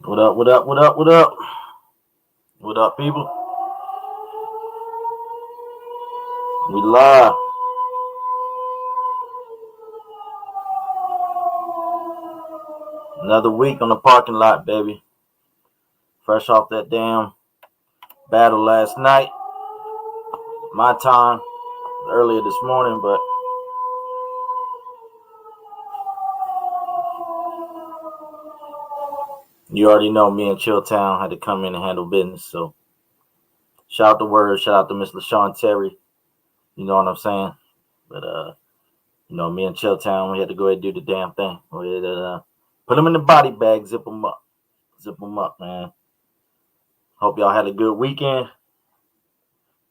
What up? What up? What up? What up? What up, people? We live. Another week on the parking lot, baby. Fresh off that damn battle last night. My time earlier this morning, but you already know me and Chilltown had to come in and handle business. So shout out to Word, shout out to Miss LaShawn Terry. You know what I'm saying? But me and Chilltown, we had to go ahead and do the damn thing. We had to put them in the body bag, zip them up, man. Hope y'all had a good weekend.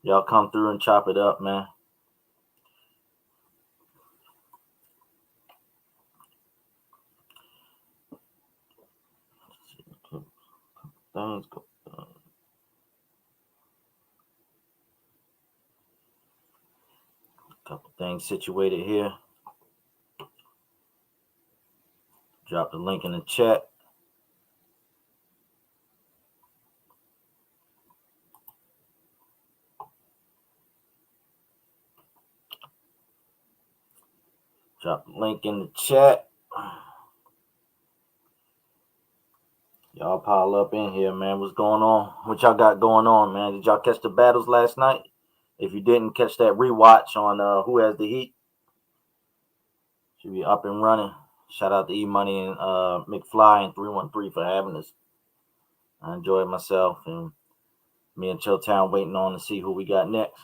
Y'all come through and chop it up, man. Things go. Couple things situated here. Drop the link in the chat. Drop the link in the chat. Y'all pile up in here, man. What's going on? What y'all got going on, man? Did y'all catch the battles last night? If you didn't catch that rewatch on Who Has the Heat, should be up and running. Shout out to E Money and McFly and 313 for having us. I enjoyed myself, and me and Chilltown waiting on to see who we got next.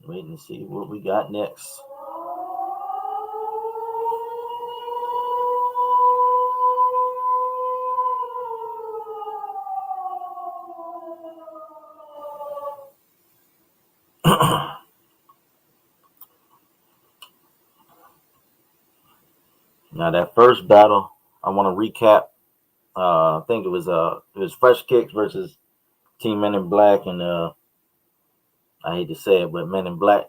Waiting to see what we got next. Now that first battle, I want to recap. I think it was Fresh Kicks versus Team Men in Black, and I hate to say it, but Men in Black,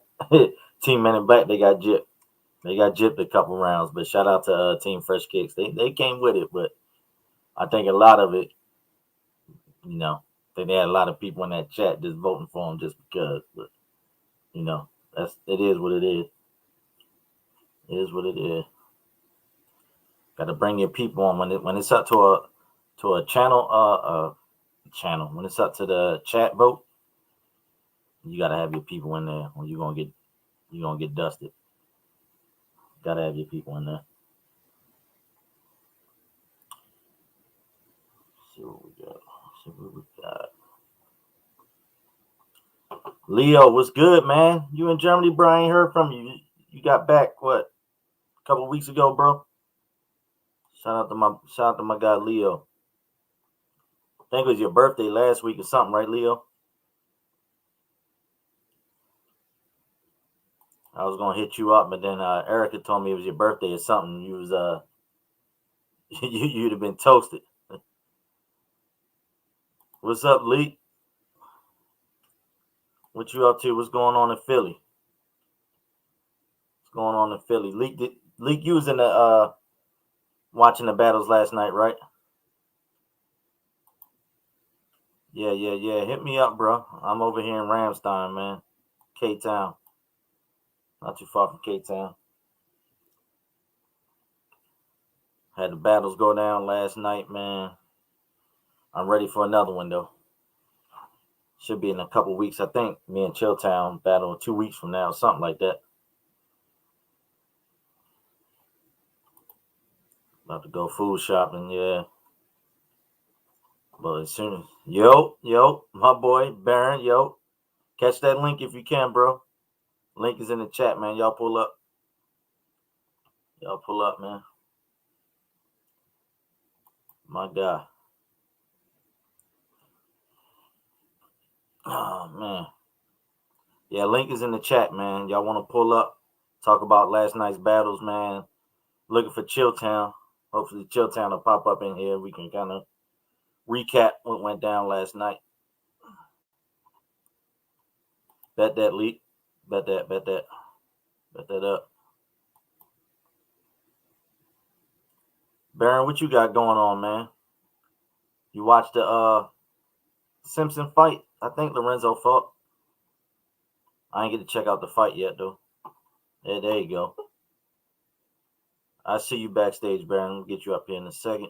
Team Men in Black, they got gypped. They got gypped a couple rounds, but shout out to Team Fresh Kicks. They came with it, but I think a lot of it, I think they had a lot of people in that chat just voting for them just because. But it is what it is. It is what it is. Got to bring your people on when it's up to a channel when it's up to the chat vote. You got to have your people in there, or you're gonna get dusted. Got to have your people in there. See what we got. See what we got. Leo, what's good, man? You in Germany, bro? I ain't heard from you. You got back what? A couple weeks ago, bro. Shout out to my guy Leo. I think it was your birthday last week or something, right, Leo? I was gonna hit you up, but then Erica told me it was your birthday or something. You was you'd have been toasted. What's up, Lee? What you up to? What's going on in Philly? What's going on in Philly? Leak, you was in the watching the battles last night, right? Yeah. Hit me up, bro. I'm over here in Ramstein, man. K Town. Not too far from K Town. Had the battles go down last night, man. I'm ready for another one though. Should be in a couple weeks. I think me and Chilltown battle 2 weeks from now, something like that. About to go food shopping, yeah. But as soon as yo, my boy Baron, yo, catch that link if you can, bro. Link is in the chat, man. Y'all pull up. Y'all pull up, man. My guy. Oh man. Yeah, link is in the chat, man. Y'all want to pull up, talk about last night's battles, man. Looking for Chilltown. Hopefully Chilltown will pop up in here. We can kind of recap what went down last night. Bet that leak. Bet that up. Baron, what you got going on, man? You watched the Simpson fight? I think Lorenzo fought. I ain't get to check out the fight yet, though. Yeah, there you go. I see you backstage, Baron. We'll get you up here in a second.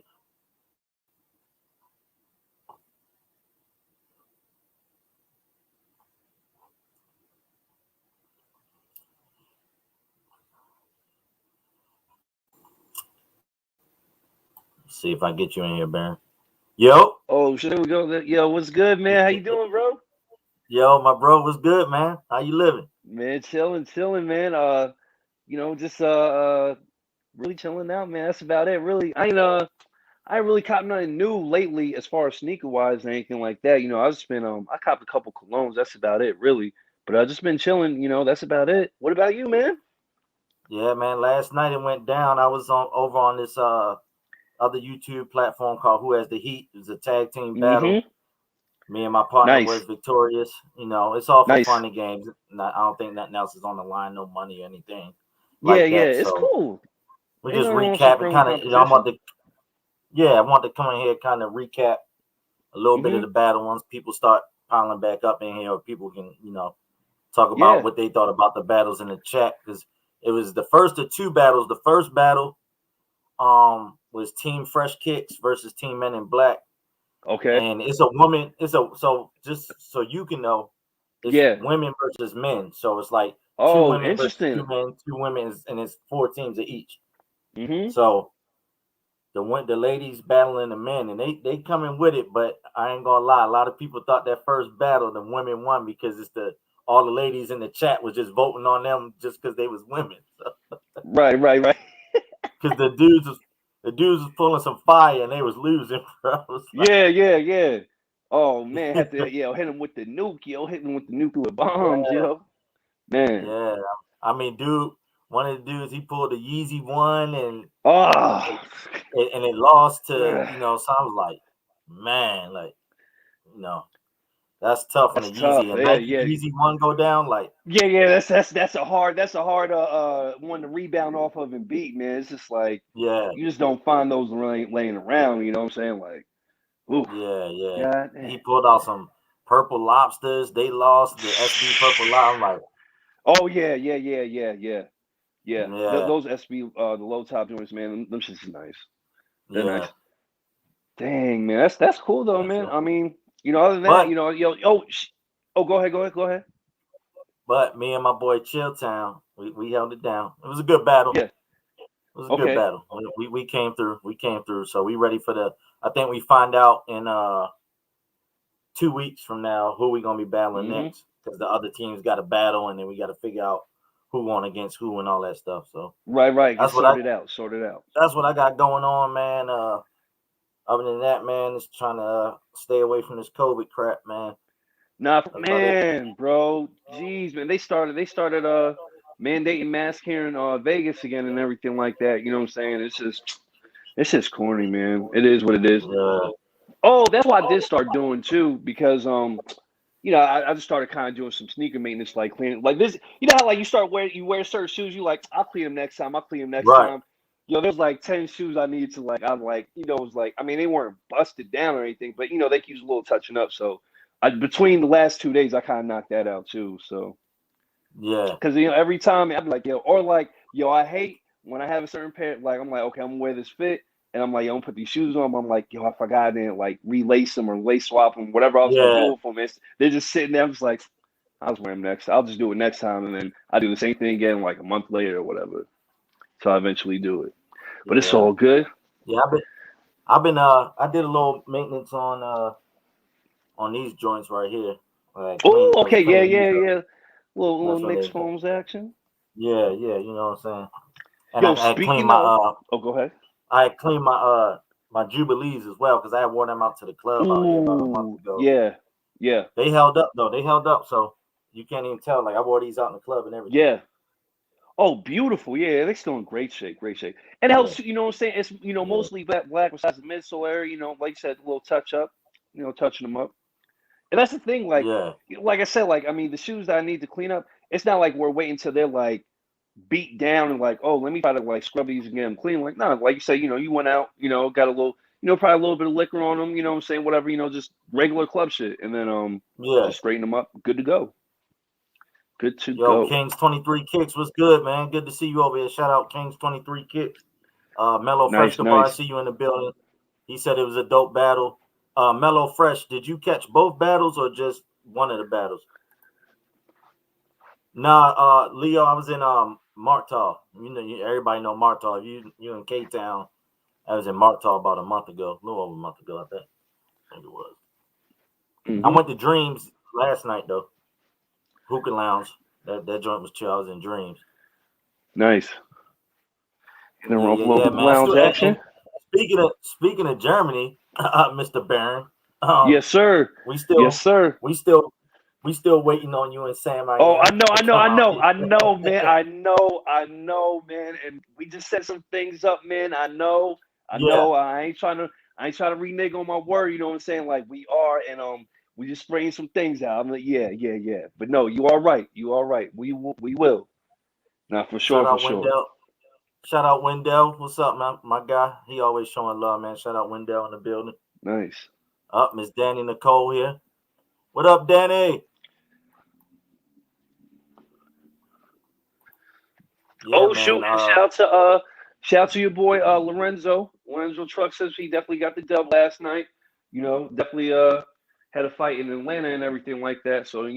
See if I get you in here, Baron. Yo. Oh, shit, there we go. Yo, what's good, man? How you doing, bro? Yo, my bro, what's good, man? How you living? Man, chilling, man. Just really chilling out, man. That's about it. Really, I ain't really copped nothing new lately as far as sneaker wise or anything like that. I just been I copped a couple colognes. That's about it, really. But I just been chilling. That's about it. What about you, man? Yeah, man. Last night it went down. I was over on this other YouTube platform called Who Has the Heat. It was a tag team battle. Mm-hmm. Me and my partner was Nice. victorious. It's all for Nice. fun and games. I don't think nothing else is on the line, no money or anything Yeah, like yeah. that. It's So cool. we Ain't just nothing wrong with some recap and friendly kind of, I competition. want to come in here kind of recap a little bit of Mm-hmm. the battle once people start piling back up in here, or people can, talk about Yeah. what they thought about the battles in the chat, because it was the first of two battles. The first battle was Team Fresh Kicks versus Team Men in Black. Okay. And it's a woman. So just so you can know, it's Yeah. women versus men. So it's like two Oh, women versus two interesting. men, two women, and it's 4 teams of each. Mm-hmm. So the ladies battling the men, and they coming with it. But I ain't gonna lie, a lot of people thought that first battle the women won, because it's all the ladies in the chat was just voting on them just because they was women. So, Right. because the dudes was pulling some fire and they was losing, bro. I was Yeah. Oh man, had to hit him with the nuke, hit him with the nuclear bombs, like, Man. yeah. I mean, dude, one of the dudes, he pulled a Yeezy one, and Oh, it lost to, ugh, so I was like, man, like, you know, that's tough on a that's tough. Yeezy. And Yeah, Nike yeah, Yeezy one go down, like, yeah. That's a hard one to rebound off of and beat, man. It's just like yeah, you just don't find those laying around. You know what I'm saying? Like, oof. yeah. God He damn. pulled out some purple lobsters. They lost the SB purple lobster. I'm like, Oh yeah. yeah, Those SB the low top joints, man. Them shits is nice. They're yeah. nice. Dang, man. That's cool though, That's man. it. I mean, other than that, But go ahead. Go ahead. but me and my boy Chilltown, we held it down. It was a good battle. Yeah. It was a good Okay. battle. We came through. We came through. So we ready for I think we find out in 2 weeks from now who we gonna be battling Mm-hmm. next, because the other teams got a battle, and then we got to figure out who won against who and all that stuff. So Right. Get that's what I sorted out. Sorted out. that's what I got going on, man. Other than that, man, just trying to stay away from this COVID crap, man. Nah, That's about it. man, bro. Jeez, man. They started mandating masks here in Vegas again and everything like that. You know what I'm saying? It's just corny, man. It is what it is. Yeah, Oh, that's what I did start doing too, because I just started kind of doing some sneaker maintenance, like cleaning, like this. You know how like you wear certain shoes, you like, I'll clean them next time. I'll clean them next right. time. There's like 10 shoes I need to like. I'm like, it was like, I mean, they weren't busted down or anything, but they could use a little touching up. So between the last 2 days, I kind of knocked that out too. So Yeah, because every time I'd be like, or like, I hate when I have a certain pair. Like I'm like, okay, I'm gonna wear this fit, and I'm like, I'm gonna put these shoes on. But I'm like, I forgot, I didn't like relace them or lace swap them, whatever I was gonna yeah, do with them. They're just sitting there. I'm just like, I'll just wear them next. I'll just do it next time, and then I do the same thing again like a month later or whatever. So I eventually do it. But it's yeah, all good. yeah. I did a little maintenance on these joints right here. Oh, I was okay, cleaning these up. yeah. Little That's what Knicks they. Foams action. Yeah. You know what I'm saying. And Yo, I cleaned speaking my of, oh, go ahead. I cleaned my Jubilees as well, because I had worn them out to the club out here about a month Ooh, ago. yeah. They held up though. They held up, so you can't even tell. Like, I wore these out in the club and everything. Yeah. Oh, beautiful. Yeah, they're still in great shape. Great shape. And it Yeah, helps, what I'm saying? It's, yeah, mostly black besides the midsole area, like you said, a little touch up, touching them up. And that's the thing, like, yeah, like I said, like, I mean, the shoes that I need to clean up, it's not like we're waiting till they're like beat down and like, oh, let me try to like scrub these and get them clean. Like, no, like you say, you went out, got a little, probably a little bit of liquor on them, what I'm saying, whatever, just regular club shit, and then Yeah. just straighten them up, good to go. Good to Yo, go. Kings 23 Kicks was good, man. Good to see you over here. Shout out Kings 23 Kicks. Mellow Fresh Kabar, I see you in the building. He said it was a dope battle. Mellow Fresh, did you catch both battles or just one of the battles? Nah, Leo, I was in Martall. Everybody know Martall. You in K-Town. I was in Martall about a month ago, a little over a month ago, I think it was. I went to Dreams last night though. Hookah Lounge. That joint was chill. I was in Dreams. Nice. Yeah, man. Lounge action. And speaking of Germany, Mr. Barron. Yes, sir. We still waiting on you and Sam. Oh, I know, man. And we just set some things up, man. I know. I ain't trying to renege on my word. You know what I'm saying? Like we are, and we just spraying some things out. I'm like, yeah. But no, you are right. We will. Now for sure. Shout out Wendell. What's up, man? My guy. He always showing love, man. Shout out Wendell in the building. Nice. Up, Miss Danny Nicole here. What up, Danny? Yeah, shoot! Shout out to your boy Lorenzo. Lorenzo Truck says he definitely got the dub last night. Definitely had a fight in Atlanta and everything like that. So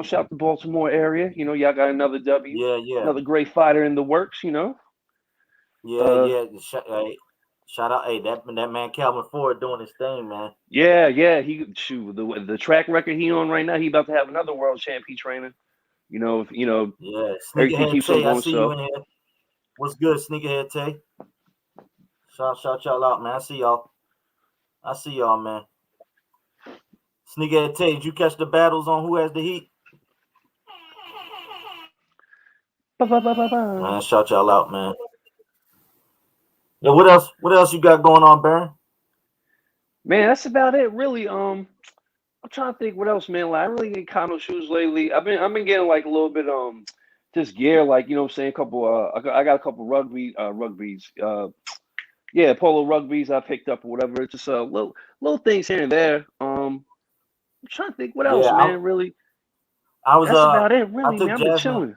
shout out to Baltimore area. Y'all got another W. Yeah. Another great fighter in the works. Yeah. Shout out, that man Calvin Ford doing his thing, man. Yeah. The track record he on right now. He about to have another world champion training. Yeah. Everything keeps on going. I see you in here. What's good, Sneakerhead Tay? Shout y'all out, man. I see y'all, man. Sneakerhead Tay, did you catch the battles on Who Has the Heat? Man, shout y'all out, man. Yeah, what else you got going on, Baron? Man, that's about it, really. I'm trying to think what else, man. Like I really get caught no shoes lately. I've been getting like a little bit just gear, like I'm saying, a couple I got a couple rugbies. Polo rugbies I picked up or whatever. It's just little things here and there. I'm trying to think what else, man. Really, that's about it, really, man. I've been chilling.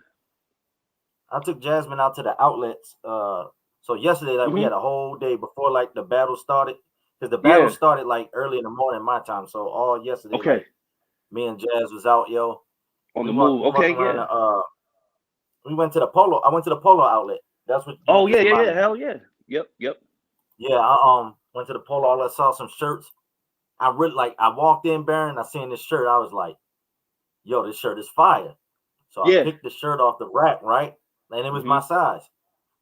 I took Jasmine out to the outlets. So yesterday, we had a whole day before like the battle started, because the battle started like early in the morning my time. So all yesterday, like, me and Jazz was out, yo. On the move. We went to the polo. I went to the polo outlet. That's what. Oh yeah. Hell yeah. Yep. Yeah, I went to the polo outlet, saw some shirts. I walked in, Baron. I seen this shirt. I was like, yo, this shirt is fire. So I picked the shirt off the rack, right? And it was my size.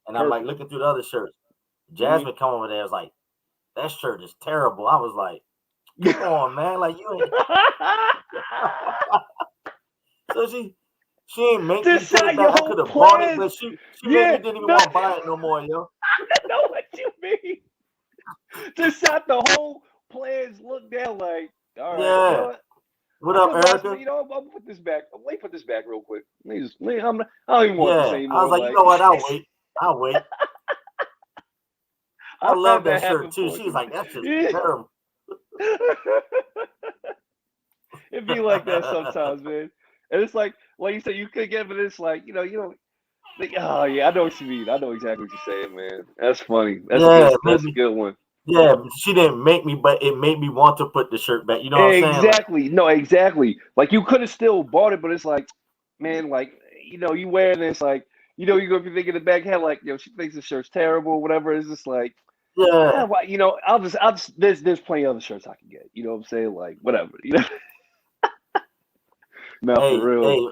And I'm like looking through the other shirts. Jasmine come over there, was like, that shirt is terrible. I was like, come on, man. Like, you ain't. So she ain't make me take it back. I could have bought it, but she didn't even want to buy it no more, yo. I know what you mean. Just shot the whole plans, look down like, all right. Yeah. What up, Erica? I'm gonna put this back. Let me put this back real quick. I don't even want this anymore. I was like, you know what? I'll wait. I love that shirt too. She was like, that's just terrible. It'd be like that sometimes, man. And it's like you said, you could get, but it's like, you don't think, oh yeah, I know what you mean. I know exactly what you're saying, man. That's funny. That's a good one. Yeah, she didn't make me, but it made me want to put the shirt back. You know what I'm saying? Exactly. No, exactly. Like you could have still bought it, but it's like, man, like, you wear this, like, you're gonna be thinking in the back head, like, she thinks the shirt's terrible, whatever. It's just like, I'll just there's plenty of other shirts I can get. You know what I'm saying? Like, whatever. No, for real. Hey,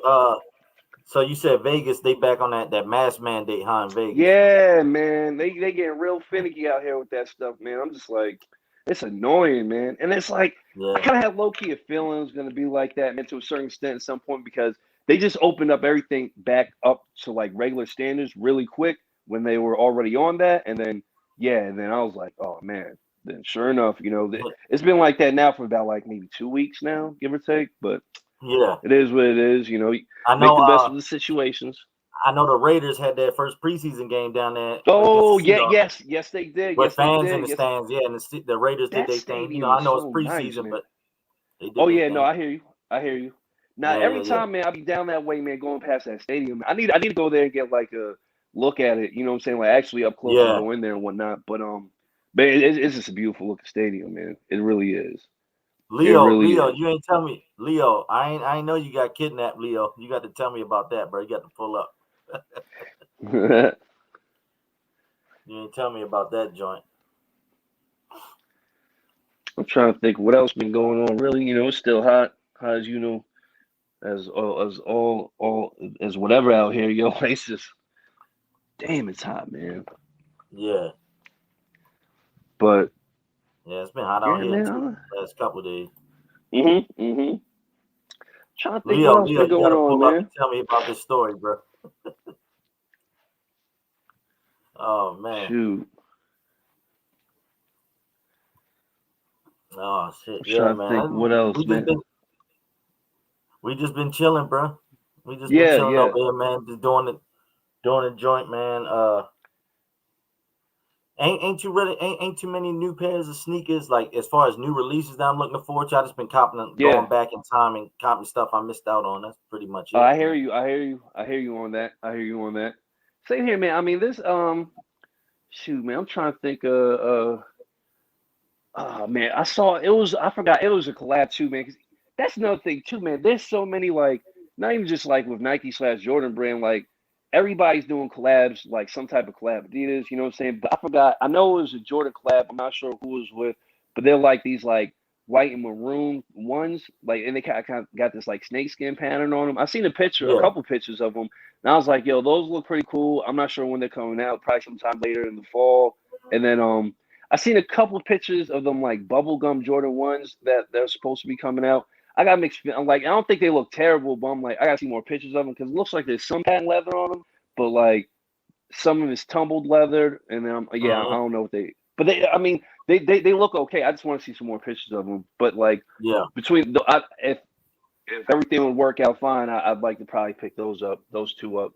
so you said Vegas, they back on that mask mandate, huh, in Vegas? Yeah, man. They getting real finicky out here with that stuff, man. I'm just like, it's annoying, man. And it's like, I kind of have low-key a feeling it was going to be like that, man, to a certain extent at some point, because they just opened up everything back up to like regular standards really quick when they were already on that. And then, and then I was like, oh, man. Then sure enough, it's been like that now for about like maybe 2 weeks now, give or take. But yeah, it is what it is. I know, make the best of the situations. I know the Raiders had their first preseason game down there against Oh the yeah, Seahawks yes they did. with Yes they fans in did. the Yes, stands. Yeah, and the Raiders did that their thing. stadium I is know it's so nice, preseason, man. but they did Oh their yeah, no, thing. I hear you. I hear you. Now Yeah, every yeah, yeah. time, man, I be down that way, man, going past that stadium. I need to go there and get like a look at it. You know what I'm saying? Like actually up close and Yeah. go in there and whatnot. But it's just a beautiful looking stadium, man. It really is. It really Leo, is. you ain't tell me. Leo, I ain't know you got kidnapped, Leo. You got to tell me about that, bro. You got to pull up. You ain't tell me about that joint. I'm trying to think what else been going on. Really, it's still hot, hot as as all as whatever out here, yo. It's just damn, it's hot, man. Yeah. But Yeah, it's been hot out yeah, here man. too last couple of days. Mm-hmm. Trying to think what else Leo, been you going gotta on, pull up man. and tell me about this story, bro. Oh man. Shoot, Oh shit. I'm Yeah, trying to think man. what else, man. We just been chilling, bro. We just been Yeah, chilling over yeah, here, man. Just doing the joint, man. Ain't too really ain't too many new pairs of sneakers like as far as new releases that I'm looking forward to. I just been copping, yeah. going back in time and copping stuff I missed out on. That's pretty much it, I hear man. you. I hear you. I hear you on that. I hear you on that. Same here, man. I mean, this shoot, man. I'm trying to think. Oh man, I saw it was. I forgot it was a collab too, man. 'Cause that's another thing too, man. There's so many like not even just like with Nike/Jordan brand. Like everybody's doing collabs, like some type of collab. Adidas, you know what I'm saying? But I forgot. I know it was a Jordan collab. I'm not sure who it was with, but they're like these like white and maroon ones, like, and they kind of got this like snakeskin pattern on them. I've seen a Yeah, couple pictures of them, and I was like, yo, those look pretty cool. I'm not sure when they're coming out. Probably sometime later in the fall. And then I seen a couple of pictures of them like bubblegum Jordan ones that they're supposed to be coming out. I got mixed. I'm like, I don't think they look terrible, but I'm like, I gotta see more pictures of them because it looks like there's some patent leather on them, but like some of it's tumbled leather, and then yeah, I hmm, don't know what they. But I mean, they look okay. I just want to see some more pictures of them. But like yeah, between if everything would work out fine, I'd like to probably pick those two up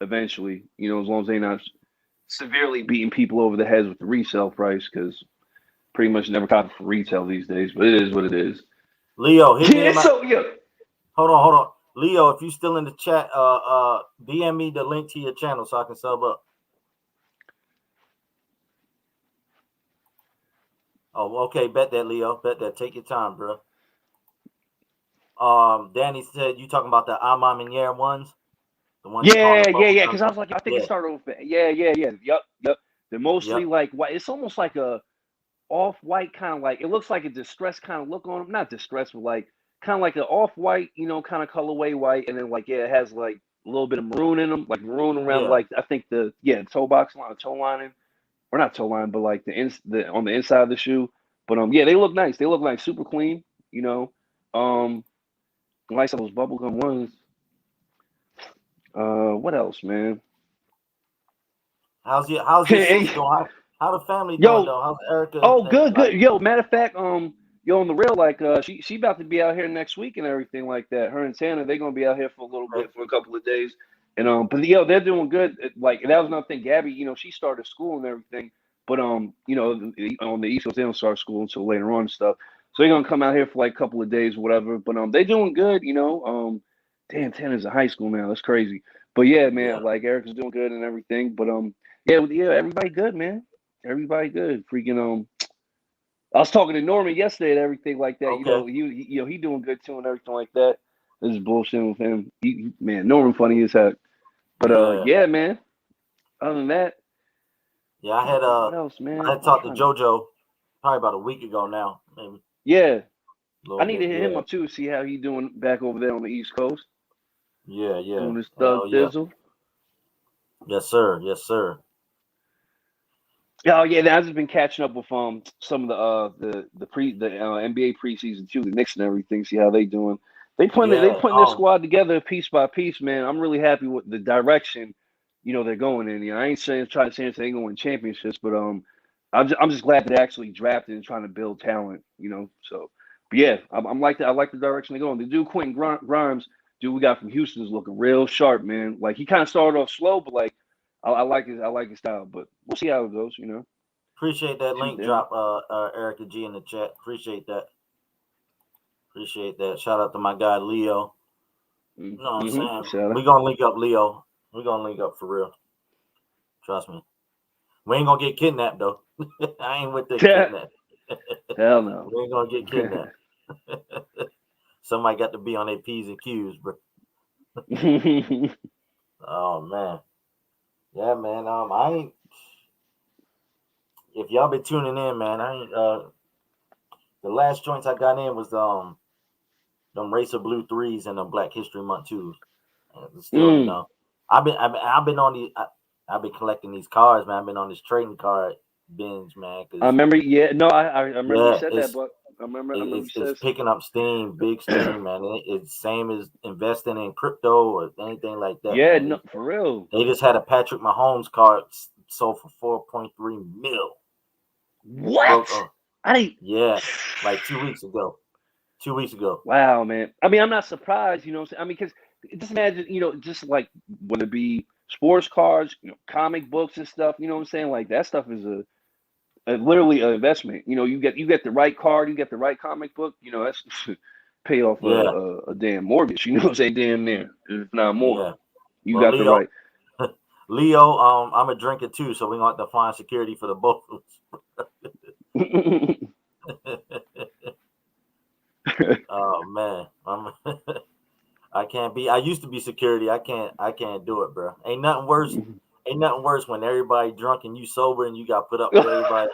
eventually. As long as they're not severely beating people over the heads with the resale price, because pretty much never copy for retail these days. But it is what it is. Leo, hit me Yeah. in my. So yeah. Hold on, Leo. If you still in the chat, DM me the link to your channel so I can sub up. Oh, okay. Bet that, Leo. Bet that. Take your time, bro. Danny said you talking about the Ama Miniere ones, the ones you calling the Yeah. bubblegum. Because I was like, I think it Yeah, started with yeah. Yep. They're mostly yep, like white. It's almost like a off-white kind of like it looks like a distressed kind of look on them. Not distressed, but like kind of like an off-white, kind of colorway white, and then like yeah, it has like a little bit of maroon in them, like maroon around yeah, like I think the toe box line, toe lining, or not toe line, but like the on the inside of the shoe. But yeah, they look nice. They look like super clean. You know, um, like some of those bubblegum ones. What else, man? how's your sis doing? How the family doing Yo, though? How's Erica oh, and like? good. Yo, matter of fact, yo, on the real, like, she about to be out here next week and everything like that. Her and Tana, they're gonna be out here for a little Okay, bit, for a couple of days, and but yo, they're doing good. Like, that was another thing. Gabby, she started school and everything, but on the East Coast, they don't start school until later on and stuff. So they're gonna come out here for like a couple of days, or whatever. But they're doing good. Damn, Tana's in high school now. That's crazy. But yeah, yeah, man, like Erica's doing good and everything. But yeah, everybody good, man. Everybody good. Freaking I was talking to Norman yesterday and everything like that. okay, He doing good too and everything like that. This is bullshitting with him. Man, Norman funny as heck. But yeah, yeah, man. Other than that, yeah. trying to think what else, I man. had I'm talked to trying to. JoJo probably about a week ago now, maybe Yeah, a I little need to bit. hit him Yeah, up too. See how he doing back over there on the East Coast, yeah, yeah. doing his thug Hell yeah. thizzle. Yes, sir. Yes, sir. Yeah, oh yeah. I've just been catching up with some of the NBA preseason too, the Knicks and everything. See how they doing. They Yeah. putting their squad together piece by piece, man. I'm really happy with the direction, they're going in. I ain't trying to say they ain't going to win championships, but I'm just glad they're actually drafting and trying to build talent. So, but yeah, I like the direction they're going. The dude Quentin Grimes dude we got from Houston is looking real sharp, man. Like he kind of started off slow, but like I like his style. But we'll see how it goes, you know. Appreciate that Shoot link them. drop, Erica G in the chat. Appreciate that. Shout out to my guy Leo. You know what I'm saying? Shout We're out. gonna link up, Leo. We're gonna link up for real. Trust me. We ain't gonna get kidnapped though. I ain't with the kidnap. Hell no. We ain't gonna get kidnapped. Somebody got to be on their P's and Q's, bro. Oh man. Yeah, man. I ain't. If y'all been tuning in, man, I ain't. The last joints I got in was them Racer Blue 3s and the Black History Month 2s. Still, you know, I've been on these. I've been collecting these cards, man. I've been on this trading card binge, man. I remember. Yeah, no, I remember you said that, but I remember you said it's picking up steam, big steam, man. It's same as investing in crypto or anything like that. Yeah, man. no, for real. They just had a Patrick Mahomes card sold for 4.3 mil. What? Yeah, like 2 weeks ago. 2 weeks ago. Wow, man. I mean, I'm not surprised, you know what I'm saying? I mean, because just imagine, you know, just like whether it be sports cards, you know, comic books and stuff, you know what I'm saying? Like that stuff is literally an investment. You know, you get the right card, you get the right comic book, you know, that's pay off a damn mortgage, you know what I'm saying? Damn near, if not more. Yeah. You got Leo, the right. Leo, I'm a drinker too, so we're gonna have to find security for the both of us. Oh man, I can't be. I used to be security. I can't do it, bro. Ain't nothing worse. Ain't nothing worse when everybody drunk and you sober and you got put up with everybody.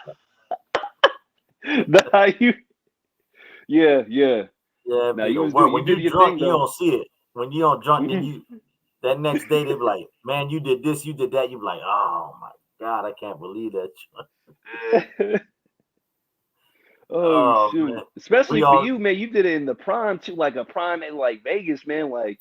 Yeah. Yeah. Now you was when you you drunk, you don't see it. When you don't drunk, then you that next day they be like, man, you did this, you did that. You be like, oh my God, I can't believe that. Oh shoot! Man. Especially for you, man. You did it in the prime too, like a prime in like Vegas, man. Like,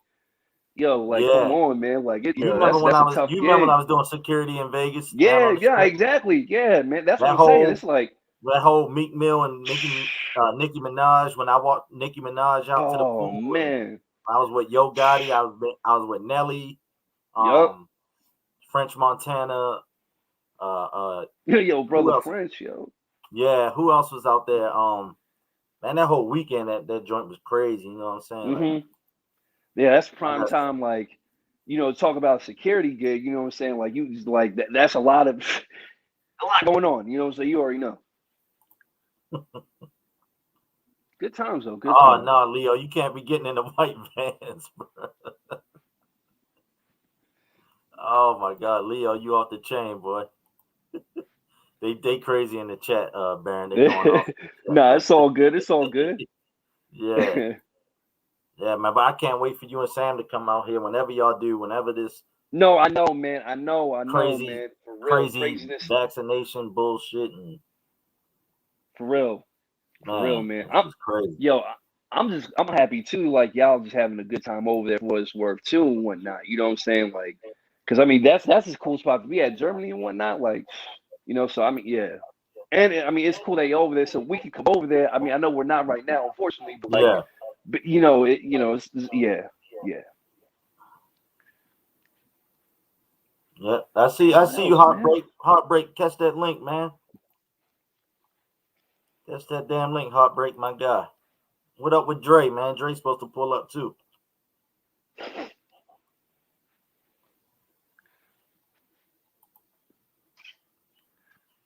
yo, like come on, man. Like, you remember when I was? You remember when I was doing security in Vegas? Yeah, exactly. Yeah, man. That's what I'm saying. It's like that whole Meek Mill and Nicki Minaj. When I walked Nicki Minaj out to the pool, man. I was with Yo Gotti. I was with Nelly. French Montana. Yo, brother French, yo. Yeah, who else was out there? Man, that whole weekend that joint was crazy. You know what I'm saying? Like, yeah, that's prime time. Like, you know, talk about a security gig. You know what I'm saying? Like, you like that's a lot going on. You know, so you already know. Good times though. Good times. No, Leo, you can't be getting in the white vans, bro. Oh my God, Leo, you off the chain, boy. They crazy in the chat, Baron. They going off. Nah, it's all good. It's all good. Yeah, man. But I can't wait for you and Sam to come out here whenever y'all do. Whenever this. No, I know, man. I know, man. For real, crazy vaccination bullshit and. For real, man. I'm crazy. Yo, I'm happy too. Like y'all just having a good time over there for what it's worth too and whatnot. You know what I'm saying? Like, because I mean that's a cool spot to be at, Germany and whatnot. Like, you know, so I mean, yeah. And I mean, it's cool that you're over there, so we can come over there. I mean, I know we're not right now, unfortunately, but like, but you know, it's yeah. Yeah, I see you, Heartbreak. Catch that link, man. Catch that damn link, Heartbreak, my guy. What up with Dre, man? Dre's supposed to pull up too.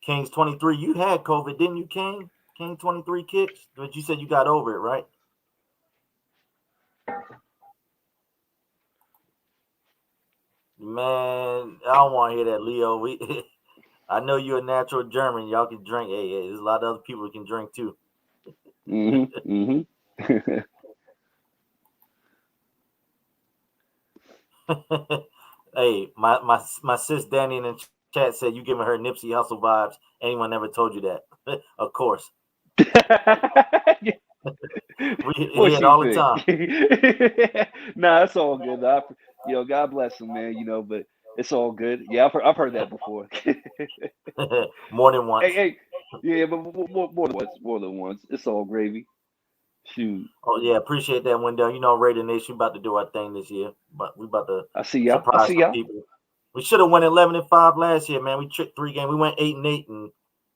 Kings 23, you had COVID, didn't you, King? King 23 kicks, but you said you got over it, right? Man, I don't want to hear that, Leo. I know you're a natural German. Y'all can drink. Hey, there's a lot of other people who can drink too. Hey, my sis Danny in the chat said you giving her Nipsey Hussle vibes. Anyone ever told you that? Of course. We hear it all the time. Nah, it's all good. God bless him, man. You know, but it's all good. Yeah, I've heard that before. More than once. Hey, yeah, but more than once. It's all gravy. Shoot. Oh yeah, appreciate that, Wendell. You know, Raider Nation about to do our thing this year, but we about to I see y'all. I surprise see some y'all. people. We should have won 11-5 last year, man. We tricked 3 games. We went 8-8, and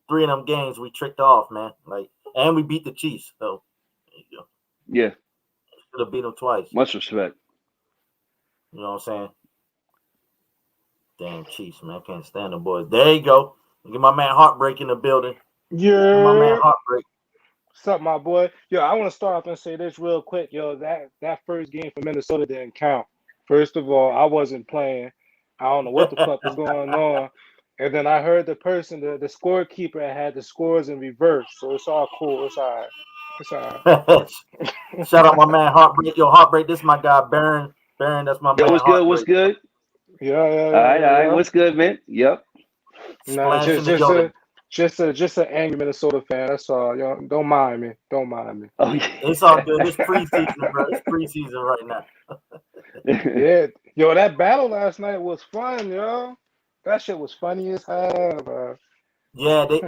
3 of them games we tricked off, man. Like, and we beat the Chiefs. So there you go. Yeah. Should have beat them twice. Much respect. You know what I'm saying? Damn Chiefs, man. I can't stand the boys. There you go. Get my man Heartbreak in the building. Get my man Yeah. Heartbreak. What's up, my boy? Yo, I want to start off and say this real quick. Yo, that first game for Minnesota didn't count. First of all, I wasn't playing. I don't know what the fuck was going on. And then I heard the scorekeeper had the scores in reverse. So it's all cool. It's all right. It's all right. Shout out my man Heartbreak. Yo, Heartbreak, this is my guy, Baron. Baron, that's my Yo, man what's good? What's Heartbreak. good? Yeah. All right. What's good, man? Yep. Nah, Splashing just an angry Minnesota fan. That's all. Yo, don't mind me. Don't mind me. Oh yeah. It's all good. It's preseason, bro. It's preseason right now. Yeah. Yo, that battle last night was fun, yo. That shit was funny as hell, bro. Yeah, they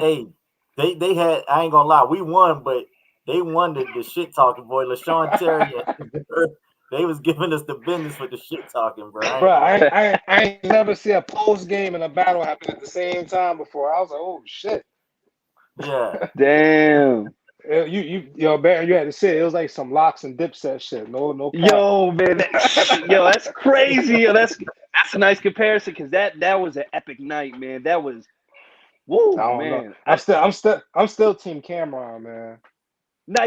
had. I ain't gonna lie, we won, but they won the shit talking, boy. LaShawn Terry, they was giving us the business with the shit talking, bro. Bro, I ain't never see a post game and a battle happen at the same time before. I was like, oh shit. Yeah. Damn. Yo, Barry, you had to say it was like some locks and dipset shit. No cap. Yo, man. That's crazy. Yo, that's a nice comparison because that was an epic night, man. That was woo, I don't man. know. I'm still Team Cameron, man. Now,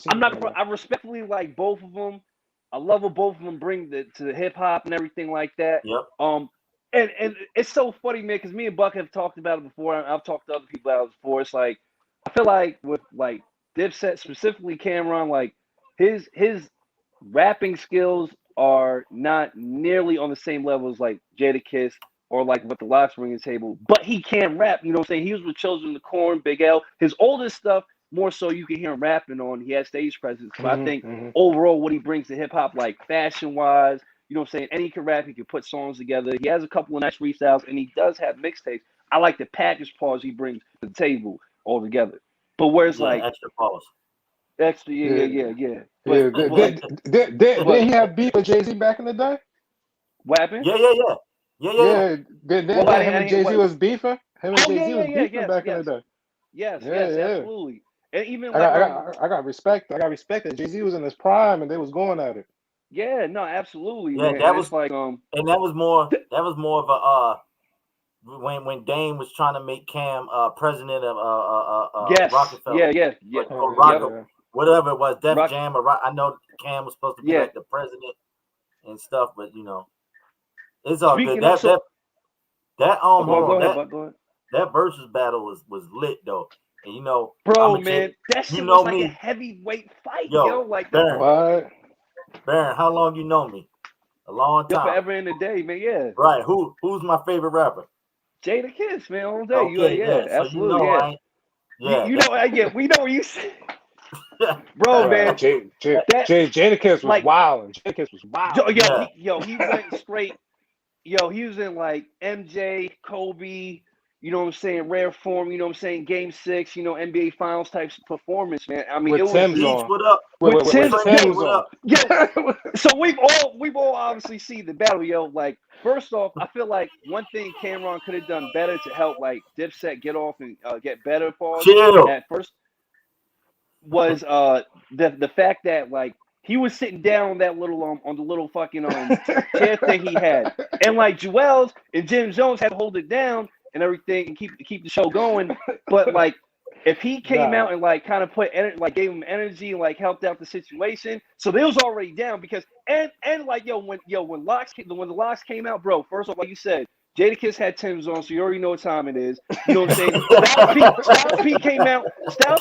I'm not. Cameron. I respectfully like both of them. I love what both of them bring to the hip hop and everything like that. Yep. And it's so funny, man, because me and Buck have talked about it before. I've talked to other people about it before. It's like I feel like with like Dipset, specifically Cameron, like his rapping skills are not nearly on the same level as like Jadakiss or like what the Locks bring to the table. But he can rap. You know what I'm saying? He was with Children of the Corn, Big L. His oldest stuff, more so you can hear him rapping on. He has stage presence. But I think overall what he brings to hip hop, like fashion wise, you know what I'm saying? And he can rap, he can put songs together. He has a couple of nice freestyles and he does have mixtapes. I like the package pause he brings to the table altogether. But where's like extra pause. Extra, yeah. Did he have beef with Jay-Z back in the day? What happened? Yeah. Did him and Jay-Z was beefing? Him and Jay-Z was beefing back in the day. Yes, absolutely. And even I got respect. I got respect that Jay-Z was in his prime and they was going at it. Yeah, no, absolutely. Yeah, man. that was like and that was more of a when Dame was trying to make Cam president of Rockefeller. Yeah. Whatever it was, Def Rock- Jam or I know Cam was supposed to be like the president and stuff, but you know, it's all Speaking good. Go ahead. That versus battle was lit though. And you know, bro, man, that shit was like a heavyweight fight, yo. Like Baron, how long you know me? A long time. Forever in the day, man. Yeah. Right. Who's my favorite rapper? Jadakiss, man, all day. Okay, absolutely. So you know, we know where you bro, man. Jadakiss was wild. Jadakiss was wild. He went straight. Yo, he was in like MJ, Kobe, you know what I'm saying, rare form, you know what I'm saying, Game 6, you know, NBA Finals type performance, man. I mean, with it was Tim's on. What up? With Tim's on. Yeah. So we've all obviously seen the battle, yo. Like, first off, I feel like one thing Cameron could have done better to help like Dipset get off and get better at first was the fact that like he was sitting down on that little on the little fucking chair thing he had, and like Jewels and Jim Jones had to hold it down and everything and keep the show going. But like if he came out and like kind of gave him energy and like helped out the situation, so they was already down because and like when the Locks came out, bro. First off, like you said, Jadakiss had Tim's on, so you already know what time it is. You know what I'm saying? Styles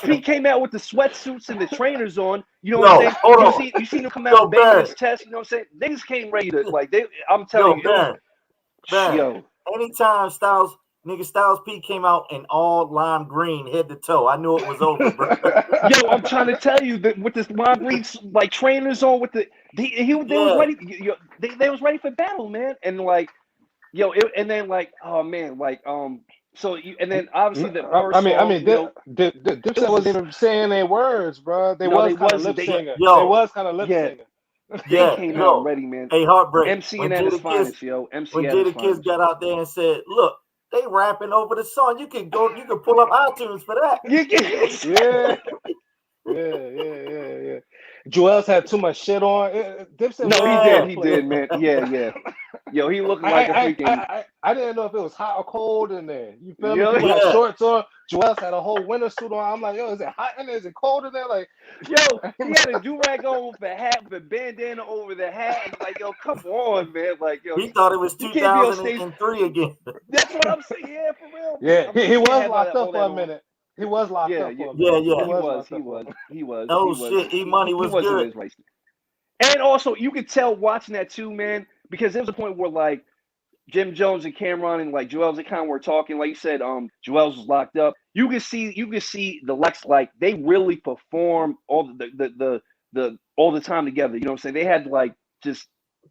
P came out with the sweatsuits and the trainers on. You know what I'm saying? You seen him come out banging his chest. You know what I'm saying? Niggas came ready to like. I'm telling you, anytime Styles P came out in all lime green head to toe, I knew it was over, bro. Yo, I'm trying to tell you that with this lime green like trainers on with they was ready. They was ready for battle, man, and like. Yo, and then like, oh man, like So and then obviously the I first mean, song, you know, Dipset wasn't even saying their words, bro. They no, was they kind of wasn't. lip They singing. They Yo, was kind of lip yeah, singing. they yeah, came out yo. ready, man. Hey, Heartbreak. MC When at his Jada Kiss, finest, yo. MC when at his Jada Kiss finest. got out there and said, "Look, they rapping over the song. You can pull up iTunes for that." Yeah, yeah. Joel's had too much shit on. Dipset No, was he a Yeah. did. team He player. did, man. Yeah. Yo, he looking I, like a I, I, freaking. I didn't know if it was hot or cold in there. You feel me? Yo, People had Yeah. shorts on. Joel's had a whole winter suit on. I'm like, yo, is it hot in there? Is it cold in there? Like, yo, he had a do-rag on with a hat, with a bandana over the hat. I'm like, yo, come on, man. Like, yo, He thought it was you can't be on stage. 2003 again. That's what I'm saying. Yeah, for real. yeah, I mean, he you can't was have locked all up that for a on. minute. He was locked Yeah, up for a Yeah, minute. yeah. He He was was. locked up for a minute. Oh shit, E-Money was wasn't good. his race. And also, you could tell watching that too, man, because there was a point where like Jim Jones and Cameron and like Joel's and kind of were talking. Like you said, Joel's was locked up. You could see the Lex, like they really perform all the all the time together. You know what I'm saying? They had like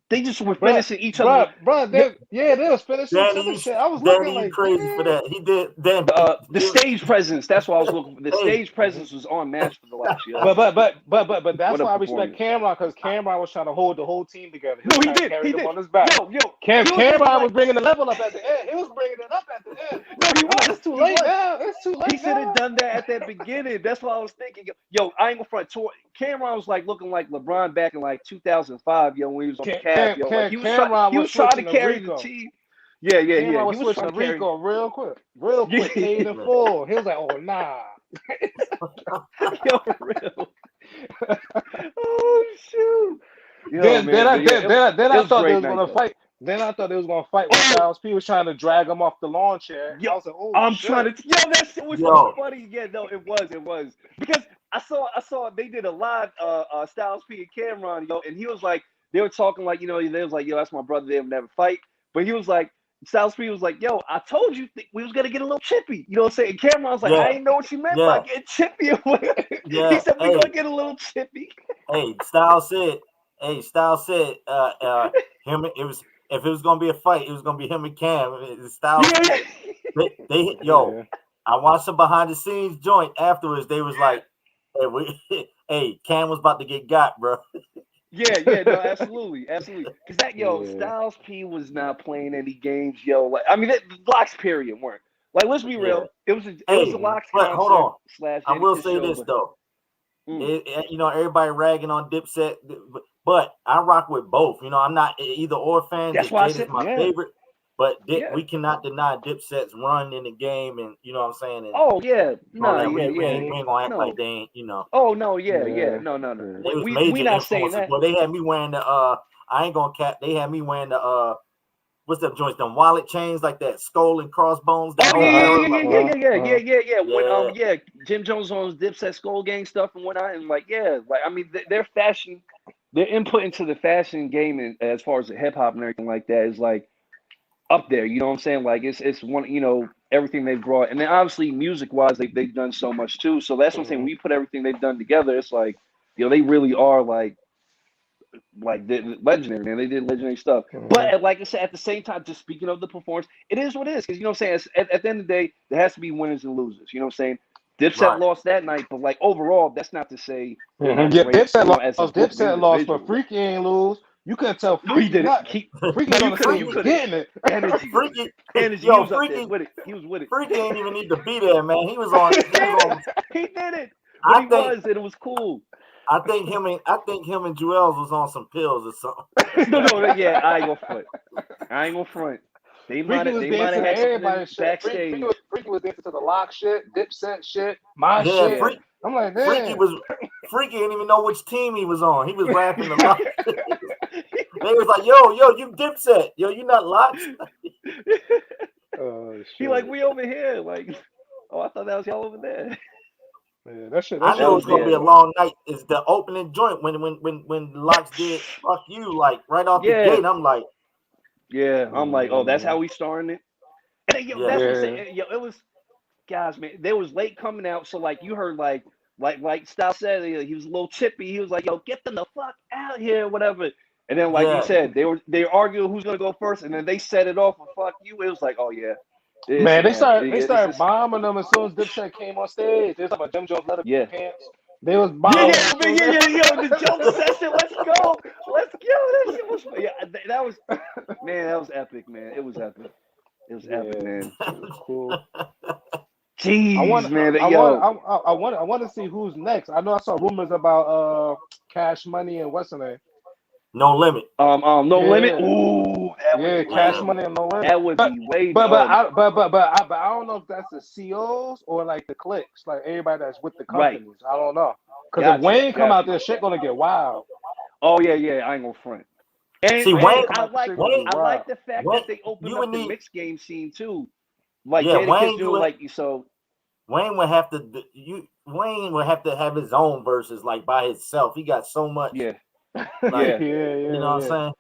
they just were finishing each other. They was finishing each Danny, other you, shit. I was Danny, looking you like, crazy for that. He did. Danny, The stage presence. That's what I was looking for. The Hey. stage presence was on match for the last year. But that's What a why I respect performance. Cameron, because Cameron was trying to hold the whole team together. No, was he trying to did. carry He them did. on his back. Yo, Cameron like, was bringing the level up at the end. He was bringing it up at the end. no, he I'm like, was. it's too He late was. now. It's too late He should now. have done that at that beginning. That's what I was thinking. Yo, I ain't gonna front. Cameron was like looking like LeBron back in like 2005, yo, when he was on the Cavs, yo. Like he was trying to carry the team. Yeah. Cameron was He was switching to Rico real quick, paid in full. He was like, oh nah. Yo, for real. Oh shoot. Yo, Then I thought they was gonna though. fight. Then I thought they was gonna fight when Styles P was trying to drag him off the lawn chair. Yo, I was like, oh, I'm shit. trying to. Yo, that shit was so funny. Yeah, no, it was because I saw they did a live Styles P and Cameron, yo, and he was like, they were talking like, you know, they was like, yo, that's my brother. They would never fight, but he was like, Styles P was like, yo, I told you we was gonna get a little chippy. You know what I'm saying? And Cameron was like, I didn't know what you meant by getting chippy. He said we gonna get a little chippy. Hey, Styles said, him. It was if it was gonna be a fight, it was gonna be him and Cam. Styles, they I watched some behind the scenes joint afterwards. They was like, hey, Cam was about to get got, bro. Yeah, no, absolutely. Because Styles P was not playing any games, yo. Like, I mean, the Locks period weren't. Like, let's be real. It was a Locks concert. Hold on. / I will say this though. You know, everybody ragging on Dipset, but I rock with both. You know, I'm not either or fan. That's why I said my favorite. But we cannot deny Dipset's run in the game, and you know what I'm saying. And, we ain't gonna act like they ain't. You know. Oh no, no. They was We major not saying influences. that. Well, they had me wearing the I ain't gonna cap. They had me wearing the what's them joints? Them wallet chains like that, skull and crossbones. Yeah. When Jim Jones on his Dipset Skull Gang stuff and whatnot, and I mean, their fashion, their input into the fashion game, and as far as the hip hop and everything like that, is like up there. You know what I'm saying? Like it's one, you know, everything they've brought, and then obviously music wise, they've done so much too. So that's what I'm saying. When you put everything they've done together, it's like, you know, they really are like legendary, man. They did legendary stuff. But like I said, at the same time, just speaking of the performance, it is what it is. Because you know what I'm saying? At the end of the day, there has to be winners and losers. You know what I'm saying? Dipset lost that night, but like overall, that's not to say. Dipset lost, but Freaky ain't lose. You couldn't tell Freaky. He did it. Freaky on the scene getting it. Energy. Freaky. Yo, Freaky with it. He was with it. Freaky ain't even need to be there, man. He was on. He did it. And it was cool. I think him and Joel's was on some pills or something. No, I ain't gonna front. They might have had everybody backstage. Freaky was dancing to the Lock shit, Dipset shit, my shit. I'm like, damn. Freaky didn't even know which team he was on. He was rapping the Lock. They was like, yo, you Dipset. Yo, you not Locks. Oh, shit. He like, we over here. Like, I thought that was y'all over there. Yeah, that shit I knew it was gonna be a long night. It's the opening joint when Locks did "Fuck You" like right off the gate. I'm like, oh, that's how we starting it. And then, that's what I'm saying. Yo, it was, guys, man. They was late coming out, so like you heard like Styles said, he was a little chippy. He was like, yo, get them the fuck out here, whatever. And then like you said, they were arguing who's gonna go first, and then they set it off with "Fuck You." It was like, oh yeah. Man, they started it's just, bombing them as soon as Dipset came on stage. They was talking about Jim Jones let up yeah. pants. They was Yeah, bombing. the joke session. Let's go. That shit was, that was, man, that was epic, man. It was epic. It was epic, man. It was cool. Jeez, man. I Yo, want to see who's next. I know I saw rumors about Cash Money and what's her name. No Limit. No Yeah. limit. Ooh, that Yeah, would, Cash Money and No Limit. that would be way. But I don't know if that's the COs or like the cliques, like everybody that's with the Right. companies. I don't know. Because Gotcha, if Wayne come out gotcha. there, shit gonna get wild. Oh yeah, I ain't gonna front. And See, Wayne, I like the fact Wayne, that they opened you up would the need- mixed game scene too. Like Yeah, Jadakiss Wayne, doing like so. Wayne would have to Wayne would have to have his own verses like by himself. He got so much. Yeah. Like, Yeah. You know what I'm saying?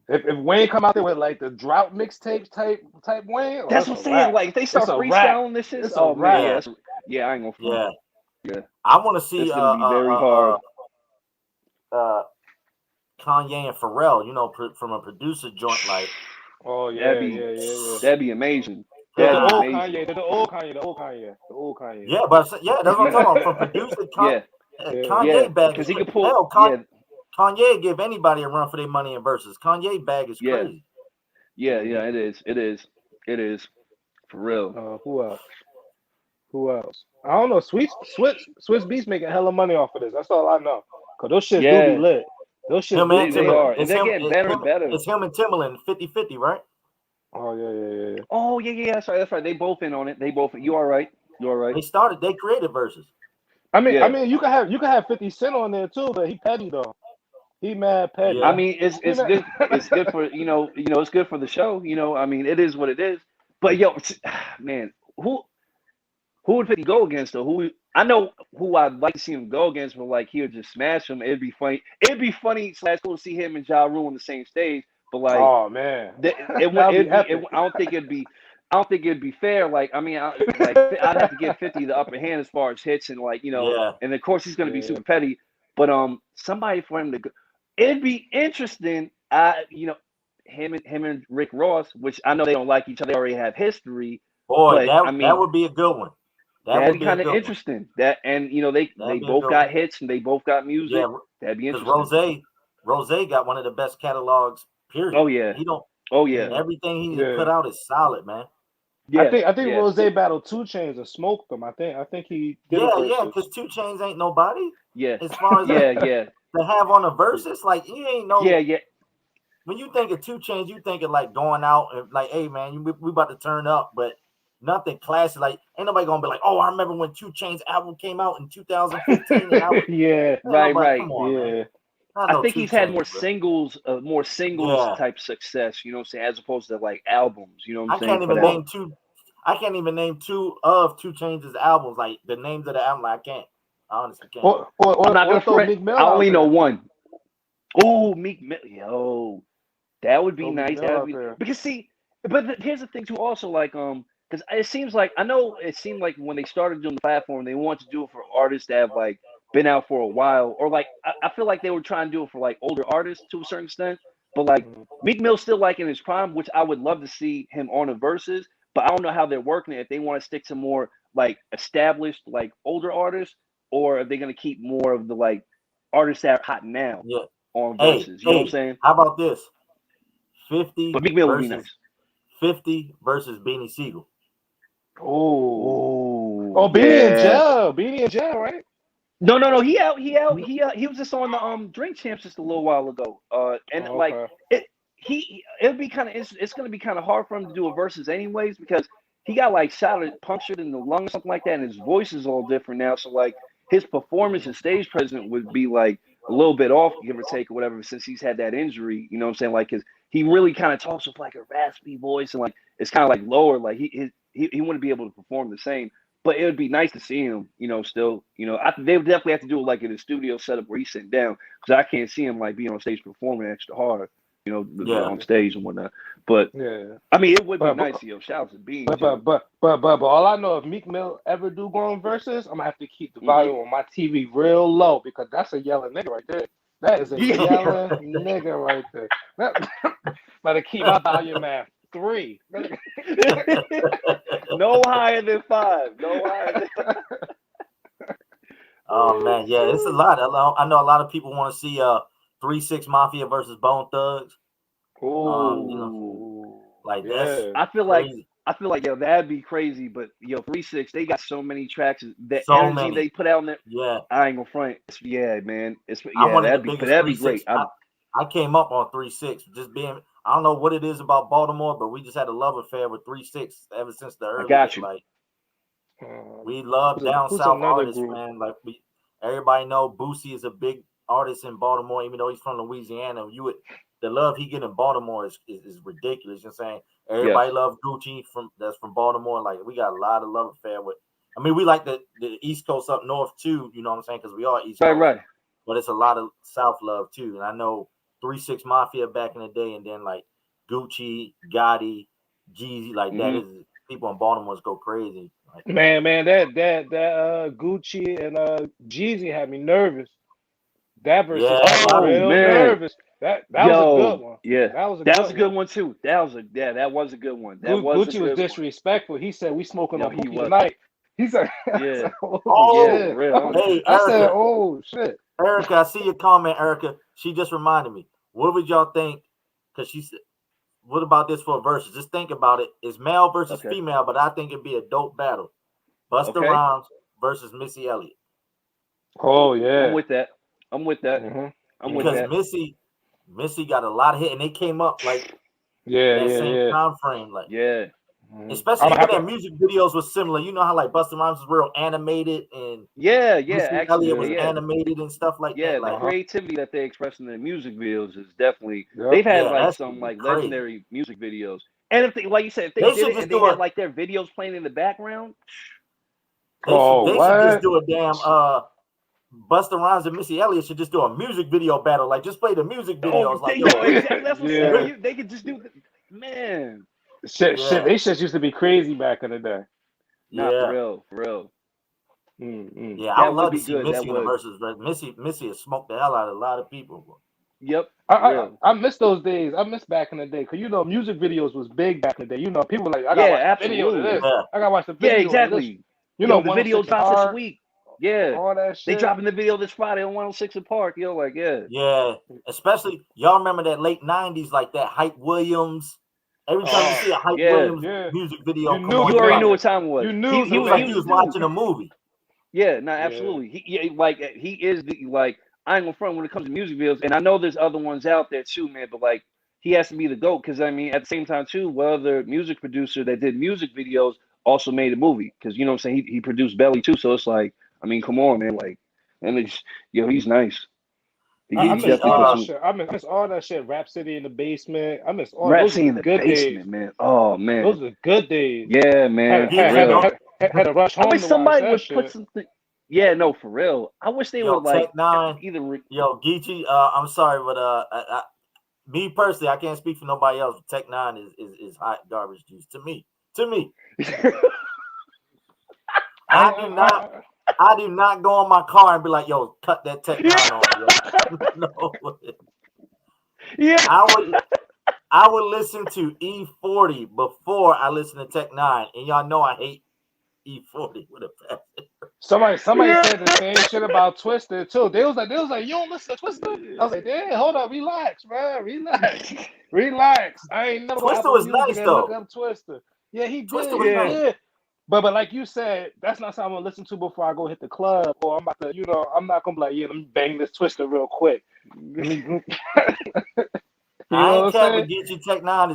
If Wayne come out there with like the drought mixtape type That's Wayne, what I'm saying. Like if they start It's a freestyling this shit, It's a oh wrap. man, yeah, I ain't gonna front. Yeah. Yeah. I want to see It's gonna be very hard. Kanye and Pharrell, you know, from a producer joint, like. Oh yeah, That'd be amazing. The That'd be old amazing. Kanye, the old Kanye. Yeah, but that's what I'm talking about. From producer Kanye bag, because he could pull. Hell, Kanye give anybody a run for their money in verses. Kanye bag is crazy. Yeah, it is for real. Who else? I don't know. Swiss Beats making hella money off of this. That's all I know. Cause those shit do be lit. Those shit they are, and they're getting better and better. It's him and Timbaland 50-50, right? Oh yeah. Oh yeah. That's right. They both in on it. You all right? They created verses. I mean, you can have 50 Cent on there too, but he petty though. He mad petty. Yeah. I mean, it's good. It's good for it's good for the show. I mean, it is what it is. But man, who would 50 go against though? I know who I'd like to see him go against, but like he'll just smash him. It'd be funny. It'd be funny / cool to see him and Ja Rule on the same stage. But like, oh man, I don't think it'd be fair. Like, I mean, I'd have to give 50 the upper hand as far as hits and like and of course he's gonna be super petty. But somebody for him to go, it'd be interesting. Him and Rick Ross, which I know they don't like each other. They already have history. Boy, that would be a good one. That'd be kind of interesting. That and they both got hits and they both got music. Yeah, that'd be interesting. Rose got one of the best catalogs. Period. Oh yeah. Everything he put out is solid, man. Yeah, I think Rose battled 2 Chainz and smoked them. I think he did. Because 2 Chainz ain't nobody. Yeah. As far as to have on the verses, like you ain't no. Yeah. When you think of 2 Chainz, you think of like going out and like, hey man, we about to turn up, but nothing classic. Like ain't nobody gonna be like, oh, I remember when 2 Chainz album came out in 2015. Yeah, right. On, yeah. I think he's had more singles type success, you know what I'm saying, as opposed to like albums, you know what I'm saying? I can't even name two of 2 Chainz' albums, like the names of the album. I can't. I honestly can't. Or I'm not gonna Meek Mill. I only know one. Oh, Meek Mill. Yo, that would be nice. Because see, but here's the thing too. Also, like because it seems like when they started doing the platform, they wanted to do it for artists that have like been out for a while, or like I feel like they were trying to do it for like older artists to a certain extent. But like Meek Mill's still like in his prime, which I would love to see him on the verses. But I don't know how they're working it. If they want to stick to more like established, like older artists, or are they going to keep more of the like artists that are hot now on verses? You know what I'm saying? How about this? 50. But Meek Mill would be nice. 50 versus Beanie Siegel. Beanie in jail, right? No. He out. He was just on the Drink Champs just a little while ago. It'll be kind of it's going to be kind of hard for him to do a versus anyways, because he got like punctured in the lung or something like that, and his voice is all different now. So like his performance and stage presence would be like a little bit off, give or take, or whatever, since he's had that injury. You know what I'm saying? Like he really kind of talks with like a raspy voice, and like it's kind of like lower. Like he wouldn't be able to perform the same. But it would be nice to see him, still, they would definitely have to do it like in a studio setup where he's sitting down, because I can't see him like being on stage performing extra hard, on stage and whatnot. But I mean, it would be nice, shout out to Bean. But all I know, if Meek Mill ever do go on versus, I'm gonna have to keep the volume on my TV real low, because that's a yelling nigga right there. That is a yelling nigga right there. Better keep my volume at 3. No higher than 5. No higher than Oh man, yeah, it's a lot. I know a lot of people want to see 3-6 Mafia versus Bone Thugs. You know, Ooh. like that's Yeah. I feel crazy. like yo, that'd be crazy. But yo, 3-6, they got so many tracks. The So energy many. they put out in there, Yeah, I ain't gonna front. Yeah, man. I'm one of the But biggest that'd be 3-6. great. I came up on 3-6, just being. I don't know what it is about Baltimore, but we just had a love affair with 3-6 ever since the I early got days. you. Like we love down Who's south another artists, group? man. Like everybody know Boosie is a big artist in Baltimore, even though he's from Louisiana. The love he get in Baltimore is ridiculous. You know what I'm saying? Yes. Everybody love Gucci that's from Baltimore. Like we got a lot of love affair with. I mean, we like the East Coast up north too. You know what I'm saying? Because we are East Coast, Right. but it's a lot of South love too. And I know 3-6 Mafia back in the day, and then like Gucci, Gotti, Jeezy, like that Mhm. is people in Baltimore go crazy. Like, Man, that Gucci and Jeezy had me nervous. That versus yeah, had a me lot of real man. nervous. That was a good Yo, one. yeah. That was a That was good a good one. one too. That was a good one. That was a Gucci was good one. disrespectful. He said, "We smoking Yo, on he Pookie was. tonight." He said, "I Yeah. said, oh Yeah, Oh, for shit." real. hey, I said, Erica, "Oh shit." Erica, I see your comment, Erica. She just reminded me. What would y'all think? Because she said, what about this for a versus? Just think about it. It's male versus Okay. female, but I think it'd be a dope battle. Busta Okay. Rhymes versus Missy Elliott. Oh I'm yeah. with that. I'm with that. hmm I'm with Because hmm that. Missy got a lot of hit, and they came up like Yeah, that yeah, same yeah. time frame. Like, Yeah. especially I'm even happy. their music videos was similar. You know how like Busta Rhymes was real animated and Yeah, Missy actually, Elliott was Yeah. yeah. animated and stuff like that. Yeah, the Like, Uh-huh. creativity that they express in their music videos is definitely they've Yep. had yeah, like that some should be like crazy. legendary music videos. And if they like you said, if they They did should it and just they do had a like their videos playing in the background, Oh they should just what? do a damn Busta Rhymes and Missy Elliott should just do a music video battle. Like just play the music videos. Like, yo, exactly that's what I'm saying. Yeah. They could just do man. Shit. yeah, They shit used to be crazy back in the day. Nah, yeah, for real. Mm-hmm. yeah. I would That would love to be see good. That Missy in the would. verses. Missy has smoked the hell out of a lot of people. Yep, I, for I real. I miss those days. I miss back in the day because music videos was big back in the day. People were like, I gotta Yeah, watch the video to absolutely. this. Yeah, I gotta watch the Yeah, video to this. exactly. Yo, the video 106 and drops this Park, week. Yeah. all that They shit. dropping the video this Friday on 106 in Park. Yo, like, yeah. yeah. Especially y'all remember that late '90s, like that Hype Williams. Every time you Oh, see a Hype yeah. Williams Yeah, music video you come knew on, You he you already like knew made what it. time it was. You knew it he was He like made you was it. was the dude. watching a movie. Yeah, no, Yeah. absolutely. He is the like I ain't gonna front when it comes to music videos, and I know there's other ones out there too, man. But like he has to be the GOAT because I mean, at the same time too, what other music producer that did music videos also made a movie? Because you know what I'm saying, he produced Belly too. So it's like, I mean, come on, man. Like, and it's he's nice. I He's miss BG, definitely all good that too. shit. I miss all that shit. Rap City in the Basement. I miss all those. Were Rhapsody the in the good days. basement, man. Oh man, Those are good days. yeah, man, for BG, real. Had to rush I home wish to watch somebody that would put shit. something. Yeah, no, for real. I wish they yo, would like Tech Nine, either. yo, Geechee. I'm sorry, but me personally, I can't speak for nobody else. But Tech Nine is hot garbage juice to me. To me, I, I do not. I, I do not go in my car and be like, "Yo, cut that Tech Nine on." Yo. No, Yeah. I would listen to E40 before I listen to Tech Nine, and y'all know I hate E40 with a passion. somebody Yeah. said the same shit about Twister too. They was like, you don't listen to Twister? I was like, damn, hold up, relax, man, relax. I ain't never go Twister Apple was Music nice and look though. up Twister. Yeah, Twister was he Yeah. nice. did. But like you said, that's not something I'm gonna listen to before I go hit the club, or I'm about to, I'm not gonna be like, yeah, let me bang this Twister real quick. Let me, you I know ain't what I'm cap saying? with Geechee. Tech Nine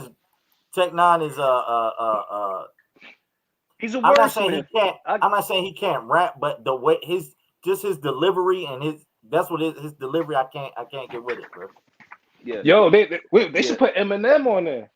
is He's a I'm not saying he wordsmith. can't. I, I'm not saying he can't rap, but the way his delivery and that's what his delivery. I can't get with it, bro. yeah. Yo, they Yeah. should put Eminem on there.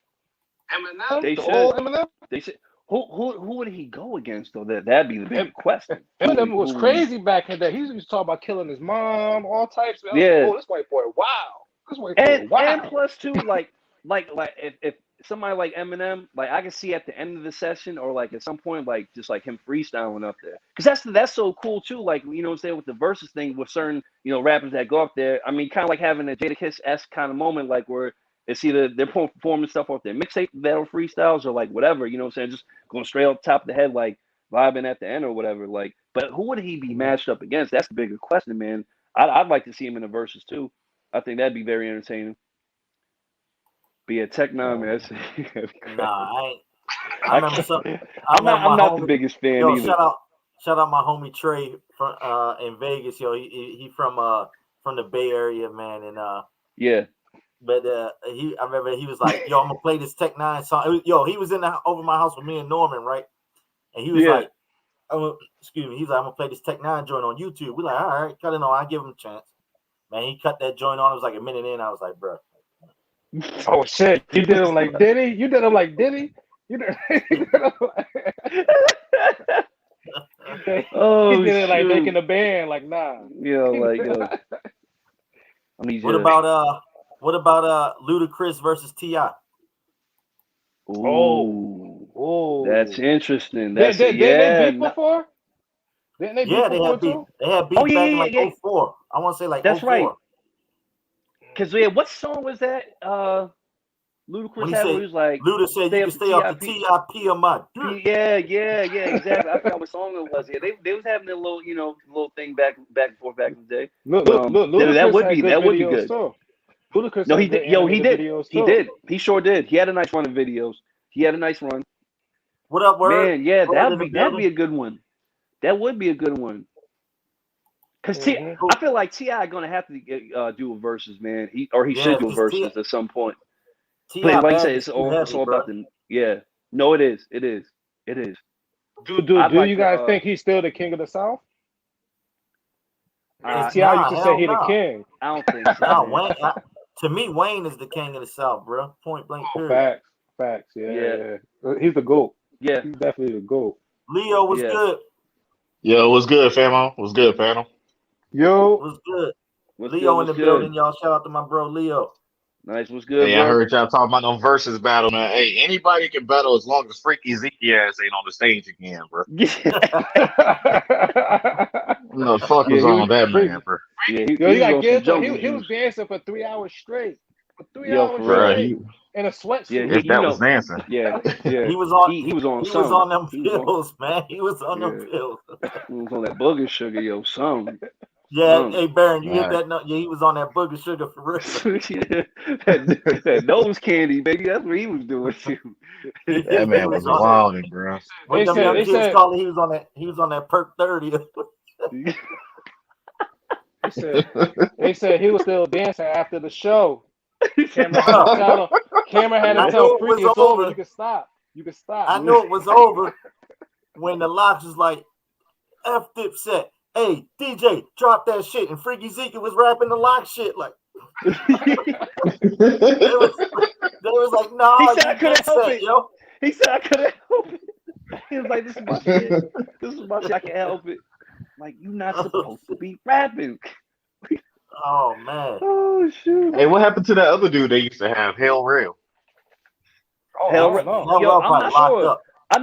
Eminem, They the should. old Eminem. They should. Who would he go against though? That'd be the big question. Eminem was Who would he? crazy back in the day. He used to talk about killing his mom, all types. I was like, Yeah. oh, this white boy, wow. This white boy, And wow. plus too, like if somebody like Eminem, like I can see at the end of the session or like at some point, like just like him freestyling up there, because that's so cool too. Like you know what I'm saying with the versus thing with certain rappers that go up there. I mean, kind of like having a Jadakiss esque kind of moment, like where It's either they're performing stuff off their mixtape battle freestyles or like whatever, you know what I'm saying? Just going straight up top of the head, like vibing at the end or whatever. Like, but who would he be matched up against? That's the bigger question, man. I'd like to see him in the verses too. I think that'd be very entertaining. But yeah, Tech Nine, man. Nah, I ain't. I remember some. I'm not the biggest fan either. Shout out my homie Trey from in Vegas, yo. He from the Bay Area, man, and yeah. But I remember he was like, "Yo, I'm gonna play this Tech Nine song." Yo, he was over my house with me and Norman, right? And he was like, "Excuse me." He's like, "I'm gonna play this Tech Nine joint on YouTube." We're like, "All right, cut it on. I give him a chance." Man, he cut that joint on. It was like a minute in. I was like, "Bro." Oh shit! You did him like Diddy. You did him like Diddy. You did him like... Oh, he did it like making a band. Like nah. What about Ludacris versus T.I.? Oh, that's interesting. Did they beef before? Didn't they beef before too? They had beef back in like 04. I want to say like that's 04. right. Because what song was that? Ludacris had where he was like, Luda said you can stay up to TIP or my dick. Yeah, exactly. I forgot what song it was. Yeah, they was having a little, little thing back and forth back in the day. Look, that would be good. Too. Ludacris no, he did. He did. He sure did. He had a nice run of videos. He had a nice run. What up, word? Man, yeah, that'd be a good one. That would be a good one. Because I feel like T.I. gonna have to do a verses, man. He should do a verses at some point. But like I said, it's all about the No, it is. Do you guys think he's still the king of the South? T.I. used to say he's the king. I don't think so. Wayne, to me, Wayne is the king of the South, bro. Point blank. Period. Facts. Yeah. He's the GOAT. Yeah, he's definitely the GOAT. Leo was good. Yo, what's good, famo? What's good, panel? Yo, what's good? Leo in the building, y'all. Shout out to my bro Leo. Nice, what's good? Hey, bro? I heard y'all talking about them versus battle, man. Hey, anybody can battle as long as Freaky Zeke ass ain't on the stage again, bro. No, fuck was on that man, bro. Yeah, he was dancing for 3 hours straight. For 3 hours straight. In a sweatsuit. If that was dancing. Yeah. He was on. He was on. He was on them pills, man. He was on them pills. He was on that booger sugar, yo. Some. Yeah, hey Baron, you hit that note? Yeah, he was on that booger sugar for real. that nose candy, baby. That's what he was doing too. That man was wilding, bro. What them young kids call it? He was on that perk 30. They said he was still dancing after the show. Cameron had to tell Freaky it's over. You can stop. I knew it was over when the Locks was like, F Dipset. Hey, DJ, drop that shit. And Freaky Zeke was rapping the Lock shit. Like, they was like, nah, he said I couldn't help it, yo. He said I couldn't help it. He was like, this is my shit. This is my shit. I can't help it. Like, you're not supposed to be rapping. Oh, man. Oh, shoot. Hey, what happened to that other dude they used to have, Hell Rail? Hell Rail. Yo, I'm not sure. I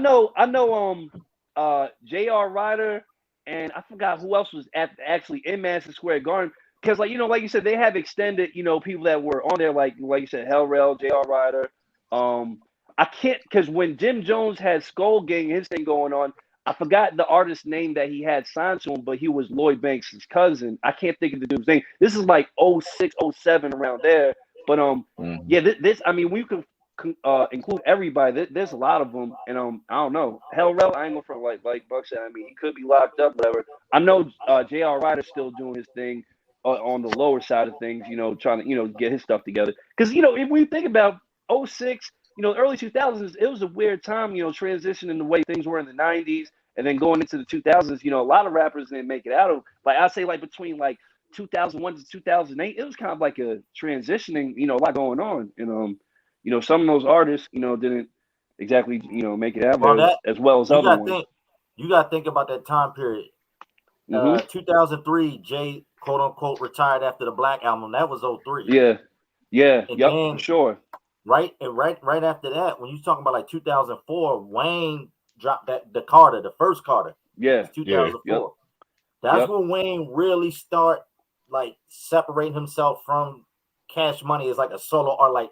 know, J.R. Ryder, and I forgot who else was actually in Madison Square Garden. Because, like you said, they have extended, people that were on there, like you said, Hell Rail, J.R. Ryder. I can't, because when Jim Jones had Skull Gang, his thing going on, I forgot the artist's name that he had signed to him, but he was Lloyd Banks' cousin. I can't think of the dude's name. This is like 06, 07 around there. But this I mean, we could include everybody. There's a lot of them, and I don't know. Hell Rail, I ain't going for like Buck said. I mean, he could be locked up, whatever. I know J.R. Ryder's still doing his thing on the lower side of things, trying to get his stuff together. Because if we think about 06, early 2000s, it was a weird time, transitioning the way things were in the 90s. And then going into the 2000s, a lot of rappers didn't make it out of. Like I say, like between like 2001 to 2008, it was kind of like a transitioning, a lot going on. And some of those artists, didn't exactly, make it out as well as other ones. You got to think about that time period. 2003, Jay quote unquote retired after the Black album. That was 03. Yeah, for sure. Right after that, when you talking about like 2004, Wayne dropped the Carter, the first Carter. Yeah, 2004. Yep. That's when Wayne really start like separating himself from Cash Money as like a solo or like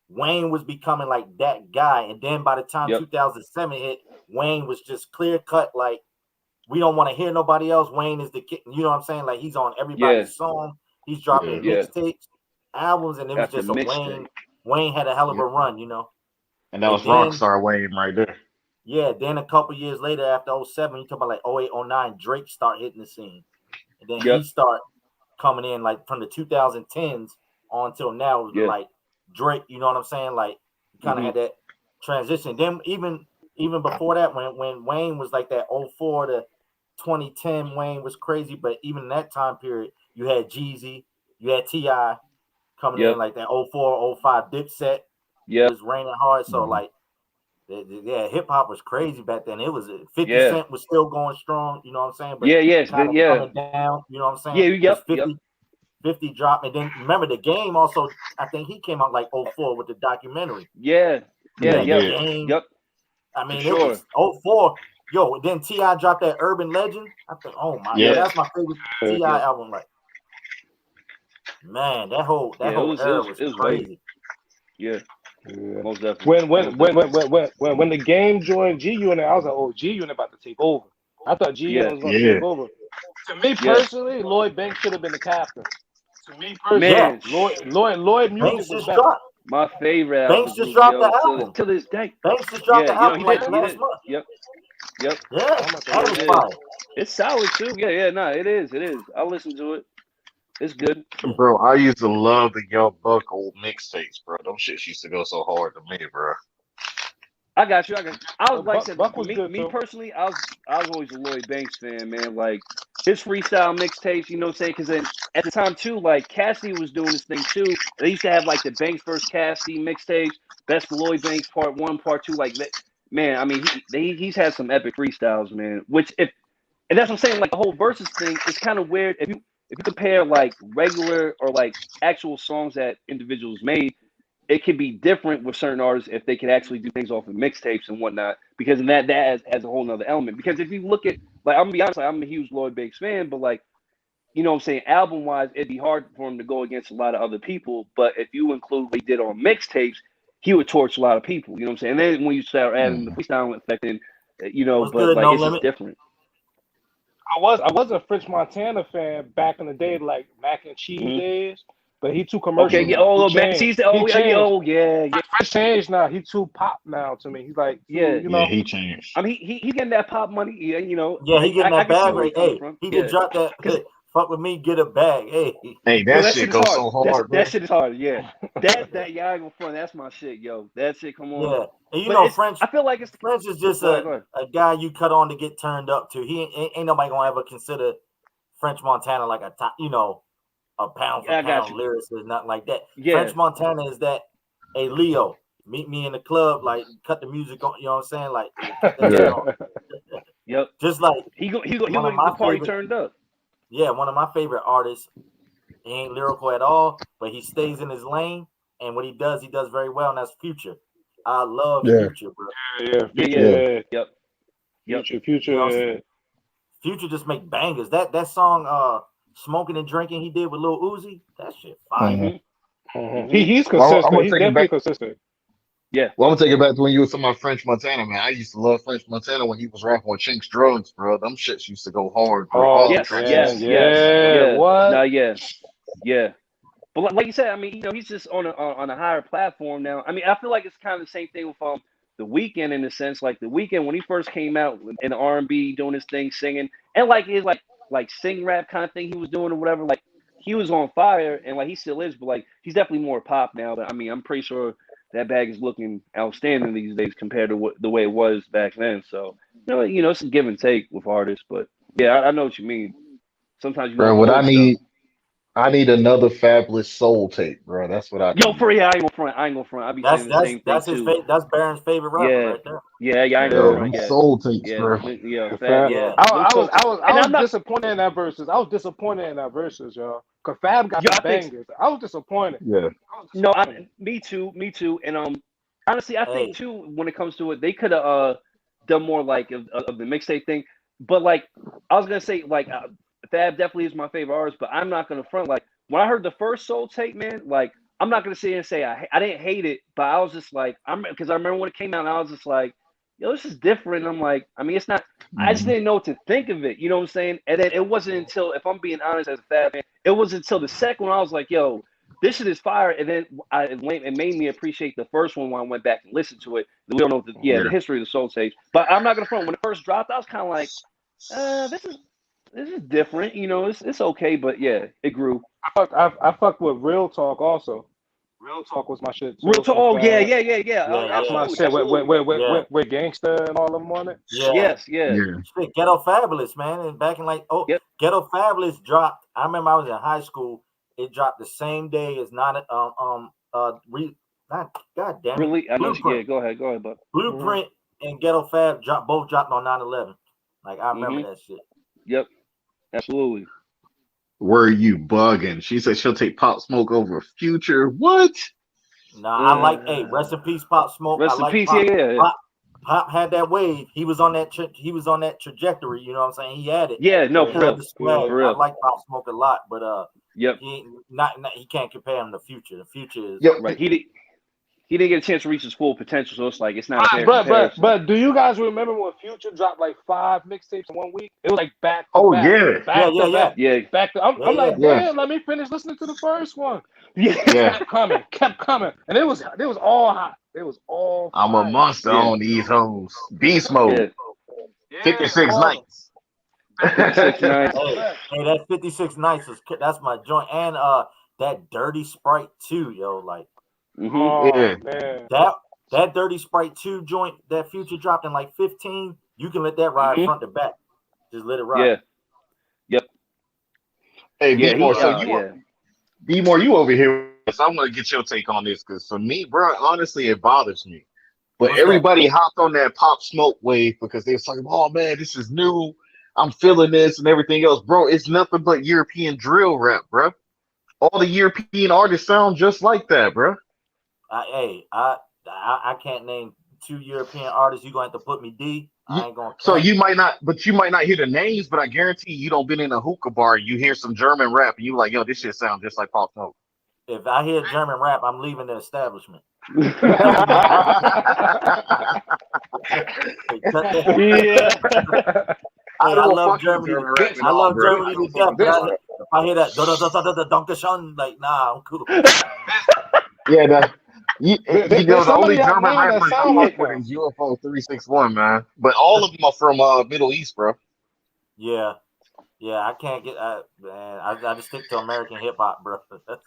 Wayne was becoming like that guy. And then by the time Yep. 2007 hit, Wayne was just clear cut. Like, we don't want to hear nobody else. Wayne is the kid. You know what I'm saying? Like, he's on everybody's song. He's dropping Yeah. mixtapes, albums, and it was After just a mixtape. Wayne. Wayne had a hell of a run, you know. And that was then- Rockstar Wayne right there. Yeah, then a couple years later, after 07, you talk about like 08, 09, Drake start hitting the scene. And then he start coming in like from the 2010s on till now. It was like Drake, you know what I'm saying? Like, kind of had that transition. Then even before that, when Wayne was like that 04 to 2010, Wayne was crazy. But even in that time period, you had Jeezy, you had T.I. coming in like that 04, 05 Dipset. Yeah, it was raining hard. So like, yeah, hip hop was crazy back then. It was 50 Cent was still going strong. You know what I'm saying? But kind of coming down. You know what I'm saying? Yeah, 50 dropped, and then remember the Game also. I think he came out like 04 with the documentary. Yeah. Game. Yep. I mean, it was 04. Yo, then T.I. dropped that Urban Legend. I think, oh my god, that's my favorite T.I. album. Like, man, that whole era was crazy. Yeah. Most definitely. When the Game joined G Unit, I was like, oh, G Unit about to take over. I thought G Unit was going to take over. To me personally, Lloyd Banks should have been the captain. To me personally, Lloyd music was better. My favorite Banks just dropped the album. To this day. Banks just dropped the album like last month. Yep. Yeah, that was fire. It's solid too. Yeah, no, it is. I'll listen to it. It's good. Bro, I used to love the Young Buck old mixtapes, bro. Them shits used to go so hard to me, bro. I got you. I was like, Buck was good, me personally, I was always a Lloyd Banks fan, man. Like his freestyle mixtapes, you know what I'm saying? Because then at the time too, like Cassidy was doing this thing too. They used to have like the Banks versus Cassidy mixtapes, Best of Lloyd Banks Part 1, Part 2. Like that, man. I mean, he's had some epic freestyles, man. And that's what I'm saying. Like the whole versus thing, it's kind of weird if you compare like regular or like actual songs that individuals made. It could be different with certain artists if they could actually do things off of mixtapes and whatnot, because that adds a whole nother element. Because if you look at, like, I'm gonna be honest, like, I'm a huge Lloyd Banks fan, but like, you know what I'm saying, album wise, it'd be hard for him to go against a lot of other people. But if you include what he did on mixtapes, he would torch a lot of people. You know what I'm saying? And then when you start adding the freestyle effect in, you know, but like it's just different. I was a French Montana fan back in the day, like Mac and Cheese days. But he too commercial. Okay, yeah. Fresh changed now. He too pop now to me. He's like, you know, he changed. I mean, he getting that pop money, you know. Yeah, he getting that bag right. Hey, he just dropped that. Fuck with me, get a bag. Hey, that shit goes so hard. That shit is hard. Yeah, that y'all ain't gonna front. That's my shit, yo. That shit, come on. Yeah, and you know, French. I feel like French is just a guy you cut on to get turned up to. He ain't nobody gonna ever consider French Montana like a pound for pound lyricist, nothing like that. Yeah. French Montana is that, hey, Leo, meet me in the club, like cut the music on, you know what I'm saying? Like, yep. Just like he go the party turned up. Yeah, one of my favorite artists. He ain't lyrical at all, but he stays in his lane, and what he does very well, and that's Future. I love Future, bro. Yeah. Yep. Future. You know, Future just make bangers. That song, Smoking and Drinking, he did with Lil Uzi, that shit fire. He's consistent. He's definitely consistent. Yeah. Well, I'm gonna take it back to when you were talking about French Montana, man. I used to love French Montana when he was rapping with Chinx Drugs, bro. Them shits used to go hard, bro. Yes. What? No, yeah. But like you said, I mean, you know, he's just on a higher platform now. I mean, I feel like it's kind of the same thing with The Weeknd in a sense. Like The Weeknd, when he first came out in the R&B, doing his thing, singing, and like his like sing rap kind of thing he was doing or whatever, like he was on fire, and like he still is, but like he's definitely more pop now. But I mean, I'm pretty sure that bag is looking outstanding these days compared to the way it was back then. So you know, it's a give and take with artists, but yeah, I know what you mean. Sometimes you know what I need another Fabulous Soul tape, bro. That's what I need. Yo, for real, I ain't gonna front. I be saying the same thing too. That's Baron's favorite rapper right there. Yeah, I ain't gonna front. Yeah. Soul tapes, bro. I was disappointed in that verses. I was disappointed in that verses, y'all. Cause Fab got some bangers. I was disappointed. Yeah. No, me too. And honestly, I think too, when it comes to it, they could have done more like of the mixtape thing. But like I was gonna say, like Fab definitely is my favorite artist, but I'm not gonna front. Like when I heard the first Soul tape, man, like I'm not gonna sit here and say I didn't hate it, but I was just like because I remember when it came out, and I was just like, yo, this is different. I'm like, I mean, it's not. I just didn't know what to think of it. You know what I'm saying? And then it wasn't until, if I'm being honest as a fan, it was until the second one I was like, yo, this shit is fire. And then it made me appreciate the first one when I went back and listened to it. We don't know the history of the Soul Sage, but I'm not gonna front. When it first dropped, I was kind of like, this is different. You know, it's okay, but yeah, it grew. I fucked with Real Talk also. Real Talk was my shit too. Real talk. Oh yeah. That's my shit with Gangsta and all them on it. Yes. Shit, Ghetto Fabulous, man. And back in Ghetto Fabulous dropped. I remember I was in high school. It dropped the same day as God damn it. Really? I know. Yeah, go ahead, bud. Blueprint and Ghetto Fab both dropped on 9/11. Like I remember that shit. Yep, absolutely. Were you bugging? She said she'll take Pop Smoke over Future. What? Nah, I like. Hey, rest in peace, Pop Smoke. Rest in peace. Pop. Yeah. Pop had that wave. He was on that. He was on that trajectory. You know what I'm saying? He had it. Yeah. No, for real. I like Pop Smoke a lot, but yep. He can't compare him to Future. The Future is right. He didn't get a chance to reach his full potential, so it's like it's not fair. But do you guys remember when Future dropped like 5 mixtapes in 1 week? It was like back. Oh back, yeah, back. Back to, I'm like, damn, let me finish listening to the first one. Kept coming, and it was all hot. It was all. I'm a monster on these hoes. Beast mode. 56 nights. 56 nights. Hey, that 56 nights that's my joint, and that Dirty Sprite 2, yo, like. Man. That Dirty Sprite 2 joint that Future dropped in like 15, you can let that ride front to back. Just let it ride. Yeah. Yep. Hey, B-More, you over here. So I'm gonna get your take on this because for me, bro, honestly, it bothers me. But everybody hopped on that Pop Smoke wave because they was talking, oh man, this is new. I'm feeling this and everything else. Bro, it's nothing but European drill rap, bro. All the European artists sound just like that, bro. I can't name 2 European artists. You're gonna have to put me D. I ain't gonna. So you might not hear the names, but I guarantee you don't been in a hookah bar. You hear some German rap, and you like, yo, this shit sounds just like Pop Smoke. If I hear German rap, I'm leaving the establishment. I love Germany. I love Germany to death. If I hear that, Dankeschön, like, nah, I'm cool. Yeah, the only German rappers I like with is UFO 361, man. But all of them are from Middle East, bro. Yeah, I can't get man. I just stick to American hip hop, bro. But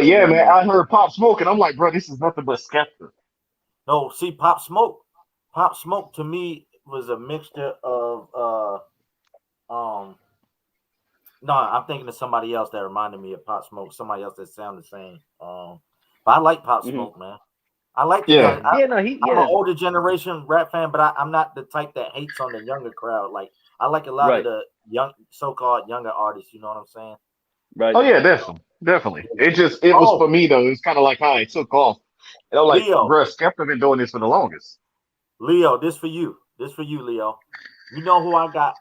yeah, man, I heard Pop Smoke, and I'm like, bro, this is nothing but Skepta. No, see, Pop Smoke to me was a mixture of no, I'm thinking of somebody else that reminded me of Pop Smoke. Somebody else that sounded the same. But I like Pop Smoke, man. I like. I'm an older generation rap fan, but I'm not the type that hates on the younger crowd. Like I like a lot of the young, so-called younger artists. You know what I'm saying? Right. Oh yeah, definitely. It was for me though. It's kind of like how it took off. And I'm like, bro, Skepta been doing this for the longest. Leo, this for you, Leo. You know who I got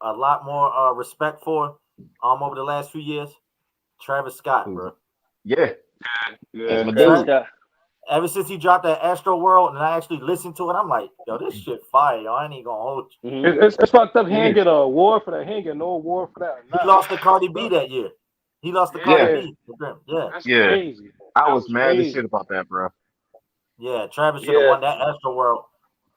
a lot more respect for over the last few years? Travis Scott, bro. Yeah. Ever since he dropped that Astro World and I actually listened to it, I'm like, yo, this shit fire, yo. I ain't gonna hold you. It's fucked up. He ain't get an award for that. He ain't get no award for that. He lost to Cardi B that year. He lost to Cardi B. Yeah. That's crazy. I was mad as shit about that, bro. Yeah, Travis should have won that Astro World.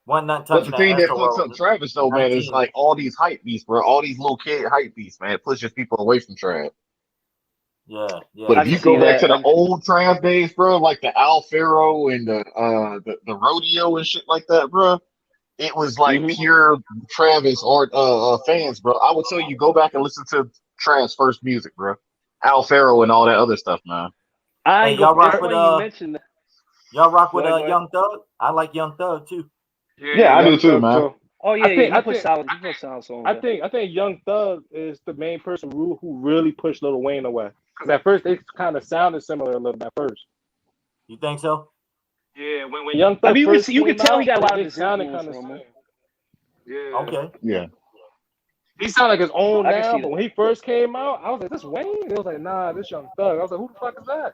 One not touching the thing that that puts up Travis though, man, is like all these hype beasts, bro. All these little kid hype beasts, man. It pushes people away from Trav. Yeah. But if you go back to the old Trav days, bro, like the Al Faro and the Rodeo and shit like that, bro, it was like pure Travis art fans, bro. I would tell you go back and listen to Trav's first music, bro. Al Faro and all that other stuff, man. Y'all rock with Young Thug? I like Young Thug too. Yeah, I do too, man. Oh yeah, I put solid on. I think Young Thug is the main person who really pushed Lil Wayne away. Because at first they kind of sounded similar a little bit at first. You think so? Yeah, when Young Thug you can tell he got a lot of sounded kind of same. Yeah. Okay. Yeah. He sounded like his own I can now, see but that. when he first came out, I was like, "This Wayne?" They was like, "Nah, this Young Thug." I was like, "Who the fuck is that?"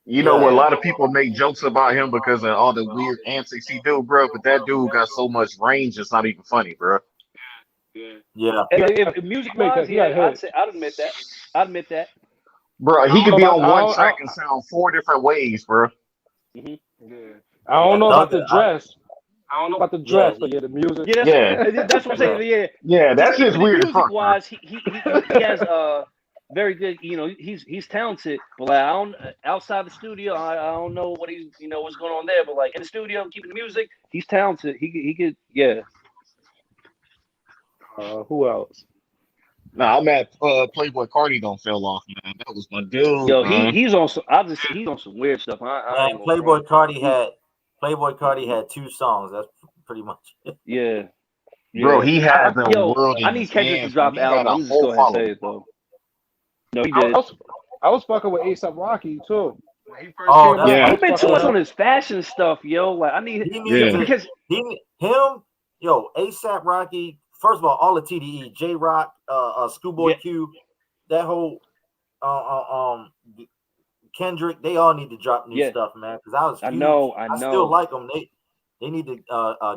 You know what? A Yeah, lot of people make jokes about him because of all the weird antics he do, bro. But that dude got so much range, it's not even funny, bro. Yeah, yeah. If music wise, he got yeah, hit. I'd admit that. I'd admit that. Bro, I he don't could know be about on one track and sound 4 different ways, bro. Hmm. yeah. I don't Yeah, know about Thug, the dress. I don't know about the yeah, dress, but yeah, the music. Yeah, Yeah, that's what I'm yeah, saying. Yeah, yeah, just that's just weird as music fuck, bro. wise, he has very good. You know, he's talented, but like, I don't outside the studio. I don't know what he's what's going on there. But like in the studio, keeping the music, he's talented. He could yeah. Who else? Nah, I'm at Playboy Cardi don't fell off, man. That was my dude, Yo, man. he's on some. I'll just say he's on some weird stuff. I man. ain't gonna front. Playboy Cardi had 2 songs. That's pretty much it. Yeah, Bro, yeah. he had the Yo, world I in need his Kendrick to hands, bro. drop the He had album. a I'm just whole go ahead and following. say it though. No, he I, did. I was fucking with ASAP Rocky too. When he first Oh, came that's out, I Yeah, He was been too fucking much with on him. his fashion stuff, yo. Like I need he needs yeah, to because him. Yo, ASAP Rocky. First of all the TDE, J Rock, Schoolboy yeah, Q, that whole Kendrick, they all need to drop new yeah. stuff, man. Because I was I huge. know, I I still know. like them. They need to give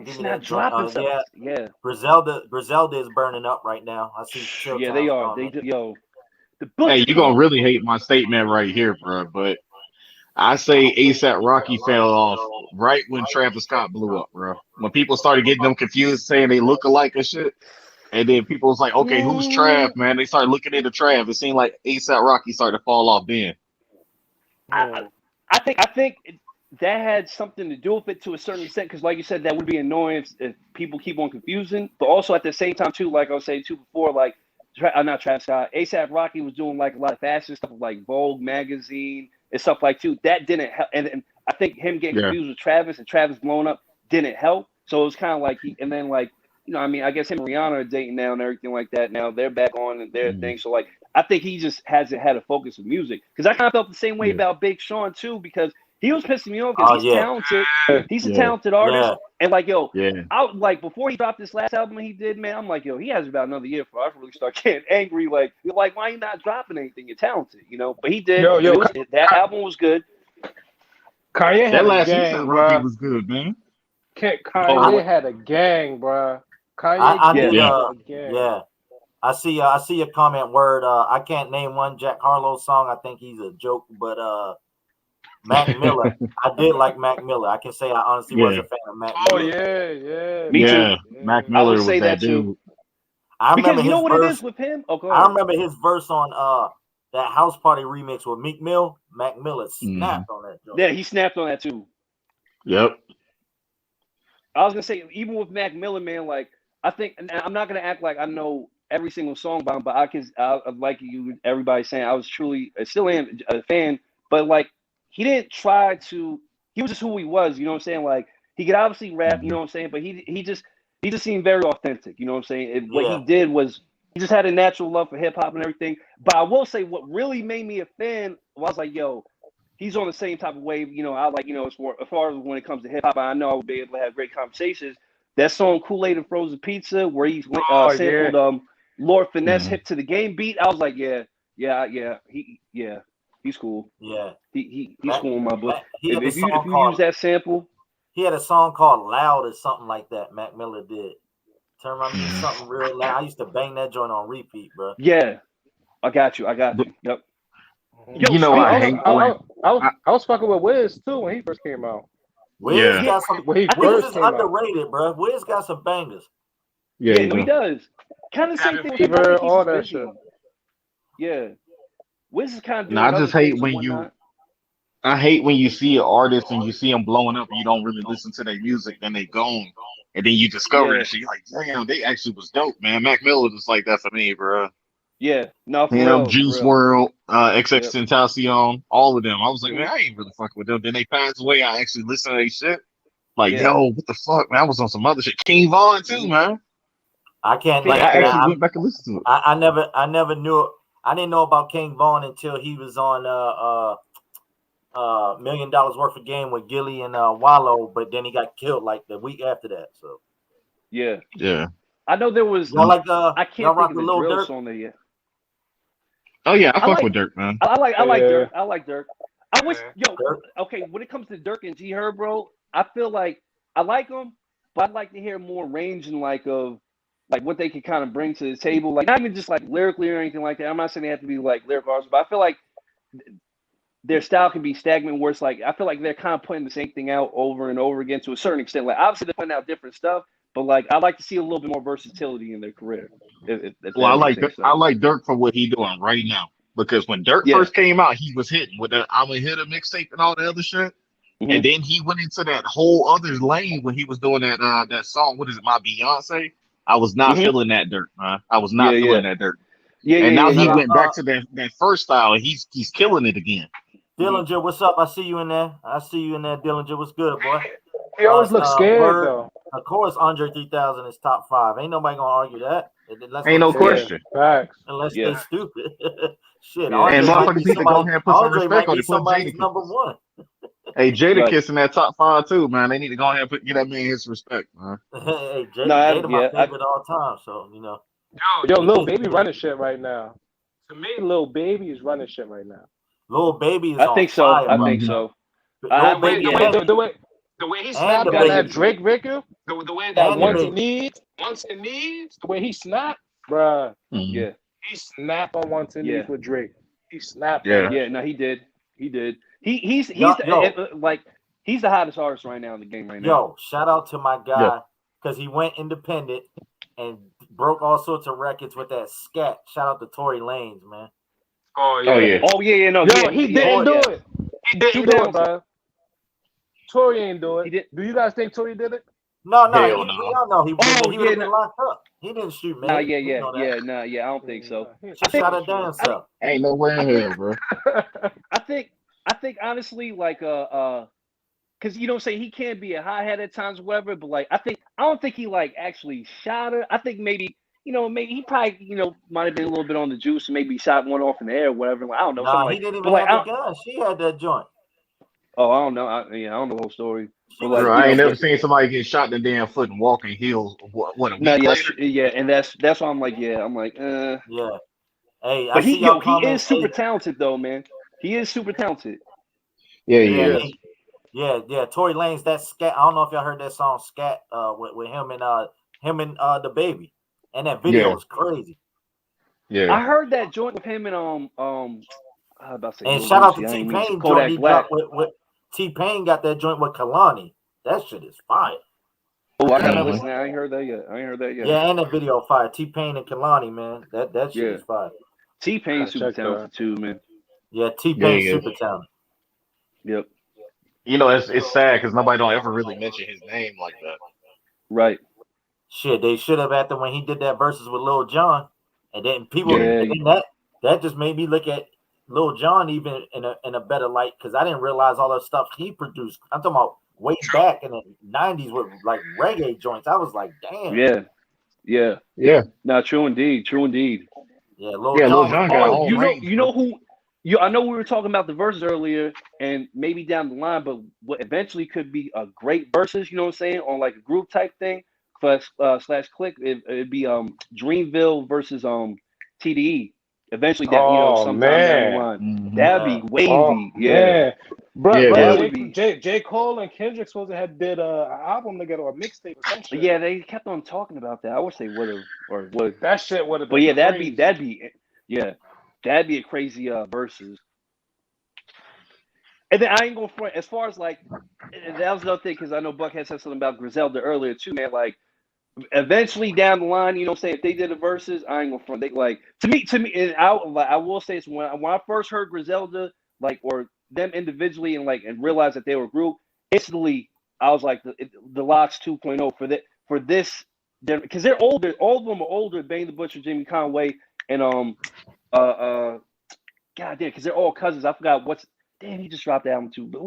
It's me not that joint. dropping stuff. Yeah, Yeah, Griselda is burning up right now. I see Chill yeah. They Town's are. They comment. do. Yo, the hey, Butcher you're gonna Clan. really hate my statement right here, bro. But I say ASAP Rocky fell off right when Travis Scott blew up, bro. When people started getting them confused, saying they look alike and shit, and then people was like, "Okay, who's Trav?" Mm, Man, they started looking into Trav. It seemed like ASAP Rocky started to fall off then. I, I think that had something to do with it to a certain extent because, like you said, that would be annoying if people keep on confusing. But also at the same time, too, like I was saying too before, like not Travis Scott, ASAP Rocky was doing like a lot of fashion stuff, like Vogue magazine and stuff like too. That didn't help, and I think him getting Yeah, confused with Travis and Travis blowing up didn't help. So it was kind of like and then like I mean, I guess him and Rihanna are dating now and everything like that. Now they're back on their mm, thing. So like, I think he just hasn't had a focus of music because I kind of felt the same way yeah, about Big Sean too because he was pissing me off because Oh he's yeah, talented. He's a yeah, talented artist. yeah, And like, yo, yeah. I like before he dropped this last album he did, man, I'm like, yo, he has about another year for I really start getting angry. Like, you're like, why you not dropping anything? You're talented, But he did, and Yo, that album was good. Kanye That had a last gang, ASAP Rocky bro. was good, man. I, Kanye had a gang, bro. Kanye I did. Yeah, Yeah, had a gang. Yeah, I see a comment word. I can't name one Jack Harlow song. I think he's a joke, but Mac Miller. I did like Mac Miller. I can say I honestly was yeah, a fan of Mac Oh Miller. yeah, me too. yeah. yeah. Mac I would Miller was say that that too dude. I because remember you know his what it is verse. with him. Oh, go I ahead. remember his verse on that House Party remix with Meek Mill. Mac Miller Hmm. snapped on that joint. Yeah, he snapped on that too. Yep. I was gonna say, even with Mac Miller, man, like I think, and I'm not gonna act like I know every single song by him, but like you, everybody saying, I was truly, I still am a fan, but like he didn't try to, he was just who he was, you know what I'm saying? Like he could obviously rap, you Hmm. know what I'm saying, but he just seemed very authentic, you know what I'm saying? What he Yeah. did was he just had a natural love for hip hop and everything. But I will say, what really made me a fan was like, yo, he's on the same type of wave, I like, as far as when it comes to hip hop, I know I would be able to have great conversations. That song Kool-Aid and Frozen Pizza, where he Oh yeah. sampled Lord Finesse Hmm. hip to the game beat, I was like, he's cool. Yeah. He's Mac, cool in my book. He had a If song you use called that sample, Loud or something like that. Mac Miller did. Turn around me Hmm. something real loud. I used to bang that joint on repeat, bro. yeah, I got you. But Yep. Yo, you know, I, I I speaking was hate of, when. I, I was fucking with Wiz too when he first came out. Wiz yeah, yeah, got some. When he I think Wiz first is came out. underrated, bro. Wiz got some bangers. yeah, yeah, you no, he do. does. Kind of the same Cabin thing with him. I Fever, think he's all just that shit. busy. Yeah, Wiz is kind of No, I doing other just hate things and when you. whatnot. I hate when you see an artist and you see them blowing up and you don't really listen to their music, then they gone, and then you discover Yeah, that shit. You're like, damn, they actually was dope, man. Mac Miller was like that for me, bro. yeah. No, for Him, real, for Juice real. World, XX Yep. Tentacion, all of them. I was like, man, Mhm. I ain't really fucking with them. Then they passed away. I actually listened to their shit. Like, Yeah. yo, what the fuck, man? I was on some other shit. King Von too, Mhm. man. I can't Like, name. I Yeah. actually went back and listened to it. I never knew. I didn't know about King Vaughn until he was on $1 Million Worth of Game with Gilly and Wallow, but then he got killed like the week after that. So Yeah. Yeah. I know there was. Y'all like I can't y'all rock think of the the Lil drill Durk? song there yet. Oh yeah, I fuck like- with Dirk, man. I like Yeah. Dirk. I like Dirk. I wish Dirk? okay, when it comes to Dirk and G Herb, bro, I feel like I like them, but I'd like to hear more range and like of like what they could kind of bring to the table. Like not even just like lyrically or anything like that. I'm not saying they have to be like lyrical artists, but I feel like their style can be stagnant where it's like I feel like they're kind of putting the same thing out over and over again to a certain extent. Like obviously they're putting out different stuff, but like I'd like to see a little bit more versatility in their career. If Well, I that like makes sense. I like Dirk for what he doing right now. Because when Dirk Yeah. first came out, he was hitting with the I'm a hitter mixtape and all the other shit. Mhm. And then he went into that whole other lane when he was doing that song. What is it, My Beyonce? I was not Mhm. feeling that Dirk, man. I was not Yeah, feeling yeah. that Dirk. Yeah, And yeah, now yeah, he yeah. went back to that first style, and he's killing it again. Dillinger, what's up? I see you in there. Dillinger. What's good, boy? He always looks scared Bird, though. Of course, Andre 3000 is top 5. Ain't nobody gonna argue that. Unless Ain't no they- question. Facts. Unless Yeah. they stupid. Shit, Yeah. Andre And might motherfuckers be need to go somebody. ahead and put some Andre respect might on be it. Put somebody's Jadakiss. number one. Hey, Jada Right. Kiss in that top 5 too, man. They need to go ahead and get that man his respect, man. Hey, No, Jada my yeah, favorite all time. So you know. Yo, Lil Baby running shit right now. To me, Lil Baby is running shit right now. Lil Baby is I on think so. fire I right think now. so. Lil Baby yeah. and The way he And snapped the on that baby. Drake record, the way that And the once it baby. needs, the way he snapped, bruh. Yeah. He snapped on once it Yeah. needs with Drake. He snapped. Yeah. on Yeah, no, he did. He's Yo, like he's the hottest artist right now in the game right now. Yo, shout out to my guy because he went independent and broke all sorts of records with that scat. Shout out to Tory Lanez, man. Oh Oh yeah. Oh yeah, no. Yo, he didn't do yeah. it. He didn't do it, bro. Tory ain't do He it. did. Do you guys think Tory did it? No, Hell no. we all know he would Oh, have yeah, been locked up. He didn't shoot, man. Nah, We know that. I don't think so. She shot her damn self. Ain't no way in hell, bro. I think honestly, like because you don't say he can be a hot head at times, or whatever. But like, I don't think he like actually shot her. I think maybe maybe he probably might have been a little bit on the juice and maybe shot one off in the air, or whatever. Like, I don't know. Nah, something he didn't even but, like, have the gun. She had that joint. Oh, I don't know. I don't know the whole story. She But, was- like, Bro, you I ain't know, never seen somebody get shot in the damn foot and walking heels. What a week No, yeah, later? yeah, and that's why I'm like, Yeah. Hey, I But see y'all he comments. is super talented though, man. He is super talented. Yeah, Yeah, yeah. yeah. Tory Lanez, that scat. I don't know if y'all heard that song "Scat" with him and the baby, and that video Yeah. was crazy. Yeah. I heard that joint with him and I was about to say And Lil shout out to Uzi. I T ain't mean to- Pain joint Kodak he Black. dropped with T Pain got that joint with Kalani. That shit is fire. Oh, I gotta Mhm. listen. I ain't heard that yet. Yeah, and that video fire. T Pain and Kalani, man. That shit Yeah. is fire. T Pain's I super checked that talented out. too, man. Yeah, T Pain Yeah. super talented. Yep. You know, it's sad because nobody don't ever really mention his name like that. Right. Shit, they should have after when he did that verses with Lil Jon, and then people, Yeah. and then that just made me look at Lil Jon even in a better light because I didn't realize all the stuff he produced. I'm talking about way back in the '90s with like reggae joints. I was like, damn. Yeah. Yeah. Yeah. No, true indeed. True indeed. Yeah, Lil Yeah, Lil Jon. Jon got Oh, all range, you know who? I know we were talking about the verses earlier, and maybe down the line, but what eventually could be a great verses. You know what I'm saying? On like a group type thing, slash click. It'd be Dreamville versus TDE. Eventually, that sometime down the line, Mhm. that'd be wavy. Oh, Yeah. man. Bro, Yeah, that J. would be- J. Cole and Kendrick supposed to have did an album together or a mixtape or some shit. Yeah, they kept on talking about that. I wish they would have or would. That shit would have been But yeah, crazy. that'd be a crazy versus. And then I ain't going front as far as like and that was another thing because I know Buck had said something about Griselda earlier too, man. Like eventually down the line, you know what I'm saying, if they did a versus, I ain't going front. They like to me, and I will say this when I first heard Griselda, like or them individually and realized that they were a group, instantly I was like the Locks 2.0 for this because they're older, all of them are older, Bang the Butcher, Jimmy Conway, and God damn, because they're all cousins. I forgot he just dropped the album too. But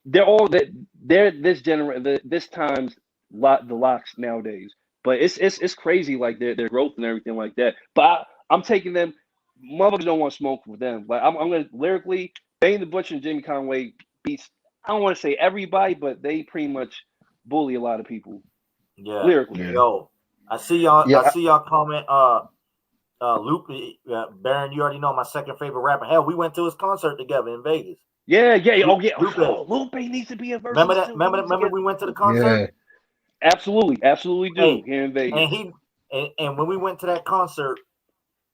they're all they're this time's the Locks nowadays. But it's crazy like their growth and everything like that. But I'm taking them. Motherfuckers don't want to smoke with them. Like I'm gonna lyrically, Bang the Butcher and Jimmy Conway beats. I don't want to say everybody, but they pretty much bully a lot of people. Yeah. Lyrically. Yeah. Yo, I see y'all. Yeah. I see y'all comment. Lupe, Baron, you already know my second favorite rapper. Hell, we went to his concert together in Vegas. Yeah. Oh yeah. Lupe. Oh, Lupe needs to be a versus. Remember that? Remember we went to the concert? Yeah. Absolutely do Hey, here in Vegas. And when we went to that concert,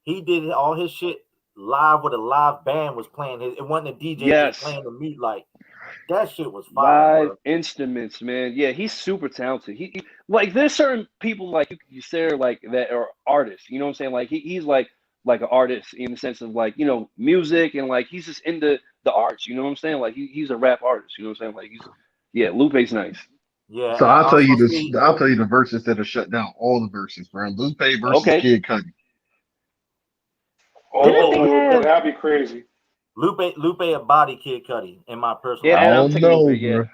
he did all his shit live with a live band was playing. It wasn't a DJ just playing the meat like that. Shit was fire. Live Bro. instruments, man. Yeah, he's super talented. He like there's certain people like you say like that are artists. You know what I'm saying? Like he's like an artist in the sense of like music and like he's just into the arts. You know what I'm saying? Like he's a rap artist. You know what I'm saying? Like Lupe's nice. Yeah. So I'll tell you see, I'll tell you the verses that are shut down. All the verses, bro. Lupe versus Kid Cudi. Oh, that'd be crazy. Lupe a body Kid Cudi in my personal. Yeah, I I'm taking Lupe. Yeah,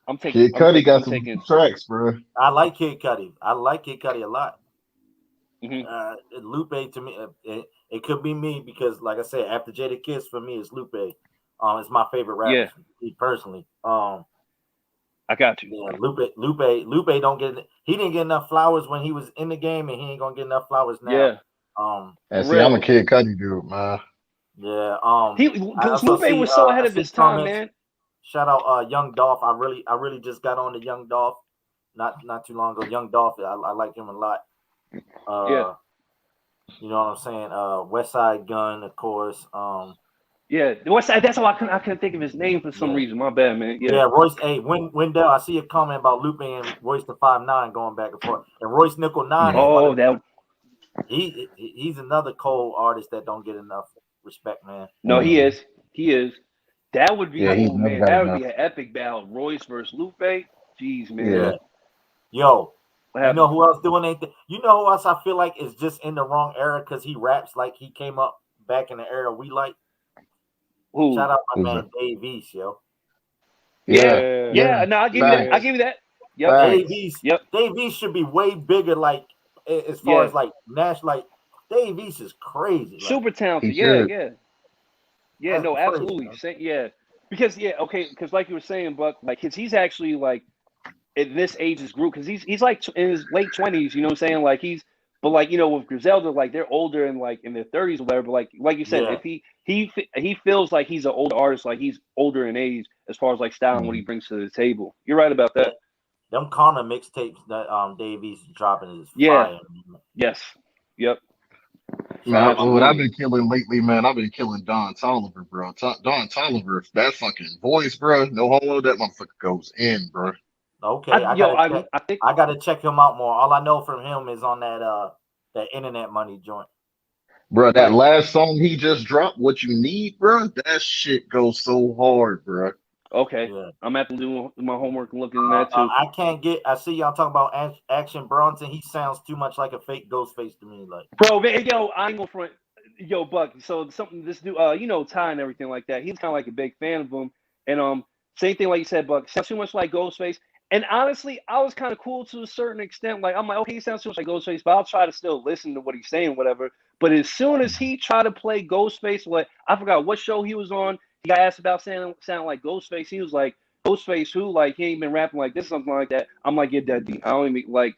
I'm taking Kid Cudi got some taking tracks, bro. I like Kid Cudi. I like Kid Cudi a lot. Mm-hmm. Lupe to me, it could be me because, like I said, after Jada Kiss for me is Lupe. It's my favorite rapper personally. I got you. Yeah, Lupe don't get. He didn't get enough flowers when he was in the game, and he ain't gonna get enough flowers now. Yeah. And see, I'm a Kid Cudi dude, man. Yeah. Because Lupe was so ahead of his time, man. Shout out Young Dolph. I really just got on to Young Dolph not too long ago. Young Dolph, I like him a lot. You know what I'm saying? West Side Gun, of course. Yeah, West Side. That's how I couldn't think of his name for some reason. My bad, man. Yeah, Royce. Hey, Wendell, I see a comment about Lupe and Royce the 5'9" going back and forth, and Royce Nickel 9. He's another cold artist that don't get enough respect, man. No, he is. That would be cool, man. That would be an epic battle. Royce versus Lupe. Jeez, man. Yeah. Yo, you know who else doing anything? You know who else I feel like is just in the wrong era because he raps like he came up back in the era we like. Who? Shout out my man Dave East, yo. Yeah. No, I'll give you that. I'll give you that. Yep. Dave East should be way bigger, like as far as like Nash. Like Dave East is crazy. Like, super talented. Yeah. No, absolutely. Because like you were saying, Buck, like he's actually like at this age is group because he's like in his late 20s. You know what I'm saying? Like but like with Griselda, like they're older and like in their 30s or whatever. But like you said, if he feels like he's an older artist, like he's older in age as far as like style and what he brings to the table. You're right about that. Them Karma mixtapes that Dave East is dropping is fire. Yes. Yep. Man, what I've been killing lately, man, I've been killing Don Toliver, bro. Don Toliver, that fucking voice, bro. No homo, that motherfucker goes in, bro. Okay, I gotta check him out more. All I know from him is on that Internet Money joint. Bro, that last song he just dropped, What You Need, bro, that shit goes so hard, bro. Okay, I'm gonna have to do my homework and look into that too. I see y'all talking about Action Bronson. He sounds too much like a fake Ghostface to me. Like, bro, man, I ain't gonna front. Yo, Buck. So this dude, Ty and everything like that. He's kind of like a big fan of him. And same thing like you said, Buck. Sounds too much like Ghostface. And honestly, I was kind of cool to a certain extent. Like, I'm like, okay, he sounds too much like Ghostface, but I'll try to still listen to what he's saying, whatever. But as soon as he tried to play Ghostface, I forgot what show he was on. He got asked about sounding like Ghostface. He was like, Ghostface who? Like, he ain't been rapping like this, something like that. I'm like, get that deep. I don't even like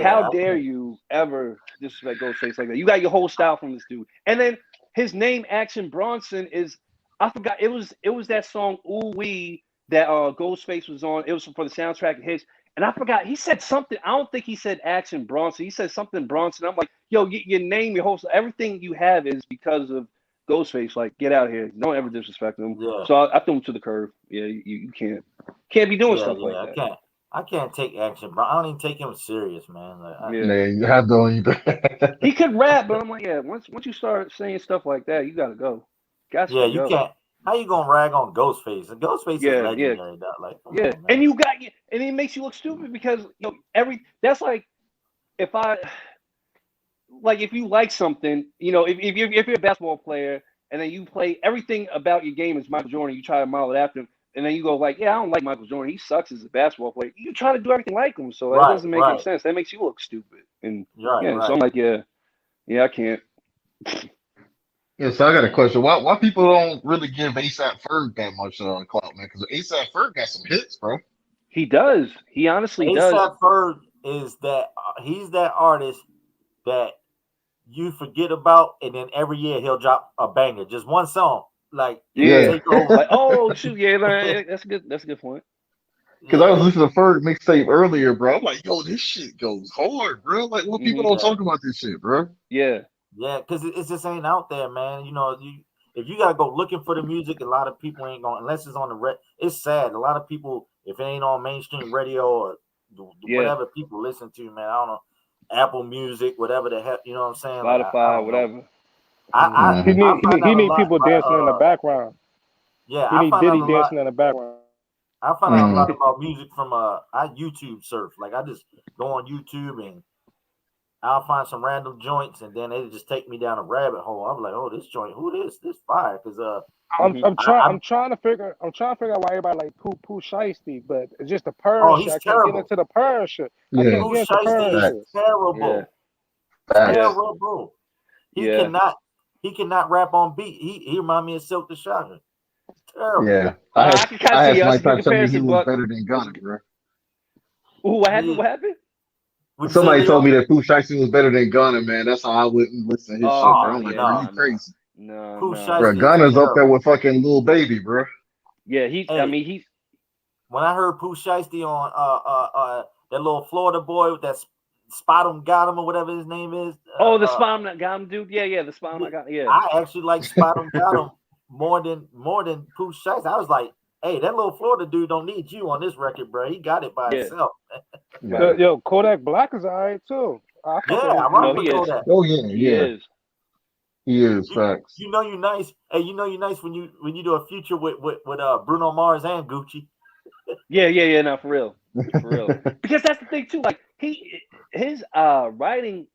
how dare you ever disrespect Ghostface like that? You got your whole style from this dude. And then his name, Action Bronson, is I forgot it was that song Ooh Wee that Ghostface was on. It was for the soundtrack of his. And I forgot he said something. I don't think he said Action Bronson. He said something Bronson. I'm like, yo, your name, your whole everything you have is because of Ghostface. Like, get out of here. Don't ever disrespect him. Yeah. So I threw him to the curb. Yeah, you can't be doing stuff like that. I can't take Action, bro. I don't even take him serious, man. Like, you have to either. He could rap, but I'm like, once you start saying stuff like that, you gotta go. You can't. How you gonna rag on Ghostface? And Ghostface is legendary. Like, on, and and it makes you look stupid because that's like if you like something, if you're a basketball player and then you play everything about your game is Michael Jordan, you try to model it after him, and then you go like, I don't like Michael Jordan, he sucks as a basketball player. You try to do everything like him, so that doesn't make any sense. That makes you look stupid. And so I'm like, I can't. Yeah, so I got a question. Why people don't really give ASAP Ferg that much clout, man? Because ASAP Ferg got some hits, bro. He does. He honestly does. ASAP Ferg is that he's that artist that you forget about, and then every year he'll drop a banger, just one song, like Yeah. take over. Like, oh shoot, yeah, man, that's good. That's a good point. Because I was listening to Ferg mixtape earlier, bro. I'm like, yo, this shit goes hard, bro. Like, what people don't talk about this shit, bro. Yeah. Yeah, because it just ain't out there, man. You know, if you gotta go looking for the music, a lot of people ain't going unless it's on the It's sad. A lot of people, if it ain't on mainstream radio or whatever people listen to, man, I don't know, Apple Music, whatever the heck, you know what I'm saying? Spotify, like, I don't whatever. Know. He need people dancing in the background. Yeah, he need Diddy dancing in the background. I find out a lot about music from I YouTube surf. Like I just go on YouTube and I'll find some random joints, and then they just take me down a rabbit hole. I'm like, oh, this joint, who this fire? Because I'm trying to figure out why everybody like Pooh Shiesty, but it's just the purr Oh, shit. he's I can't terrible. get into the purr shit. Yeah. I can't get into purr shit. Terrible. Yeah. Terrible. He cannot rap on beat. He remind me of Silk the Shocker. Terrible. Yeah. I can kind of see us Mike tell me he was better than Gunna, bro. Ooh, what happened? What happened? Somebody told me that Pooh Shiesty was better than Gunna, man. That's how I wouldn't listen to his shit, bro. I'm like, bro, you crazy. No. Bro, Gunna's up there with fucking Lil Baby, bro. Yeah, he's. When I heard Pooh Shiesty on that little Florida boy with that Spot 'em Got 'em or whatever his name is. The Spot 'em Got 'em dude. Yeah, the Spot 'em Got 'em. Yeah. I actually like Spot 'em Got 'em more than Pooh Shiesty. I was like, hey, that little Florida dude don't need you on this record, bro. He got it by himself. Yo, Kodak Black is alright too. I'm with Kodak. Oh yeah. He is facts. You know you nice. Hey, you know you nice when you do a feature with Bruno Mars and Gucci. Yeah. No, for real. Because that's the thing too. Like his writing,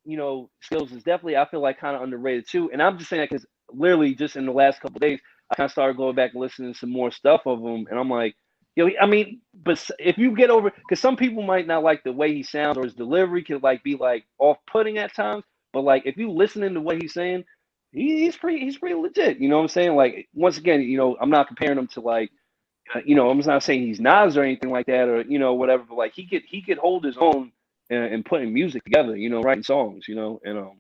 skills is definitely, I feel like, kind of underrated too. And I'm just saying that because literally just in the last couple of days, I kind of started going back and listening to some more stuff of him, and I'm like, but if you get over, because some people might not like the way he sounds or his delivery can be off-putting at times, but like if you listening to what he's saying, he's pretty legit. You know what I'm saying? Like once again, I'm not comparing him to I'm not saying he's Nas or anything like that or whatever, but like he could hold his own and putting music together, writing songs, and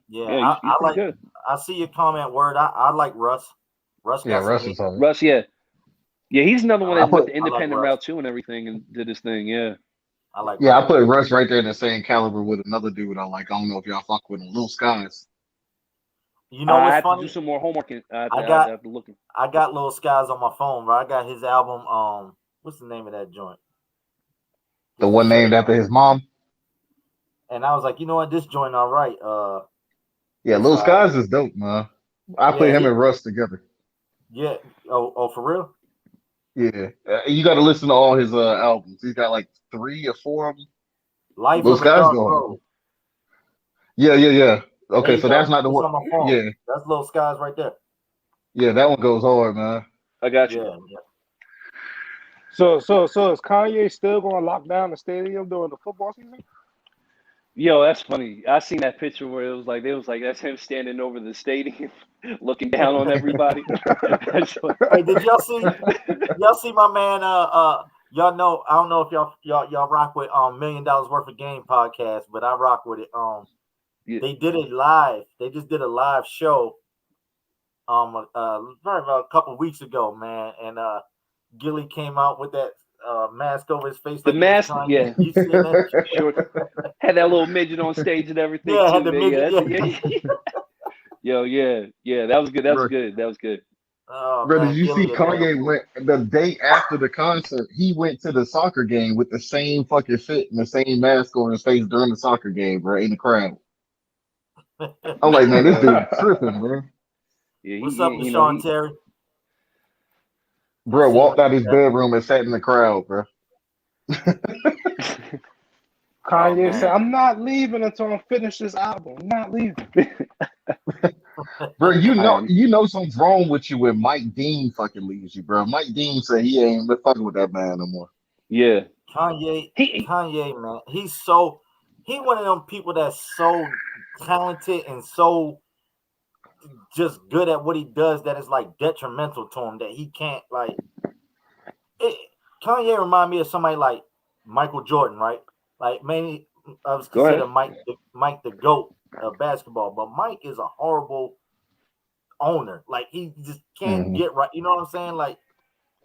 he's I like good. I see your comment, Word. I like Russ. Russ is on. Russ, yeah, he's another one that went the independent route too and everything and did his thing. Yeah, I like. Yeah, I put Russ right there in the same caliber with another dude I like. I don't know if y'all fuck with him, Lil Skies. You know what's I have funny? to do some more homework. I have to look. I got Lil Skies on my phone, bro. I got his album. What's the name of that joint? The one named after his mom. And I was like, you know what, this joint all right. Yeah, Lil Skies is dope, man. I put him and Russ together. Yeah. Oh, for real? Yeah. You got to listen to all his albums. He's got like 3 or 4 of them. Life Lil Skies going. Yeah. Okay, so that's not the one. Yeah, that's Lil Skies right there. Yeah, that one goes hard, man. I got you. Yeah. So is Kanye still going to lock down the stadium during the football season? Yo, that's funny. I seen that picture where it was like that's him standing over the stadium, looking down on everybody. Hey, did y'all see my man? Y'all know, I don't know if y'all rock with $1 Million Worth of Game podcast, but I rock with it. They did it live. They just did a live show. Probably about a couple of weeks ago, man, and Gilly came out with that mask over his face. The mask, yeah. You seen that? Sure. Had that little midget on stage and everything. Yeah, had the midget. Yo, yeah. That was good. That was good. Oh, bro, man, did you see Kanye went the day after the concert? He went to the soccer game with the same fucking fit and the same mask on his face during the soccer game, bro, in the crowd. I'm like, man, this dude tripping, bro. Yeah, what's up, Deshaun Terry? Bro walked out his bedroom and sat in the crowd, bro. Kanye said, "I'm not leaving until I finish this album. I'm not leaving." Bro, you know something's wrong with you when Mike Dean fucking leaves you, bro. Mike Dean said he ain't fucking with that man no more. Yeah. Kanye, man, he one of them people that's so talented and so just good at what he does that is like detrimental to him that he can't Kanye remind me of somebody like Michael Jordan, right? Like, man, was Go ahead. considered Mike the GOAT of basketball, but Mike is a horrible owner. Like he just can't get right. You know what I'm saying? Like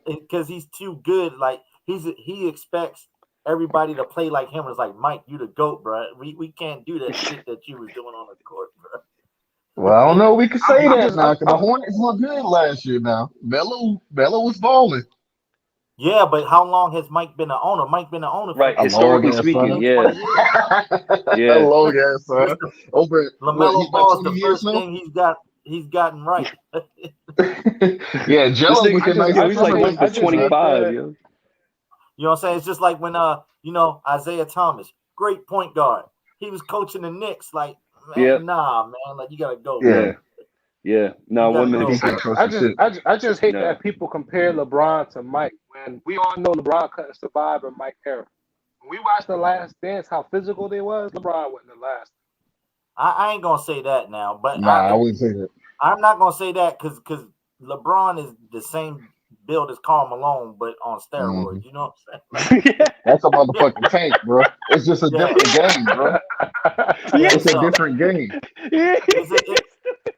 because he's too good. Like he expects everybody to play like him. It's like Mike, you the GOAT, bro. We can't do that shit that you was doing on the court, bro. Well, I don't know. We can say that now because the Hornets looked good last year. Now Melo was balling. Yeah, but how long has Mike been the owner? Mike been the owner for Right, historically speaking, yeah. Yeah, long ass son. Over LaMelo Ball is the first thing he's gotten right. Yeah, Jello looking nice. He's like 1 for 25, yo. You know what I'm saying? It's just like when Isaiah Thomas, great point guard. He was coaching the Knicks. Like, man, nah, man, like you gotta go. Yeah. No, 1 minute. I just hate that people compare LeBron to Mike when we all know LeBron couldn't survive in Mike era. When we watched The Last Dance, how physical they was, LeBron wasn't the last. I ain't gonna say that now, but I wouldn't say that. I'm not gonna say that because LeBron is the same build as Karl Malone, but on steroids. You know what I'm saying? That's a motherfucking tank, bro. It's just a different game, bro. It's a different game.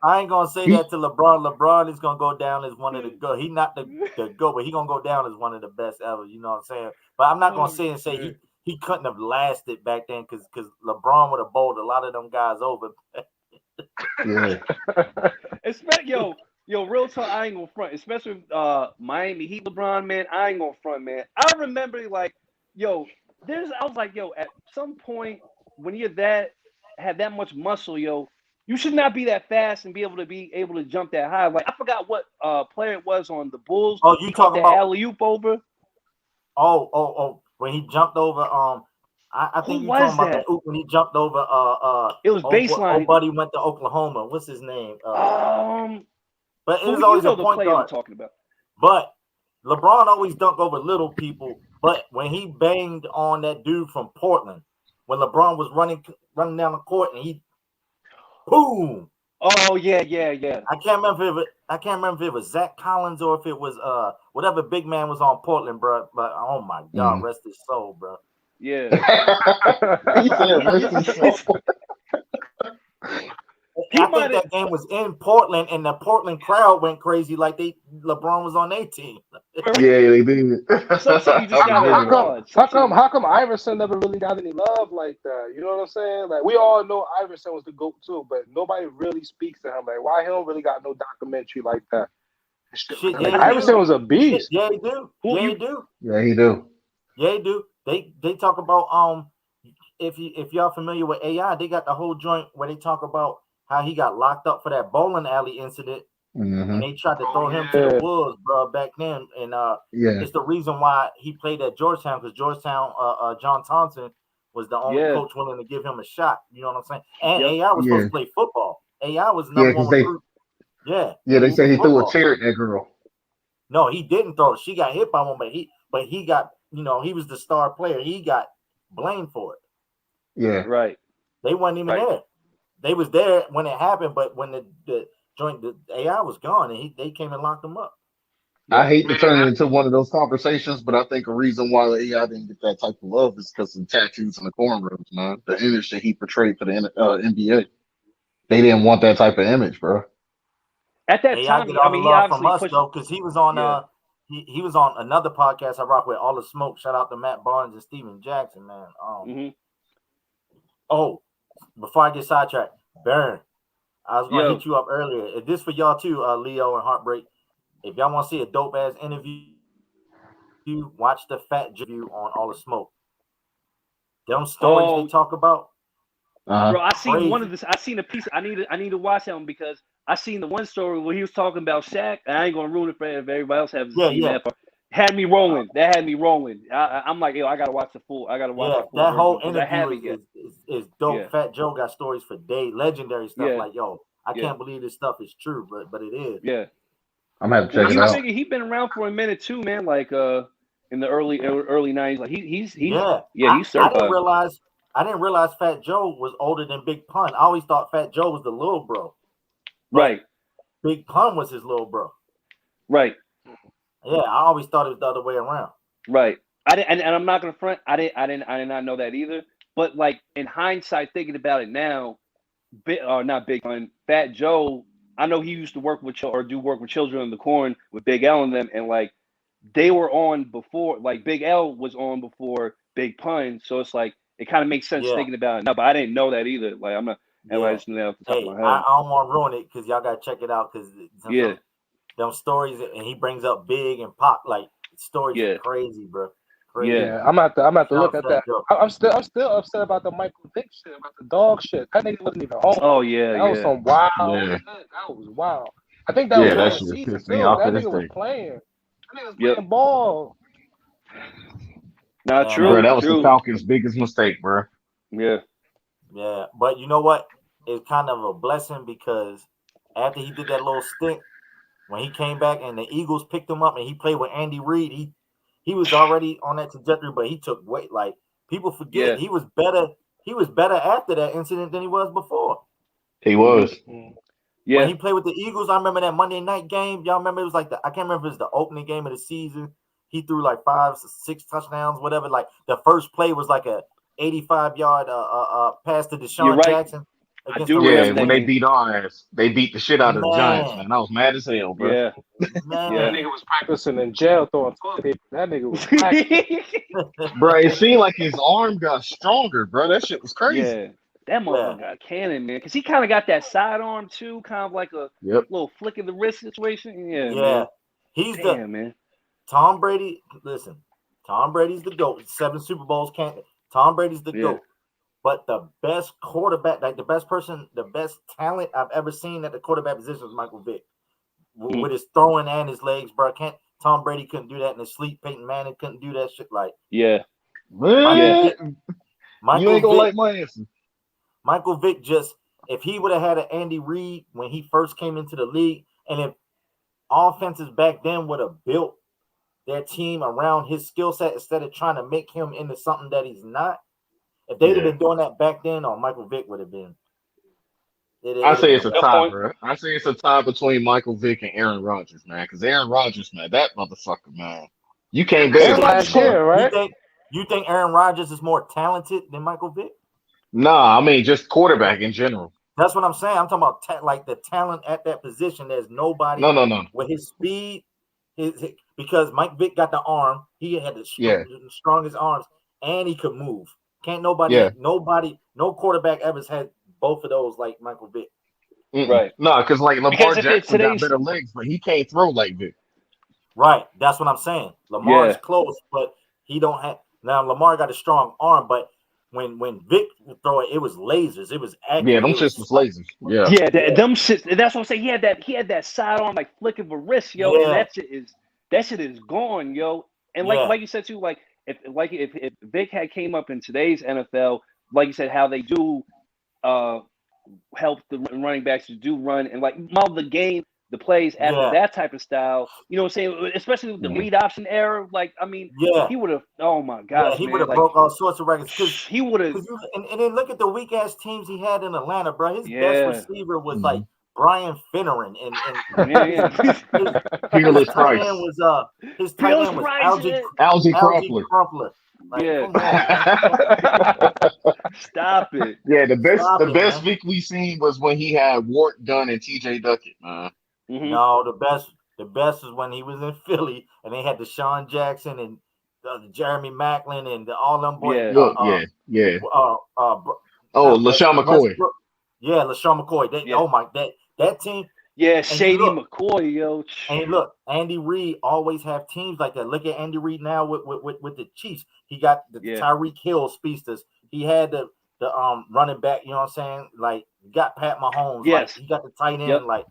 I ain't gonna say that to LeBron. LeBron is gonna go down as one of the go. He not the go, but he gonna go down as one of the best ever. You know what I'm saying? But I'm not gonna say he couldn't have lasted back then because LeBron would have bowled a lot of them guys over. Yeah. Yo, real talk, I ain't gonna front, especially Miami Heat LeBron, man. I ain't gonna front, man. I remember I was like, at some point when you're have that much muscle, you should not be that fast and be able to jump that high. Like I forgot what player it was on the Bulls. Oh, you talking about alley-oop over? Oh, when he jumped over I think you talking about the oop when he jumped over it was baseline. Old buddy went to Oklahoma. What's his name? But it was you always know a the point player guard. I'm talking about. But LeBron always dunked over little people. But when he banged on that dude from Portland, when LeBron was running down the court and he boom. Oh yeah. I can't remember if it was Zach Collins or if it was whatever big man was on Portland, bro. But oh my God, rest his soul, bro. Yeah. He said rest his soul. I think that game was in Portland, and the Portland crowd went crazy like LeBron was on their team. Yeah, they did. How come Iverson never really got any love like that? You know what I'm saying? Like we all know Iverson was the GOAT too, but nobody really speaks to him. Like why he don't really got no documentary like that? Shit, Iverson was a beast. Yeah, he do. Yeah, he do. They talk about if y'all familiar with AI, they got the whole joint where they talk about how he got locked up for that bowling alley incident, and they tried to throw him to the wolves, bro, back then. And it's the reason why he played at Georgetown because Georgetown, John Thompson was the only coach willing to give him a shot. You know what I'm saying? And AI was supposed to play football. AI was number one recruit. Yeah, they say he threw a chair at that girl. No, he didn't throw it. She got hit by one, but he got, he was the star player. He got blamed for it. Yeah, right. They weren't even there. They was there when it happened, but when the AI was gone, and they came and locked him up. I hate to turn it into one of those conversations, but I think a reason why the AI didn't get that type of love is because of the tattoos and the cornrows, man. The image that he portrayed for the NBA. They didn't want that type of image, bro. At that time, he obviously pushed though, because he was on he was on another podcast I rock with, All the Smoke. Shout out to Matt Barnes and Steven Jackson, man. Oh, before I get sidetracked, Baron, I was going to hit you up earlier. This for y'all too, Leo and Heartbreak. If y'all want to see a dope ass interview, watch the Fat View on All the Smoke. Them stories they talk about. Bro, I seen one of this. I seen a piece. I need to watch that one because I seen the one story where he was talking about Shaq. And I ain't gonna ruin it for everybody else hasn't seen that part. Had me rolling. That had me rolling. I'm like, I gotta watch the full. I gotta watch the full that whole interview is dope. Yeah. Fat Joe got stories for days, legendary stuff. Like, I can't believe this stuff is true, but it is. Yeah, I'm gonna have to check it out. He's been around for a minute too, man. Like in the early 90s, like he's certified. I didn't realize Fat Joe was older than Big Pun. I always thought Fat Joe was the little bro. Right. Big Pun was his little bro. Right. Yeah, I always thought it was the other way around. Right. And I'm not gonna front. I did not know that either. But like in hindsight, thinking about it now, not Big Pun, Fat Joe. I know he used to work with or do work with Children of the Corn with Big L and them, and like they were on before. Like Big L was on before Big Pun, so it's like it kind of makes sense thinking about it now. But I didn't know that either. Like I'm not. I just knew that off the top of my head. I don't want to ruin it because y'all gotta check it out because them stories, and he brings up Big and Pac, like stories are crazy, bro. Crazy. Yeah, I'm at to look at that. I'm still upset about the Michael Vick shit, about the dog shit. That nigga wasn't even home. Oh yeah, that was some wild. Yeah. That was wild. I think that was that the shit season pissed too. me off That to this nigga was day. playing. That nigga was playing ball. Not true. Bro, that was the Falcons' biggest mistake, bro. Yeah. Yeah, but you know what? It's kind of a blessing because after he did that little stint, when he came back and the Eagles picked him up and he played with Andy Reid, he was already on that trajectory, but he took weight. Like people forget, he was better. He was better after that incident than he was before. He was. Yeah. When he played with the Eagles, I remember that Monday night game. Y'all remember it was like I can't remember if it was the opening game of the season. He threw like 5, 6 touchdowns, whatever. Like the first play was like a 85-yard pass to Deshaun Jackson. I do remember when they beat our ass. They beat the shit out of the Giants, man. I was mad as hell, bro. Yeah. That nigga was practicing in jail throwing toilet paper. That nigga was practicing. Bro, it seemed like his arm got stronger, bro. That shit was crazy. Yeah. That motherfucker got cannon, man. Because he kind of got that sidearm, too. Kind of like a little flick of the wrist situation. Yeah, man. He's man. Tom Brady, listen, Tom Brady's the GOAT. 7 Super Bowls can't. Tom Brady's the GOAT. But the best quarterback, like the best talent I've ever seen at the quarterback position was Michael Vick. With his throwing and his legs, bro. Tom Brady couldn't do that in his sleep. Peyton Manning couldn't do that shit. Like, Michael you ain't gonna like my answer. Michael Vick if he would have had an Andy Reid when he first came into the league, and if offenses back then would have built their team around his skill set instead of trying to make him into something that he's not, if they'd have been doing that back then, Michael Vick would have been. I say it's a tie, bro. I say it's a tie between Michael Vick and Aaron Rodgers, man. Because Aaron Rodgers, man, that motherfucker, man. You can't bet last year, right? You think Aaron Rodgers is more talented than Michael Vick? Nah, I mean just quarterback in general. That's what I'm saying. I'm talking about like the talent at that position. There's nobody with his speed. Because Mike Vick got the arm. He had the strongest arms, and he could move. Can't nobody, no quarterback ever had both of those like Michael Vick. Right. No, because like Lamar Jackson got better legs, but he can't throw like Vick. Right. That's what I'm saying. Lamar is close, but he don't have. Now Lamar got a strong arm, but when Vick would throw it, it was lasers. It was accurate. Yeah, them shits was lasers. Yeah. Yeah, them shit. That's what I'm saying. He had that sidearm like flick of a wrist, yo. And that shit is gone, yo. And like you said too, like if Vic had came up in today's NFL, like you said, how they do help the running backs to do run and like model the game, the plays after that type of style. You know what I'm saying? Especially with the read option era. Like, I mean, he would have. Oh my gosh, he would have broke all sorts of records. He would have. And then look at the weak ass teams he had in Atlanta, bro. His best receiver was like Brian Finneran, and Peerless Price. His tight end was Algie Crumpler. Like, Stop it. Yeah, the best Vic we seen was when he had Wart, Dunn, and TJ Duckett, man. Mm-hmm. No, the best is when he was in Philly and they had Deshaun Jackson and Jeremy Maclin and all them boys. LaShawn McCoy. Yeah, LaShawn McCoy. Oh my, that team. Yeah, Shady McCoy, yo. And look, Andy Reid always have teams like that. Look at Andy Reid now with the Chiefs. He got the Tyreek Hill speedsters. He had the running back. You know what I'm saying? Like got Pat Mahomes. Yes, like, he got the tight end. Yep. Like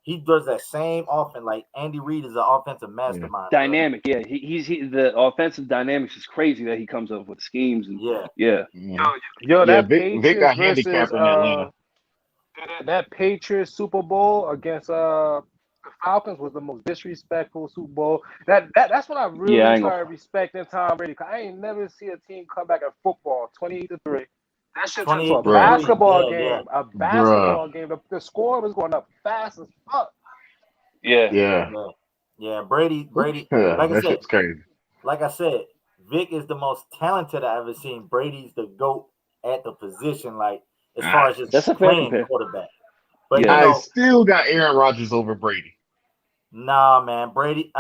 he does that same offense. Like Andy Reid is an offensive mastermind. Dynamic, bro. He's the offensive dynamics is crazy that he comes up with schemes and that Vic got handicapped in Atlanta. That Patriots Super Bowl against the Falcons was the most disrespectful Super Bowl. That's when I really started respecting Tom Brady. Cause I ain't never see a team come back at football 28-3. That shit turned to a basketball game. A basketball game. The score was going up fast as fuck. Yeah. Brady. Like I said, crazy. Like I said, Vic is the most talented I've ever seen. Brady's the GOAT. at the position, like as far as just That's a fair playing compare. quarterback. But Yeah. you I know, still got Aaron Rodgers over Brady. nah, man, Brady.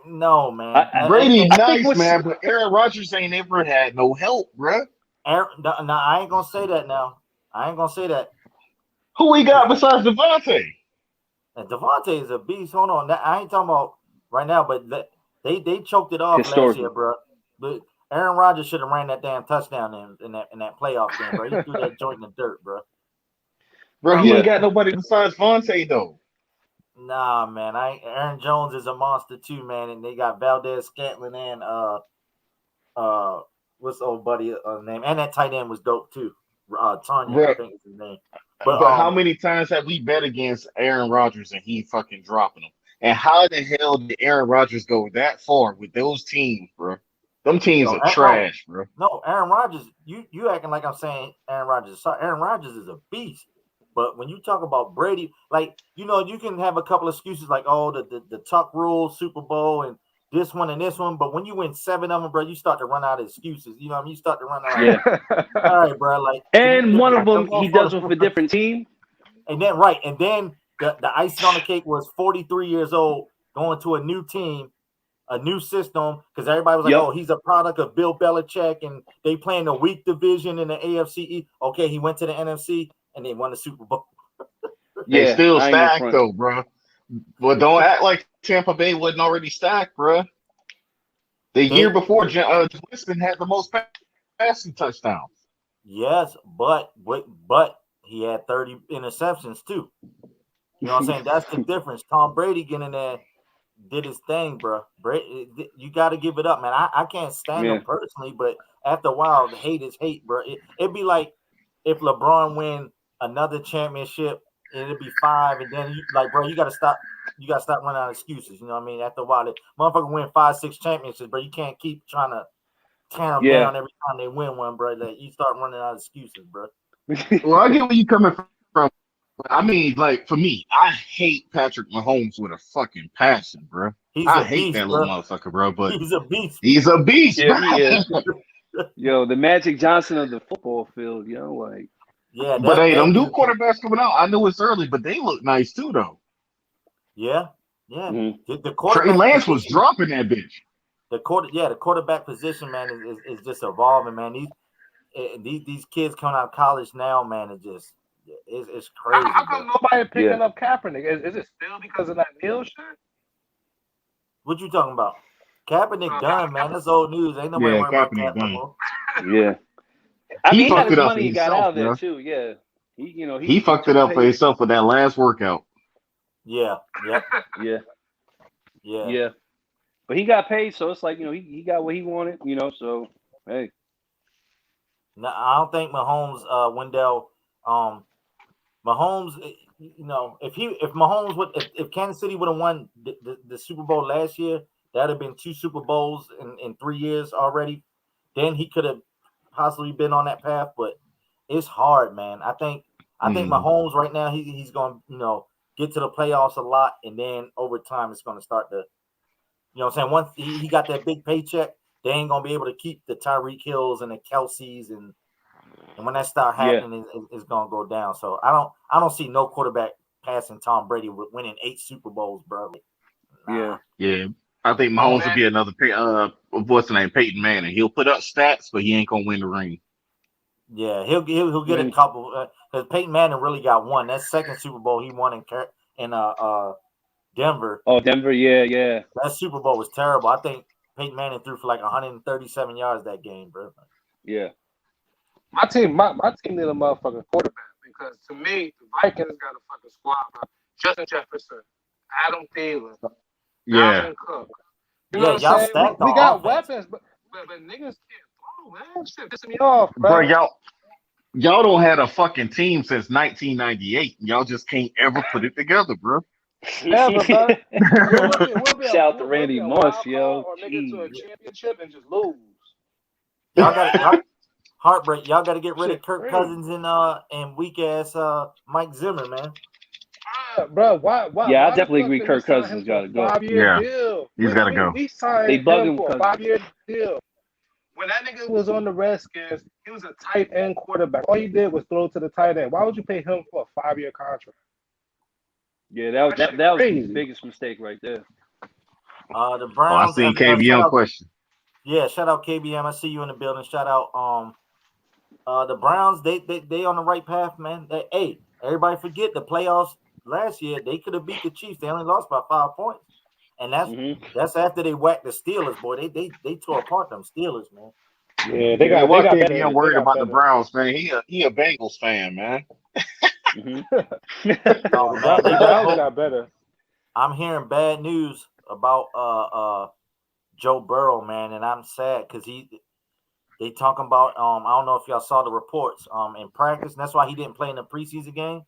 No, man. Brady I think nice, man, but Aaron Rodgers ain't ever had no help, bruh. No, I ain't gonna say that now. I ain't gonna say that. Who we got besides Devontae? And Devontae is a beast. Hold on, I ain't talking about right now, but they choked it off last Historically. year, bro. But Aaron Rodgers should have ran that damn touchdown in that playoff game, bro. He threw that joint in the dirt, bro. Bro, he Yeah. ain't got nobody besides Vontae though. Nah, man. Aaron Jones is a monster too, man. And they got Valdez Scantling and what's the old buddy name? And that tight end was dope too. Tanya, Bro. I think is his name. But how many times have we bet against Aaron Rodgers and he fucking dropping them? And how the hell did Aaron Rodgers go that far with those teams, bro? Them teams are trash, bro. No, Aaron Rodgers, you acting like I'm saying Aaron Rodgers. So Aaron Rodgers is a beast. But when you talk about Brady, like, you know, you can have a couple of excuses like, oh, the Tuck rule, Super Bowl, and this one and this one. But when you win 7 of them, bro, you start to run out of excuses. You know what I mean? You start to run out. Yeah. All right, bro. Like, and one of them he does with a different team. And then the icing on the cake was 43 years old going to a new team, a new system, because everybody was like, oh, he's a product of Bill Belichick, and they play in the weak division in the AFC. Okay, he went to the NFC and they won the Super Bowl. They still stacked though, bro. But don't act like Tampa Bay wasn't already stacked, bro. The year before, Winston had the most passing touchdowns. Yes, but he had 30 interceptions too. You know what I'm saying? That's the difference. Tom Brady getting in there did his thing, bro. Brady, you got to give it up, man. I can't stand him personally, but after a while, the hate is hate, bro. It'd be like if LeBron win another championship, it'd be 5, and then bro, you got to stop. You got to stop running out of excuses. You know what I mean? After a while, the motherfucker win 5, 6 championships, bro. You can't keep trying to tear them down every time they win one, bro. Like, you start running out of excuses, bro. Well, I get where you coming from. I mean, like, for me, I hate Patrick Mahomes with a fucking passion, bro. I hate that little motherfucker, bro. But he's a beast. He's a beast, yeah, bro. he is. Yo, the Magic Johnson of the football field, like. Yeah, but hey, them new quarterbacks coming out. I know it's early, but they look nice too, though. Yeah. Mm-hmm. The quarterback Trey Lance was dropping that bitch. The quarterback position, man, is just evolving, man. These kids coming out of college now, man, it's crazy. How come nobody picking up Kaepernick? Is it still because of that Neil shit? What you talking about? Kaepernick done, man. That's old news. Ain't nobody worrying about Kaepernick. Yeah. I mean, he fucked it up money for he got himself, out of there bro. too. Yeah. He fucked it up for himself with that last workout. Yeah. But he got paid, so it's like, he got what he wanted, so hey. No, I don't think Mahomes, Wendell, Mahomes, if Mahomes if Kansas City would have won the Super Bowl last year, that'd have been 2 Super Bowls in 3 years already. Then he could have possibly been on that path, but it's hard, man. I think Mahomes right now he's going to get to the playoffs a lot, and then over time it's going to start to, once he got that big paycheck, they ain't going to be able to keep the Tyreek Hills and the Kelseys, and when that start happening, it's going to go down. So I don't see no quarterback passing Tom Brady with winning 8 Super Bowls, bro. Nah. Yeah. I think Mahomes will be another what's the name, Peyton Manning. He'll put up stats, but he ain't gonna win the ring. Yeah, he'll get a couple because Peyton Manning really got one. That second Super Bowl he won in Denver. Oh, Denver, yeah. That Super Bowl was terrible. I think Peyton Manning threw for like 137 yards that game, bro. Yeah. My team need a motherfucking quarterback because to me the Vikings got a fucking squad, bro. Justin Jefferson, Adam Thielen. Yeah. Cook. Y'all stacked we got offense. weapons, but niggas can't throw, man. Shit pissing me off, bro. Y'all don't have a fucking team since 1998. Y'all just can't ever put it together, bro. Yeah, but Shout out to Randy Moss, yo. Or make it to a championship and just lose. Y'all got heartbreak. Y'all got to get rid of Kirk Cousins and weak ass Mike Zimmer, man. Bro, why? Yeah, I definitely agree. Kirk Cousins got to go. Deal. He's got to go. We signed they bug him for a 5-year deal. when that nigga was on the Redskins, he was a tight end quarterback. All he did was throw to the tight end. Why would you pay him for a 5-year contract? Yeah, that was the biggest mistake right there. The Browns. I seen KBM question. Yeah, shout out KBM. I see you in the building. Shout out the Browns. They on the right path, man. Hey, everybody forget the playoffs last year. They could have beat the Chiefs. They only lost by 5 points, and that's after they whacked the Steelers. Boy, they tore apart them Steelers, man. Yeah, they got KBM worried about the Browns, man. He a Bengals fan, man. Oh, man, the Browns got better. I'm hearing bad news about Joe Burrow, man, and I'm sad because they talking about I don't know if y'all saw the reports in practice, and that's why he didn't play in the preseason game.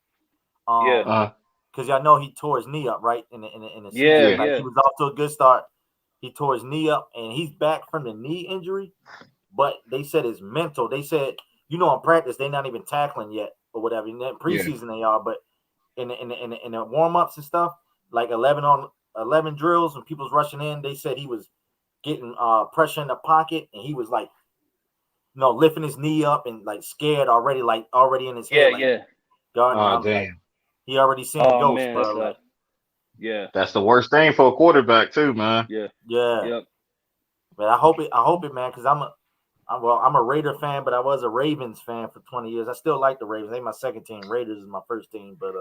Because y'all know he tore his knee up right in the season. Like, he was off to a good start. He tore his knee up, and he's back from the knee injury. But they said it's mental. They said, in practice they're not even tackling yet or whatever. In that preseason they are, but in the warm ups and stuff, like 11 on 11 drills when people's rushing in, they said he was getting pressure in the pocket, and he was like, lifting his knee up and like scared already, like already in his head. Oh, damn. Like, he already seen ghosts, man, bro. That's the worst thing for a quarterback too, man. Yeah. Yep. But I hope it, man, because I'm a Raider fan, but I was a Ravens fan for 20 years. I still like the Ravens. They my second team. Raiders is my first team. But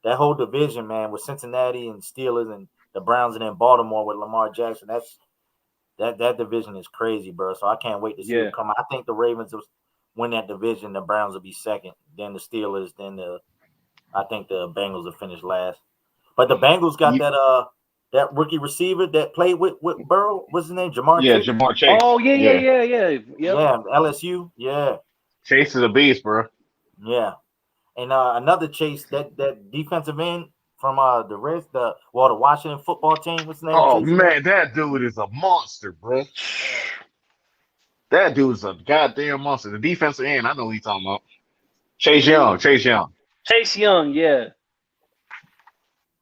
that whole division, man, with Cincinnati and Steelers and the Browns and then Baltimore with Lamar Jackson, that division is crazy, bro. So I can't wait to see it come out. I think the Ravens will win that division. The Browns will be second, then the Steelers, then I think the Bengals will finish last. But the Bengals got that rookie receiver that played with Burrow. What's his name? Jamar Chase? Jamar Chase. Oh, yeah. Yep. Yeah, LSU. Yeah. Chase is a beast, bro. Yeah. And another Chase, that defensive end from the Washington football team. What's his name? Oh, Chase man, that dude is a monster, bro. That dude's a goddamn monster. The defensive end, I know what he's talking about. Chase Young, yeah.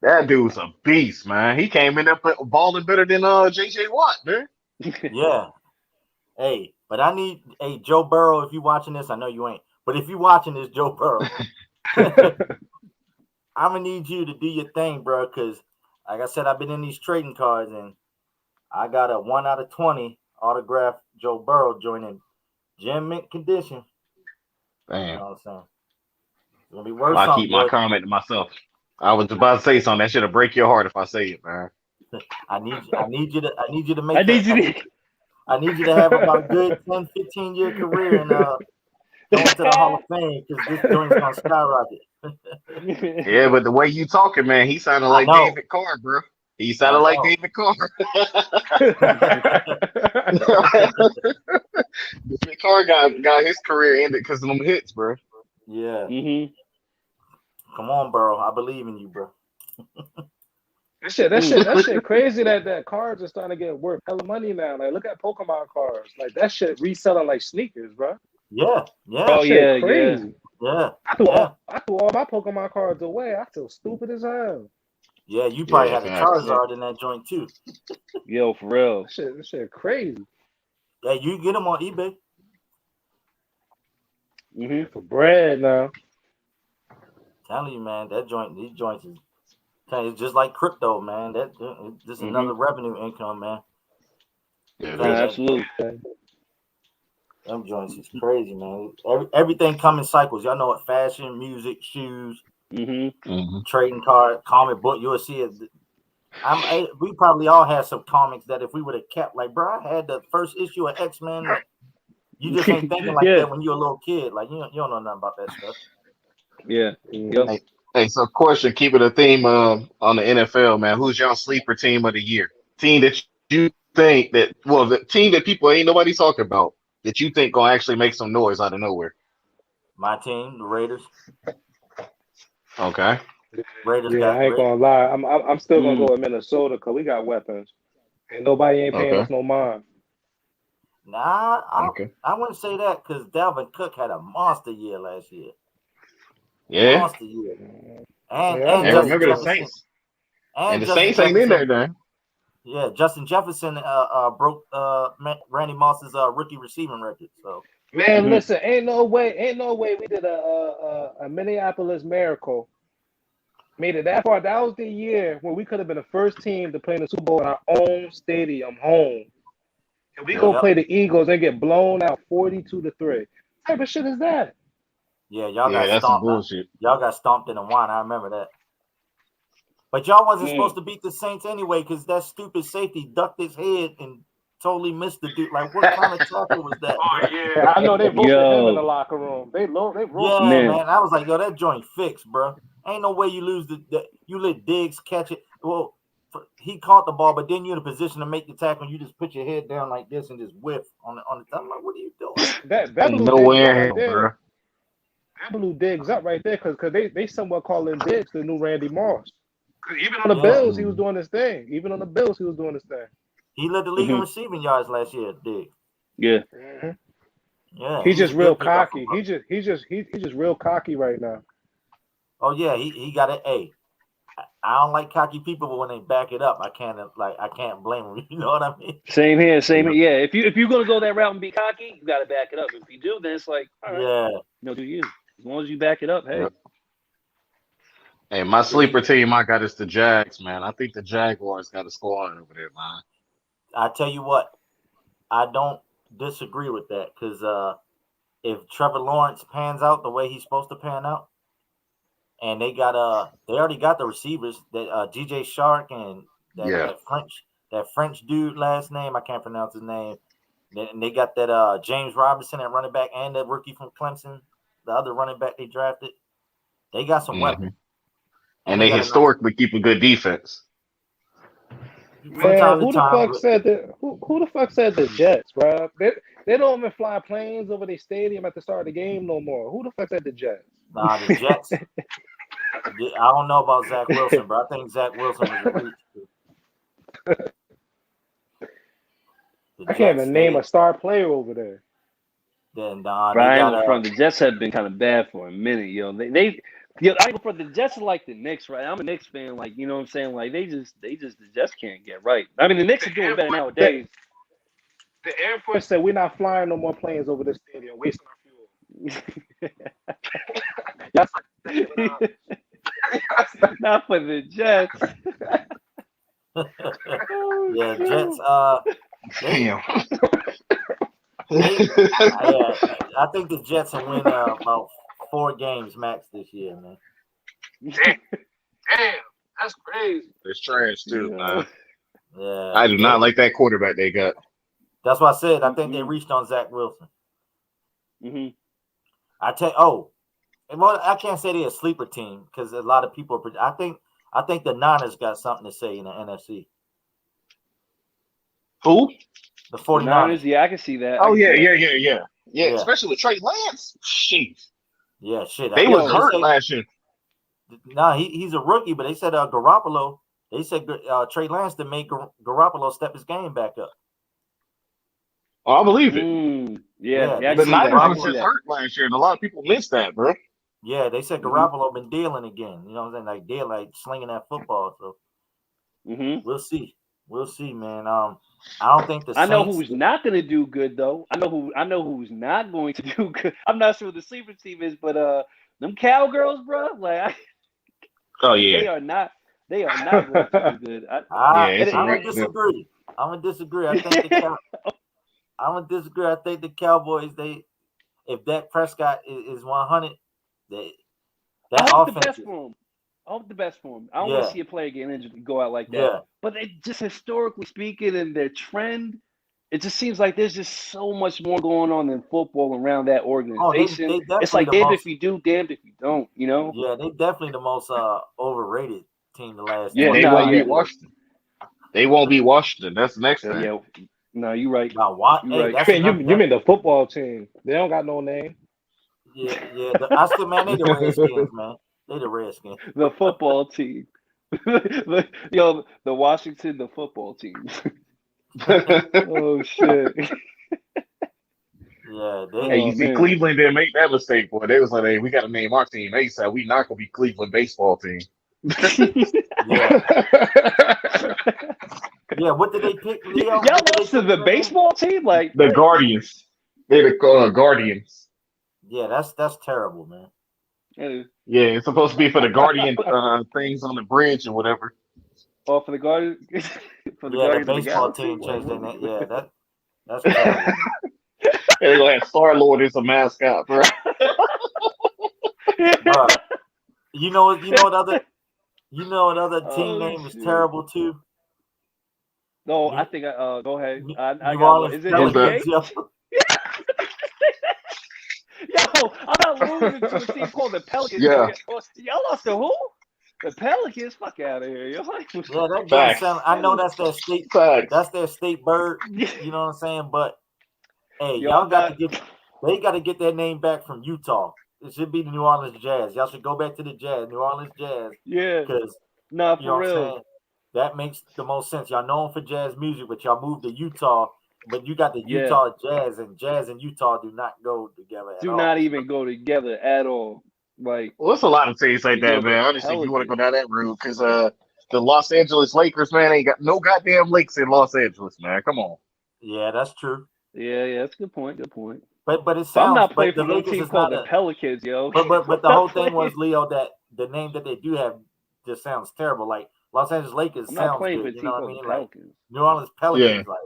That dude's a beast, man. He came in there balling better than J.J. Watt, man. Yeah. Hey, but I need Joe Burrow, if you're watching this, I know you ain't, but if you're watching this, Joe Burrow, I'm going to need you to do your thing, bro, because like I said, I've been in these trading cards, and I got a 1 out of 20 autograph Joe Burrow joining gem mint condition. Damn. You know what I'm saying? It's going to be worth I something. keep my comment to myself. I was about to say something that should have break your heart if I say it, man. I need you to make I need you to have about a good 10, 15-year career and going to the Hall of Fame, because this joint's gonna skyrocket. Yeah, but the way you talking, man, he sounded like David Carr, bro. He sounded like David Carr. David Carr got his career ended because of them hits, bro. Yeah. Come on, bro. I believe in you, bro. That shit crazy that cards are starting to get worth hella money now. Like, look at Pokemon cards. Like, that shit reselling like sneakers, bro. Yeah. Oh, yeah, crazy. Yeah. I threw all my Pokemon cards away. I feel stupid as hell. Yeah, you probably had a Charizard in that joint too. Yo, for real. That shit crazy. Yeah, you can get them on eBay. For bread now. Telling you, man, these joints is it's just like crypto, man. That it's just another revenue income, man. Yeah, absolutely. Them joints is crazy, man. Everything come in cycles. Y'all know what? Fashion, music, shoes, trading card, comic book. You'll see it. We probably all had some comics that if we would have kept, like, bro, I had the first issue of X-Men. Like, you just ain't thinking like that when you're a little kid. Like, you don't know nothing about that stuff. Yeah. Yep. Hey, so question, keeping a theme on the NFL, man. Who's your sleeper team of the year? Team that you think the team that people ain't nobody talking about that you think gonna actually make some noise out of nowhere? My team, the Raiders. Okay. Raiders. Yeah, I ain't gonna lie. I'm still gonna go with Minnesota because we got weapons, and nobody ain't paying us no mind. Nah, I wouldn't say that because Dalvin Cook had a monster year last year. Yeah. Monster year. And remember the Saints. And the Saints ain't in there, man. Yeah, Justin Jefferson broke Randy Moss's rookie receiving record. So Man, listen, ain't no way we did a Minneapolis Miracle. Made it that far. That was the year when we could have been the first team to play in the Super Bowl in our own stadium, home. And we go play the Eagles and get blown out 42-3. What type of shit is that? Yeah, y'all Yeah, got that's some stomped. bullshit. Y'all got stomped in the wine. I remember that. But y'all wasn't supposed to beat the Saints anyway because that stupid safety ducked his head and totally missed the dude. Like, what kind of tackle was that? Oh yeah, I know they roasted him in the locker room. They roasted. Yeah, man. I was like, yo, that joint fixed, bro. Ain't no way you lose you let Diggs catch it. Well, he caught the ball, but then you're in a position to make the tackle. And you just put your head down like this and just whiff on the. I'm like, what are you doing? That Ain't nowhere, right bro. That blew Diggs up right there because they somewhat calling Diggs the new Randy Moss. Even on the Bills, he was doing this thing. He led the league in receiving yards last year, Diggs. Yeah. Yeah. He's just real cocky. He's just real cocky right now. Oh yeah, he got an A. I don't like cocky people, but when they back it up, I can't blame them. You know what I mean? Same here. Yeah. If you're gonna go that route and be cocky, you gotta back it up. If you do, then it's like, all right, do you? As long as you back it up, hey. Hey, my sleeper team I got is the Jags, man. I think the Jaguars got a squad over there, man. I tell you what, I don't disagree with that because if Trevor Lawrence pans out the way he's supposed to pan out, and they already got the receivers that DJ Shark and that French dude last name I can't pronounce his name. And they got that James Robinson at running back and that rookie from Clemson, the other running back they drafted. They got some weapons. And they historically keep a good defense. Man, who the fuck said the Jets, bro? They don't even fly planes over their stadium at the start of the game no more. Who the fuck said the Jets? Nah, the Jets. I don't know about Zach Wilson, but I think Zach Wilson was a reach. I can't even name a star player over there. Then the Jets have been kind of bad for a minute, yo. I go for the Jets are like the Knicks, right? I'm a Knicks fan, like, you know what I'm saying? Like they just the Jets can't get right. I mean, the Knicks are doing better nowadays. The Air Force said we're not flying no more planes over this stadium, wasting our fuel. Not for the Jets. Yeah, Jets. Damn. I think the Jets will win about 4 games max this year, man. Damn, that's crazy. It's trash too, man. Yeah, I do not like that quarterback they got. That's what I said. I think they reached on Zach Wilson. I can't say they're a sleeper team because a lot of people. I think the Niners got something to say in the NFC. Who? The 49ers. Yeah, I can see that. Oh yeah. Especially with Trey Lance. Shit. Yeah, shit. They was hurt last year. Nah, he's a rookie, but they said Garoppolo. They said Trey Lance to make Garoppolo step his game back up. Oh, I believe it. Yeah. The Niners was just hurt last year, and a lot of people missed that, bro. Yeah, they said Garoppolo been dealing again. You know what I'm saying? Like they're like slinging that football. So we'll see. We'll see, man. I don't think the Saints. I know who's not going to do good though. I know who's not going to do good. I'm not sure who the sleeper team is, but them Cowgirls, bro. Like, oh yeah, they are not going to do good. I'm gonna disagree. I'm gonna disagree. I think the Cowboys. If Dak Prescott is 100, I hope the best for him. I hope the best for him. I don't want to see a player get injured and go out like that. Yeah. But it just historically speaking, and their trend, it just seems like there's just so much more going on in football around that organization. It's like damned if you do, damned if you don't. You know? Yeah, they definitely the most overrated team the last. Yeah, they won't beat Washington. They won't beat Washington. That's the next thing. Yeah. No, you're right. Now, what? You're right. You mean the football team? They don't got no name. Yeah. I still, man, they the Redskins, man. They the Redskins. The football team. The Washington, the football team. Oh shit. Yeah. You see, Cleveland didn't make that mistake, boy. They was like, hey, we got to name our team ASAP. We not gonna be Cleveland baseball team. Yeah. Yeah, what did they pick, Leo? Y'all What did they lost to pick the for name? baseball team? Like The Guardians. They're the Guardians. Yeah, that's terrible, man. Yeah, it's supposed to be for the Guardian things on the bridge or whatever. Oh, for the Guardians, for the Yeah, the Guardians of the baseball Galaxy. team Like, changed their what- name. Yeah, that's terrible. They're gonna have Star Lord as a mascot, bro. Bro, you know what other team Oh, name is shit. terrible too? No, New- I think go ahead. New, I New got Orleans is it Who's that? Pelicans. LBJ? Yo, I'm not losing to a team called the Pelicans. Yeah. Y'all lost to who? The Pelicans? Fuck out of here. Yo. Yeah, that joint Facts. sound. I know that's their state. Facts. That's their state bird. You know what I'm saying? But hey, Yo, y'all I'm got not- to get. They got to get their name back from Utah. It should be the New Orleans Jazz. Y'all should go back to the Jazz, New Orleans Jazz, Yeah. because Nah, you know for what I'm real. saying. That makes the most sense. Y'all known for jazz music, but y'all moved to Utah. But you got the Yeah. Utah Jazz, and Jazz and Utah do not go together at Do all. not even go together at all. Like, Well, it's a lot of things like You know, that, man. the Honestly, if you want to go Pelicans. down that route, because the Los Angeles Lakers, man, ain't got no goddamn lakes in Los Angeles, man. Come on. Yeah, that's true. yeah, that's a good point. Good point. But it But I'm sounds. not playing But for the no Lakers team is called not the a. Pelicans, yo. But the I'm whole not thing was, playing- Leo, that the name that they do have just sounds terrible. Like Los Angeles Lakers I'm not sounds playing for good. a You team know what I called mean? the Like Pelicans. New Orleans Pelicans, Yeah. like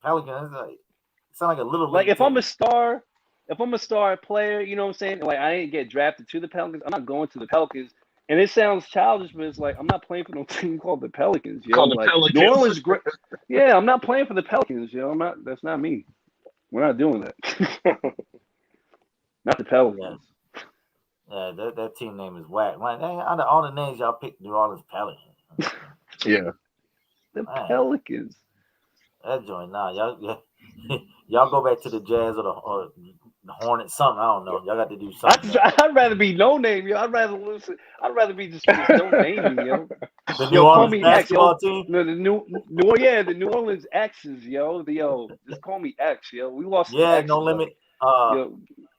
Pelicans, like it sound like a little Like league if I'm team. a star player, you know what I'm saying? Like I ain't get drafted to the Pelicans, I'm not going to the Pelicans. And it sounds childish, but it's like I'm not playing for no team called the Pelicans, yo. Called the Like Pelicans. New Orleans, great. Yeah, I'm not playing for the Pelicans, yo. I'm not. That's not me. We're not doing that. Not the Pelicans. Yeah, that team name is whack. Like out of all the names y'all picked, New Orleans Pelicans. Yeah. The Man. Pelicans. That joint, nah, y'all go back to the Jazz or the Hornets, something. I don't know. Y'all got to do something. I'd rather be no name, yo. I'd rather be just no name, yo. The New Yo, call Orleans me X, yo. basketball team. No, the New Orleans X's, yo. Just call me X, yo. We lost. to the Yeah, X, no though. limit. Yo,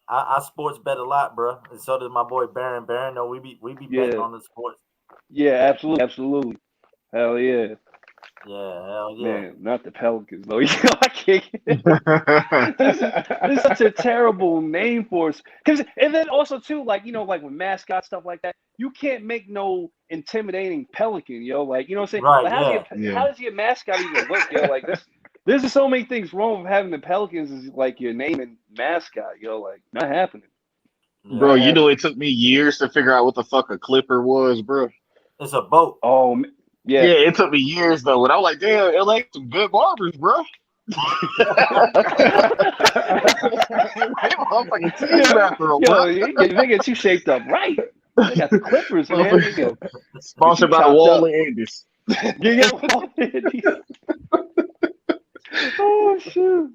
I sports bet a lot, bro, and so does my boy Baron. Baron, no, we be betting Yeah. on the sports. yeah, absolutely. Hell yeah, Yeah, hell yeah. man. Not the Pelicans though. Yo, I can't. This is such a terrible name for us. And then also too, like like with mascot stuff like that, you can't make no intimidating pelican, yo. Like you know what I'm saying? Right, Like, how does your mascot even look, yo? Like this. There's just so many things wrong with having the Pelicans is like your name and mascot, yo. Like not happening. Yeah. Bro, you know it took me years to figure out what the fuck a clipper was, bro. It's a boat. Oh Yeah, yeah. it took me years though. And I was like, damn, LA some good barbers, bro. Motherfucking team bathroom, Yo, bro. they get you shaped up right. They got the Clippers, man. Yo, Sponsored by chopped Wall up. and Andis. Oh shoot.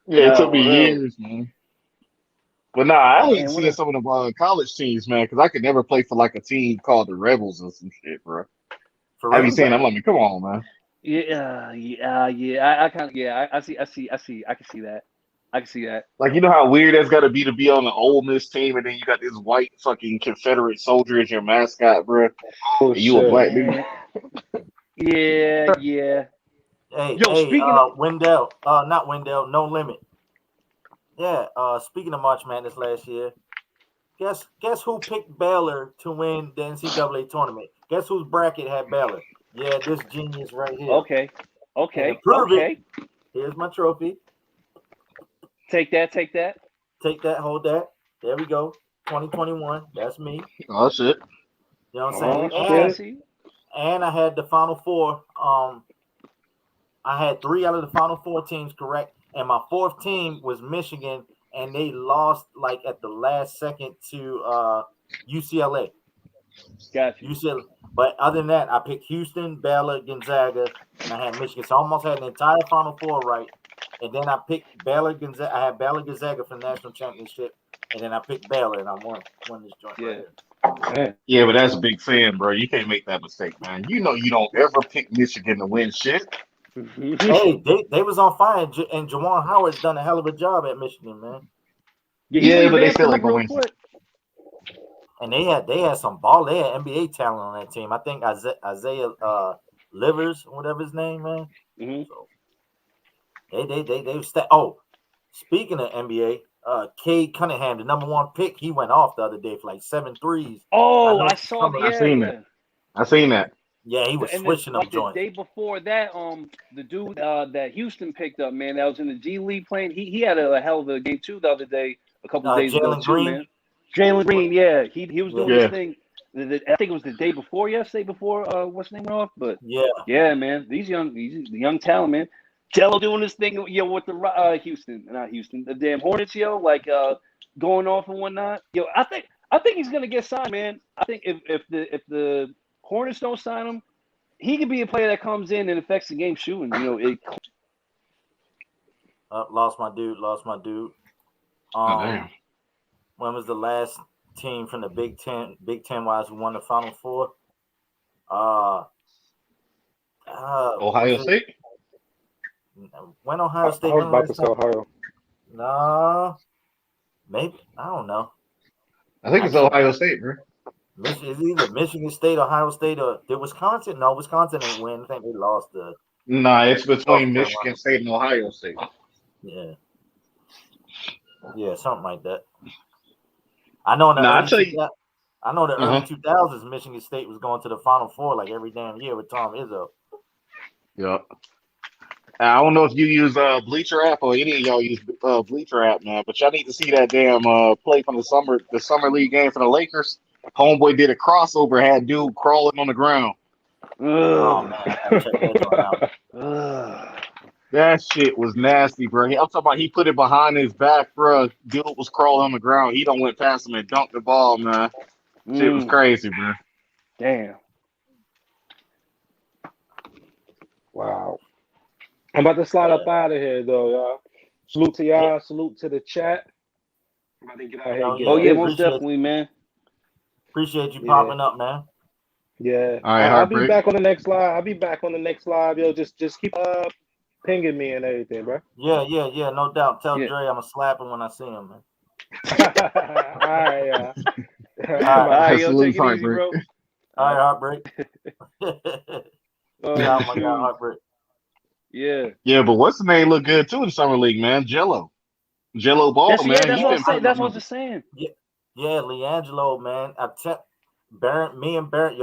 Yeah, it took me Oh, years, man. But nah, I Man, hate what seeing a- some of the college teams, man, because I could never play for like a team called the Rebels or some shit, bro. For I be real? saying, I'm like, come on, man. Yeah. I kind of I see. I can see that. I can see that. Like, you know how weird that's got to be on the Ole Miss team, and then you got this white fucking Confederate soldier as your mascot, bro. Oh, And you a shit. black dude. Yeah. Yo, Hey, speaking of- Wendell, not Wendell, No Limit. Yeah, speaking of March Madness last year, guess who picked Baylor to win the NCAA tournament? Guess whose bracket had Baylor? Yeah, this genius right here. Okay. And to prove it, here's my trophy. Take that. Take that, hold that. There we go. 2021. That's me. Oh, shit. You know what I'm saying? Oh shit. And I had the Final Four. I had 3 out of the Final 4 teams correct, and my 4th team was Michigan, and they lost like at the last second to UCLA. Got you. UCLA. But other than that, I picked Houston, Baylor, Gonzaga, and I had Michigan. So I almost had an entire Final Four right. And then I picked Baylor, Gonzaga. I had Baylor, Gonzaga for the national championship, and then I picked Baylor, and I won this joint. Yeah. Right here. Yeah, but that's a big fan, bro. You can't make that mistake, man. You know you don't ever pick Michigan to win shit. Hey, they was on fire, and Juwan Howard's done a hell of a job at Michigan, man. Yeah, but they still like ain't gonna win. And they had some ball. They had NBA talent on that team. I think Isaiah Livers, whatever his name, man. Mm-hmm. So they oh, speaking of NBA, Cade Cunningham, the #1 pick, he went off the other day for like 7 threes. Oh, I saw I seen that. I seen that. Yeah, he was And switching then, them joints. The day before that, the dude that Houston picked up, man, that was in the G League playing. He had a hell of a game too the other day, a couple of days ago Jalen too, Green? man. Jalen Green, yeah, he was doing Yeah. his thing. I think it was the day before, yesterday before what's his name off, but yeah, man, the young talent, man. Jello doing his thing, with the not Houston, the damn Hornets, like going off and whatnot. I think he's gonna get signed, man. I think if the Hornets don't sign him, he could be a player that comes in and affects the game shooting. Lost my dude. Damn. When was the last team from the Big Ten wise who won the Final Four? Ohio State? When Ohio State? I was about to say Ohio. Nah, maybe, I don't know. I think it's Ohio State, bro. It's either Michigan State, Ohio State, or did Wisconsin? No, Wisconsin didn't win. I think they lost the. Nah, it's between Michigan State and Ohio State. Yeah, something like that. I know in the early 2000s, Michigan State was going to the Final Four like every damn year with Tom Izzo. Yep. I don't know if you use Bleacher App or any of y'all use Bleacher App, man, but y'all need to see that damn play from the summer league game for the Lakers. Homeboy did a crossover, had dude crawling on the ground. Oh man, I gotta check that out. That shit was nasty, bro. I'm talking about he put it behind his back, bro. Dude was crawling on the ground. He don't went past him and dunked the ball, man. Shit was crazy, bro. Damn. Wow. I'm about to slide up out of here, though, y'all. Salute to y'all. Salute to the chat. I'm about to get out here. Most definitely, man. Appreciate you popping up, man. Yeah. All right, I'll be back on the next live. Yo, just keep pinging me and everything, bro. Yeah. No doubt. Tell Dre I'm gonna slap him when I see him, man. All right, All right, yo, take it easy, bro. All right, Heartbreak. My God, Heartbreak. Yeah. Yeah, but what's the name look good too in summer league, man? Jello Ball, man. That's what I was just saying. Yeah, LiAngelo, man. Me and Barrett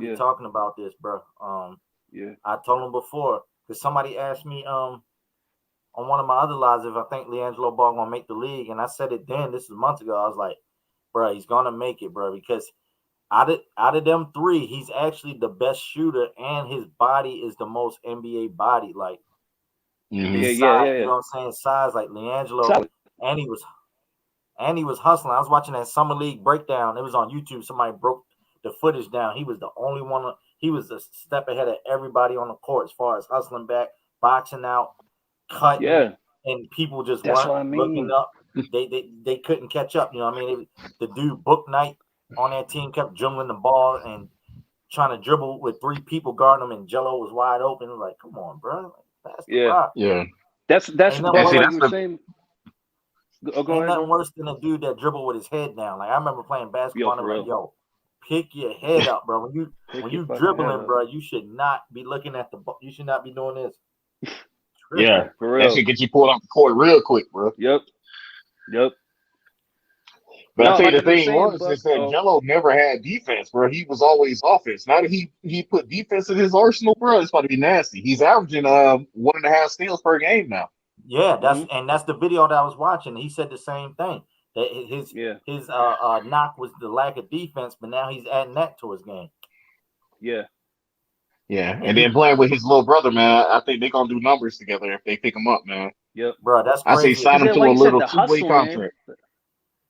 be talking about this, bro. I told him before because somebody asked me on one of my other lives if I think LiAngelo Ball gonna make the league, and I said it then. This is months ago. I was like, bro, he's gonna make it, bro, because out of them three, he's actually the best shooter, and his body is the most NBA body. Like, his size, you know what I'm saying? Size like LiAngelo, and he was hustling. I was watching that summer league breakdown. It was on YouTube. Somebody broke the footage down. He was the only one. He was a step ahead of everybody on the court as far as hustling back, boxing out, cutting, and people just weren't looking up. They couldn't catch up. You know what I mean? The dude Book Knight on that team kept dribbling the ball and trying to dribble with three people guarding him, and Jello was wide open. It was like, come on, bro. That's the rock. Yeah. That's what you were saying. Ain't nothing worse than a dude that dribble with his head down. Like, I remember playing basketball and I'm like, yo, pick your head up, bro. When you dribbling, bro, you should not be looking at the ball. You should not be doing this. Yeah, for real. That should get you pulled off the court real quick, bro. Yep. But I tell you, the thing is that Jello never had defense, bro. He was always offense. Now that he put defense in his arsenal, bro, it's about to be nasty. He's averaging 1.5 steals per game now. Yeah, that's the video that I was watching. He said the same thing. That his knock was the lack of defense, but now he's adding that to his game. Yeah. Yeah, and then playing with his little brother, man. I think they're gonna do numbers together if they pick him up, man. Yep, bro, that's crazy. I say sign him to a little two-way contract.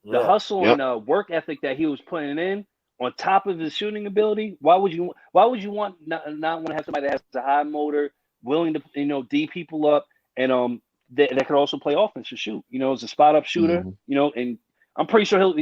The hustle and work ethic that he was putting in, on top of his shooting ability, why would you want not want to have somebody that has a high motor, willing to D people up, and that could also play offense and shoot. As a spot up shooter. And I'm pretty sure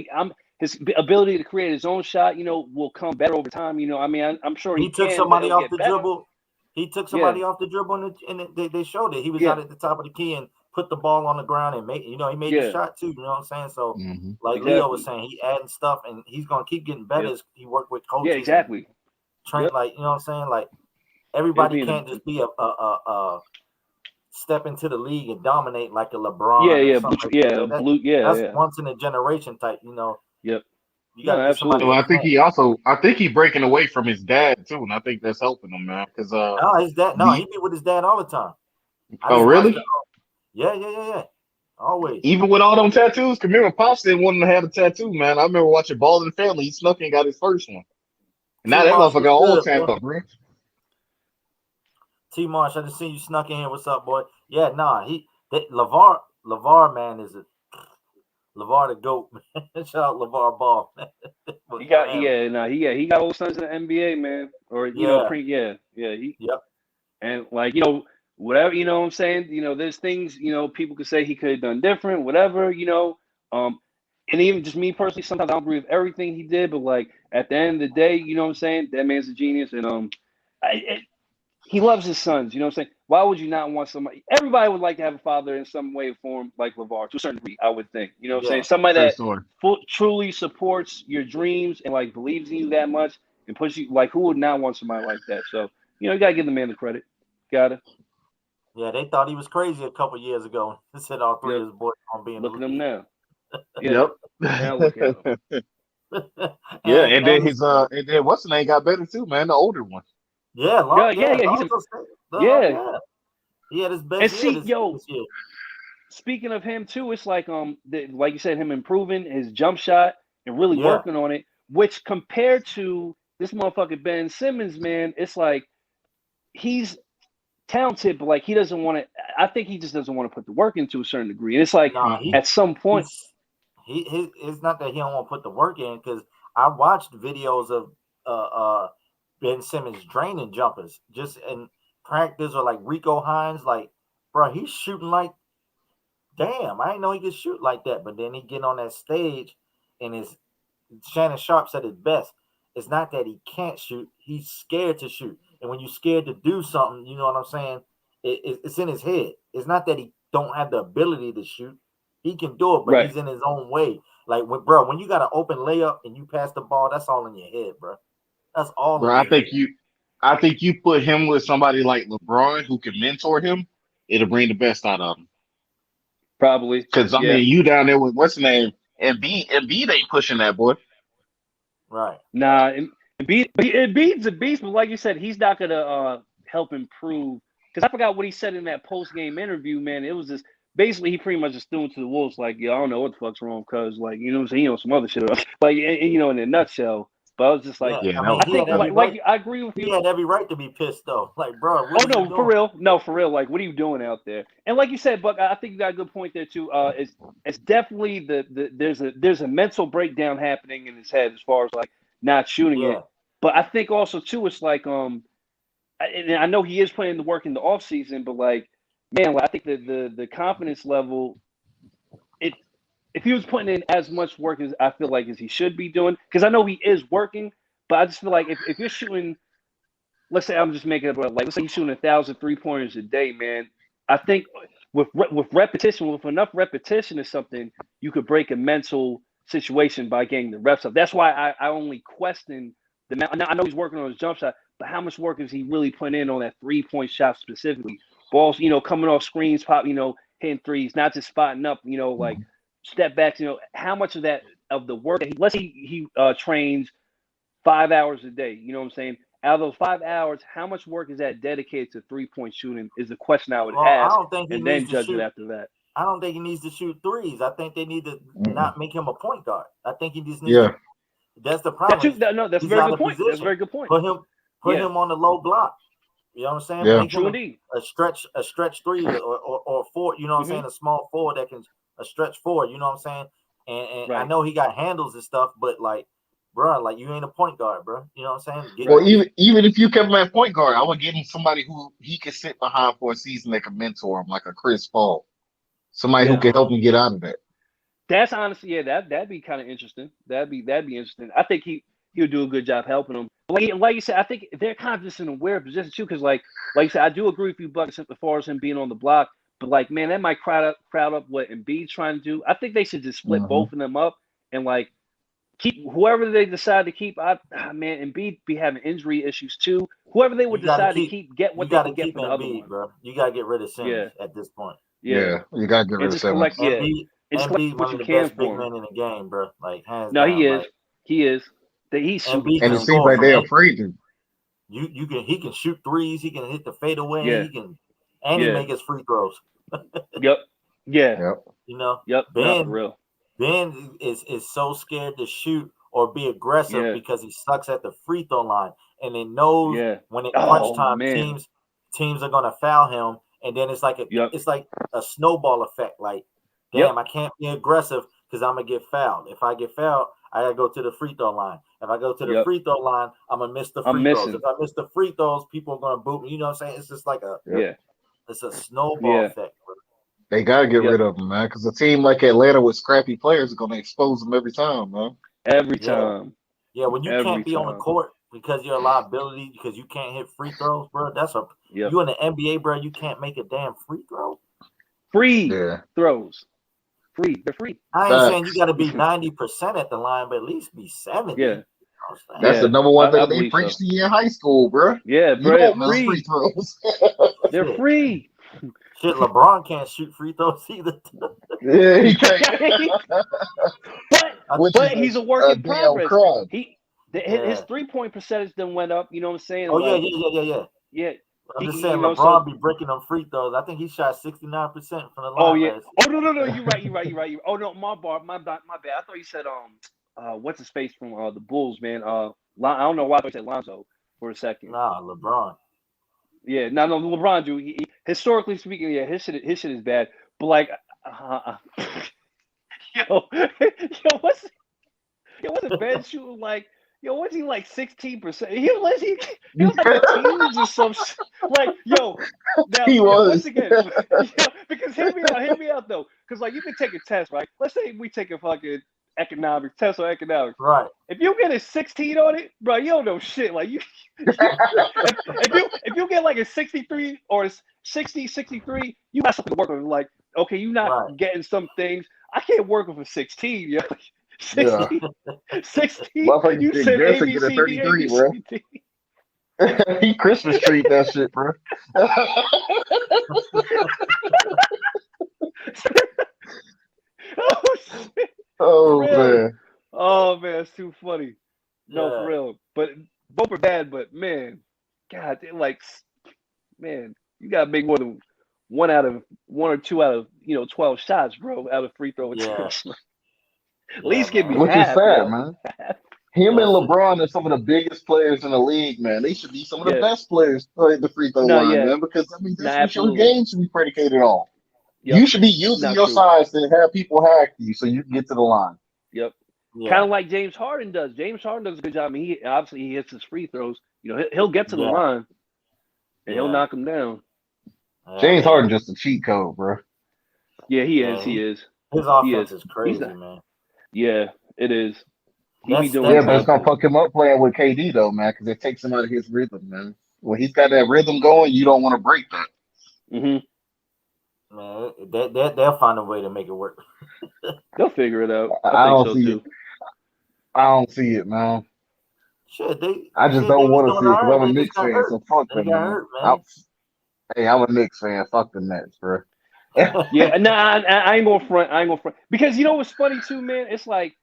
his ability to create his own shot, will come better over time. I'm sure he took somebody off the dribble. He took somebody off the dribble, and they showed it. He was out at the top of the key and put the ball on the ground and he made the shot too. You know what I'm saying? So, like Leo was saying, he adding stuff, and he's gonna keep getting better as he worked with coaches. Yeah, exactly. Train, like, you know what I'm saying? Like, everybody can't just be a step into the league and dominate like a LeBron. That's once in a generation type. You know. Yep. You got to get somebody. Well, I think he breaking away from his dad too, and I think that's helping him, man. Because no, his dad, he be with his dad all the time. Oh, really? Yeah. Always. Even with all them tattoos, remember Pops didn't want him to have a tattoo, man. I remember watching Ball in the Family. He snuck in and got his first one. And now that motherfucker all tattooed, bro. T Marsh, I just seen you snuck in here. What's up, boy? Yeah, LeVar, man, is LeVar the GOAT, man. Shout out LeVar Ball. He got old sons in the NBA, man. Or Yep. And like, you know, whatever, you know what I'm saying? You know, there's things, you know, people could say he could have done different, whatever, you know. And even just me personally, sometimes I don't agree with everything he did, but like at the end of the day, you know what I'm saying? That man's a genius, and he loves his sons. You know what I'm saying? Why would you not want somebody? Everybody would like to have a father in some way or form like LeVar, to a certain degree, I would think. You know what I'm saying? Somebody that truly supports your dreams and like believes in you that much and pushes you. Like, who would not want somebody like that? So, you know, you gotta give the man the credit. Gotta. Yeah, they thought he was crazy a couple years ago. They said all three of his boys gonna be in look the at league. him now. Yep. Now look at him. and then his and then what's the name got better too, man. The older one. Yeah. He had his best year. And this year. Speaking of him too, it's like like you said, him improving his jump shot and really working on it. Which compared to this motherfucker Ben Simmons, man, it's like he's talented, but like he doesn't want to. I think he just doesn't want to put the work into a certain degree. And it's like at some point, it's not that he don't want to put the work in, because I watched videos of Ben Simmons draining jumpers just in practice, or like Rico Hines, like, bro, he's shooting like, damn, I didn't know he could shoot like that. But then he get on that stage, and Shannon Sharp said it best. It's not that he can't shoot; he's scared to shoot. And when you're scared to do something, you know what I'm saying? It's in his head. It's not that he don't have the ability to shoot; he can do it, but he's in his own way. Like, when you got an open layup and you pass the ball, that's all in your head, bro. That's all. Bro, I think you put him with somebody like LeBron who can mentor him. It'll bring the best out of him. Probably, because I mean, you down there with what's the name? Embiid ain't pushing that boy. Right. Nah, Embiid's a beast, but like you said, he's not gonna help improve. Because I forgot what he said in that post game interview, man. It was just basically he pretty much just threw him to the wolves, like, yeah, I don't know what the fuck's wrong, cause like, you know what I'm saying, he on some other shit, like, you know, in a nutshell. But I was just like, I agree with you. He had every right to be pissed though. Like, bro. For real. No, for real. Like, what are you doing out there? And like you said, Buck, I think you got a good point there too. It's definitely there's a mental breakdown happening in his head as far as like not shooting it. But I think also too, it's like and I know he is putting the work in the off season, but like, man, like, I think the confidence level, if he was putting in as much work as I feel like as he should be doing, because I know he is working, but I just feel like if you're shooting, let's say I'm just making it up, like let's say you're shooting 1,000 3-pointers a day, man. I think with repetition, with enough repetition or something, you could break a mental situation by getting the reps up. That's why I only question the amount. I know he's working on his jump shot, but how much work is he really putting in on that 3-point shot specifically? Balls, you know, coming off screens, pop, you know, hitting threes, not just spotting up, you know, like step backs, you know, how much of the work that let's say he trains 5 hours a day, you know what I'm saying? Out of those 5 hours, how much work is that dedicated to 3-point shooting is the question I would ask, and then judge it after that. I don't think he needs to shoot threes. I think they need to not make him a point guard. I think he just needs to, that's the problem. That's a very good point. That's a very good point. Put him on the low block. You know what I'm saying? Yeah. Make him a stretch three or four, you know what I'm saying? A small forward that can a stretch forward, you know what I'm saying? And I know he got handles and stuff, but like, bro, like you ain't a point guard, bro. You know what I'm saying? Even if you kept him at point guard, I would give him somebody who he could sit behind for a season that could mentor him, like a Chris Paul. Somebody who could help him get out of that. That's honestly, that'd be kind of interesting. That'd be interesting. I think he'll do a good job helping them. Like you said, I think they're kind of just in a weird position too, because like you said, I do agree with you, Buck, as far as him being on the block. But like, man, that might crowd up what Embiid's trying to do. I think they should just split both of them up and like keep whoever they decide to keep. Man, Embiid be having injury issues too. Whoever they would decide to keep, get what they can get for the other one. Bro. You gotta get rid of Simmons at this point. Yeah, you gotta get rid of Simmons. Embiid, one of the best big men in the game, bro. Like hands no, down. he is. Like, he is. He's super. And it seems like they're afraid to. He can shoot threes. He can hit the fadeaway. Yeah. He can, and he make his free throws. Yep. Yeah. Yep. You know. Yep. Ben, real. Ben is so scared to shoot or be aggressive because he sucks at the free throw line, and it knows when it's crunch time, teams are gonna foul him, and then it's like a snowball effect. Like, damn, I can't be aggressive because I'm gonna get fouled. If I get fouled, I gotta go to the free throw line. If I go to the free throw line, I'm gonna miss the free throws. If I miss the free throws, people are gonna boot me. You know what I'm saying? It's just like it's a snowball effect. Bro. They gotta get rid of them, man, because a team like Atlanta with scrappy players is gonna expose them every time, man. Every time. Yeah, when you can't be on the court because you're a liability because you can't hit free throws, bro. That's you in the NBA, bro. You can't make a damn free throw. Free throws. Free. They're free. I ain't saying you got to be 90% at the line, but at least be 70. Yeah. That's the number one thing they preached to you in high school, bro. Yeah, bro. You don't miss free throws. They're free. Shit, LeBron can't shoot free throws either. Yeah, he can't. but he's a work in progress. His 3-point percentage then went up. You know what I'm saying? Oh, yeah. I'm just saying, LeBron be breaking them free throws. I think he shot 69% from the line. Oh yeah. Oh no. You're right. Oh no, my bad. I thought you said what's his face from the Bulls, man. I don't know why I said Lonzo for a second. Nah, LeBron. Yeah, no, LeBron, dude. He, historically speaking, his shit is bad. But like, what's Ben shooting like? What's he like 16%? He was like a teens or some shit. Like, now, he was. Once again, because hear me out though. Because like you can take a test, right? Let's say we take a fucking test on economics. Right. If you get a 16 on it, bro, you don't know shit. Like if you get like a 63 or a 60, 63, you got something to work with. Like, okay, you're not getting some things. I can't work with a 16, yo. 16. You said ABC, bro. He Christmas tree that shit, bro. Oh shit. Oh man. Oh man, it's too funny. No, for real. But both are bad, but man, God, they're like, man, you gotta make more than one or two out of 12 shots, bro, out of free throw attempts. At least give me which half, is sad, man. Him and LeBron are some of the biggest players in the league, man. They should be some of the best players to play the free throw line, man. Because that's what your game should be predicated on. You should be using your size to have people hack you so you can get to the line. Yep. Yeah. Kind of like James Harden does. James Harden does a good job. I mean, he hits his free throws. He'll get to the line and he'll knock them down. James Harden just a cheat code, bro. Yeah, he is. His offense is crazy, man. Yeah, it is. But it's gonna fuck him up playing with KD though, man, because it takes him out of his rhythm, man. When he's got that rhythm going, you don't want to break that. Mm-hmm. Man, they'll find a way to make it work. They'll figure it out. I don't see it. I don't see it, man. Shit, I just don't want to see it because I'm a Knicks fan, so fuck them, man. I'm a Knicks fan. Fuck the Nets, bro. I ain't gonna front. Because you know what's funny too, man? It's like,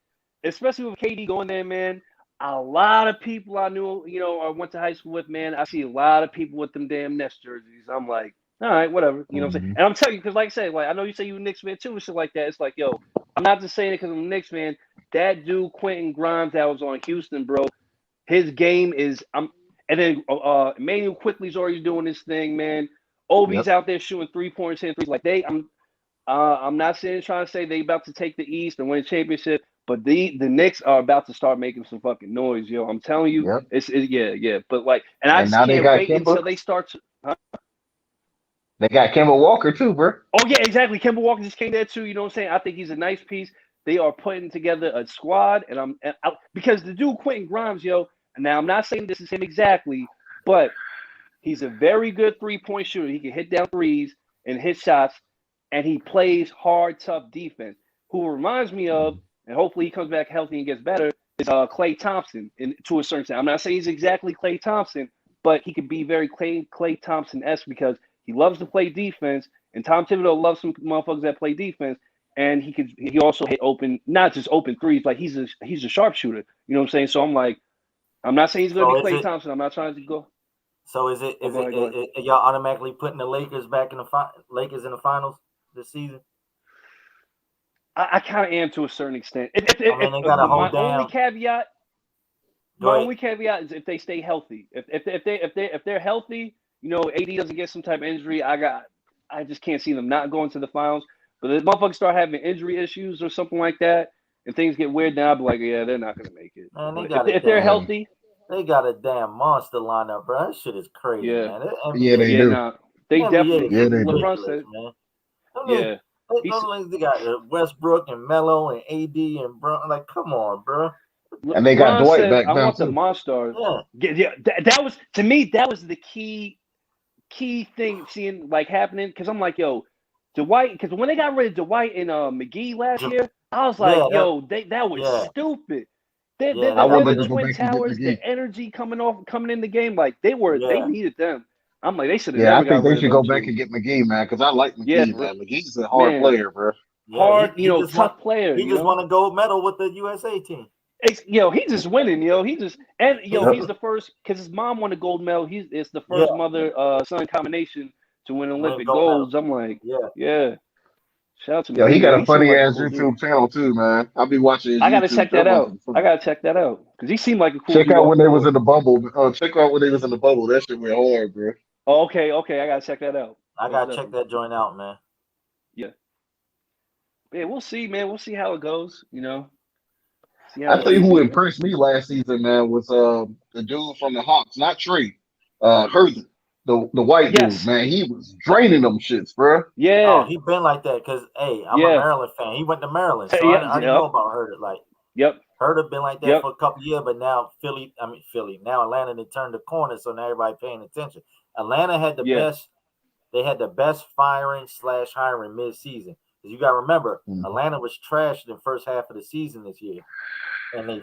especially with KD going there, man, a lot of people I knew, I went to high school with, man, I see a lot of people with them damn Nets jerseys. I'm like, all right, whatever. You know what I'm saying? And I'm telling you, because like I said, like I know you say you a Knicks fan too and shit like that. It's like, yo, I'm not just saying it because I'm a Knicks fan. That dude, Quentin Grimes, that was on Houston, bro, his game is and then Emmanuel Quickly's already doing this thing, man. Obi's out there shooting 3-pointers, hitting threes. Like I'm not trying to say they about to take the East and win a championship, but the Knicks are about to start making some fucking noise, yo. I'm telling you, it's But like, and I just can't wait until they start. They got Kemba Walker too, bro. Oh yeah, exactly. Kemba Walker just came there too. You know what I'm saying? I think he's a nice piece. They are putting together a squad, because the dude Quentin Grimes, yo. Now I'm not saying this is him exactly, but he's a very good 3-point shooter. He can hit down threes and hit shots, and he plays hard, tough defense. Who reminds me of, and hopefully he comes back healthy and gets better, is Klay Thompson to a certain extent. I'm not saying he's exactly Klay Thompson, but he could be very Klay Thompson-esque because he loves to play defense, and Tom Thibodeau loves some motherfuckers that play defense, and he also hit open, not just open threes, like he's a sharpshooter. You know what I'm saying? So I'm like, I'm not saying he's going to be Klay Thompson. I'm not trying to go. So is y'all automatically putting the Lakers back in the Lakers in the finals this season? I kind of am to a certain extent. They got to hold down. My only caveat is if they stay healthy. If they're healthy, you know, AD doesn't get some type of injury. I just can't see them not going to the finals. But if motherfuckers start having injury issues or something like that, and things get weird, then I'll be like, yeah, they're not gonna make it. Man, if they're healthy, they got a damn monster lineup, bro. That shit is crazy, man. They do. Nah, they definitely. Yeah, they LeBron do. said, man. They got Westbrook and Melo and AD and Bron. Like, come on, bro. And they got Dwight back I now want too. the Monstars. Yeah. That was, to me, that was the key thing seeing like happening, because I'm like, yo, Dwight, because when they got rid of Dwight and McGee last year, I was like, that was stupid. The Twin Towers, the energy coming in the game, like they needed them. I'm like, they should have. Yeah, I think they should go back and get McGee, man, because I like McGee, man. McGee's a hard player, bro. Hard, tough player. He just won a gold medal with the USA team. He's just winning, he's the first, because his mom won a gold medal. It's the first mother-son combination to win Olympic golds. I'm like, shout out to me. He got a funny ass YouTube channel too, man. I'll be watching. I gotta check that out. Because he seemed like a cool. Check out when they was in the bubble. Check out when they was in the bubble. That shit went hard, bro. Oh, okay. I gotta check that out. I gotta check that joint out, man. Yeah. Yeah, we'll see, man. We'll see how it goes. I tell you who impressed me last season, man, was the dude from the Hawks, not Trey, Hertha, the white dude, man. He was draining them shits, bro. Yeah. Oh, he been like that because, hey, I'm a Maryland fan. He went to Maryland, so I know about Hertha. Like, Hertha been like that for a couple years, but now now Atlanta, they turned the corner, so now everybody paying attention. Atlanta had the best. They had the best firing/hiring mid-season. Because you got to remember, Atlanta was trashed in the first half of the season this year, and they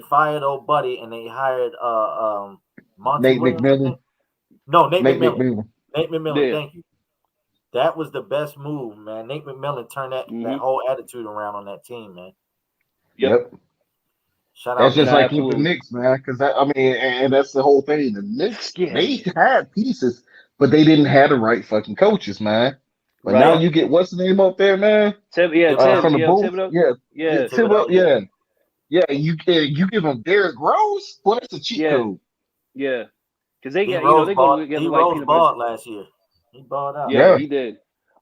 fired old buddy, and they hired Nate McMillan. No, Nate McMillan. Nate McMillan. Thank you. That was the best move, man. Nate McMillan turned that whole attitude around on that team, man. Yep. Shout out. That's just like with the Knicks, man. Because and that's the whole thing. The Knicks, they had pieces, but they didn't have the right fucking coaches, man. But now you get what's the name up there, man? From the Bulls. Thibodeau. You give them Derrick Rose. Well, that's a cheat code. Yeah, because they got Rose balled last year. He balled out. Yeah, he did.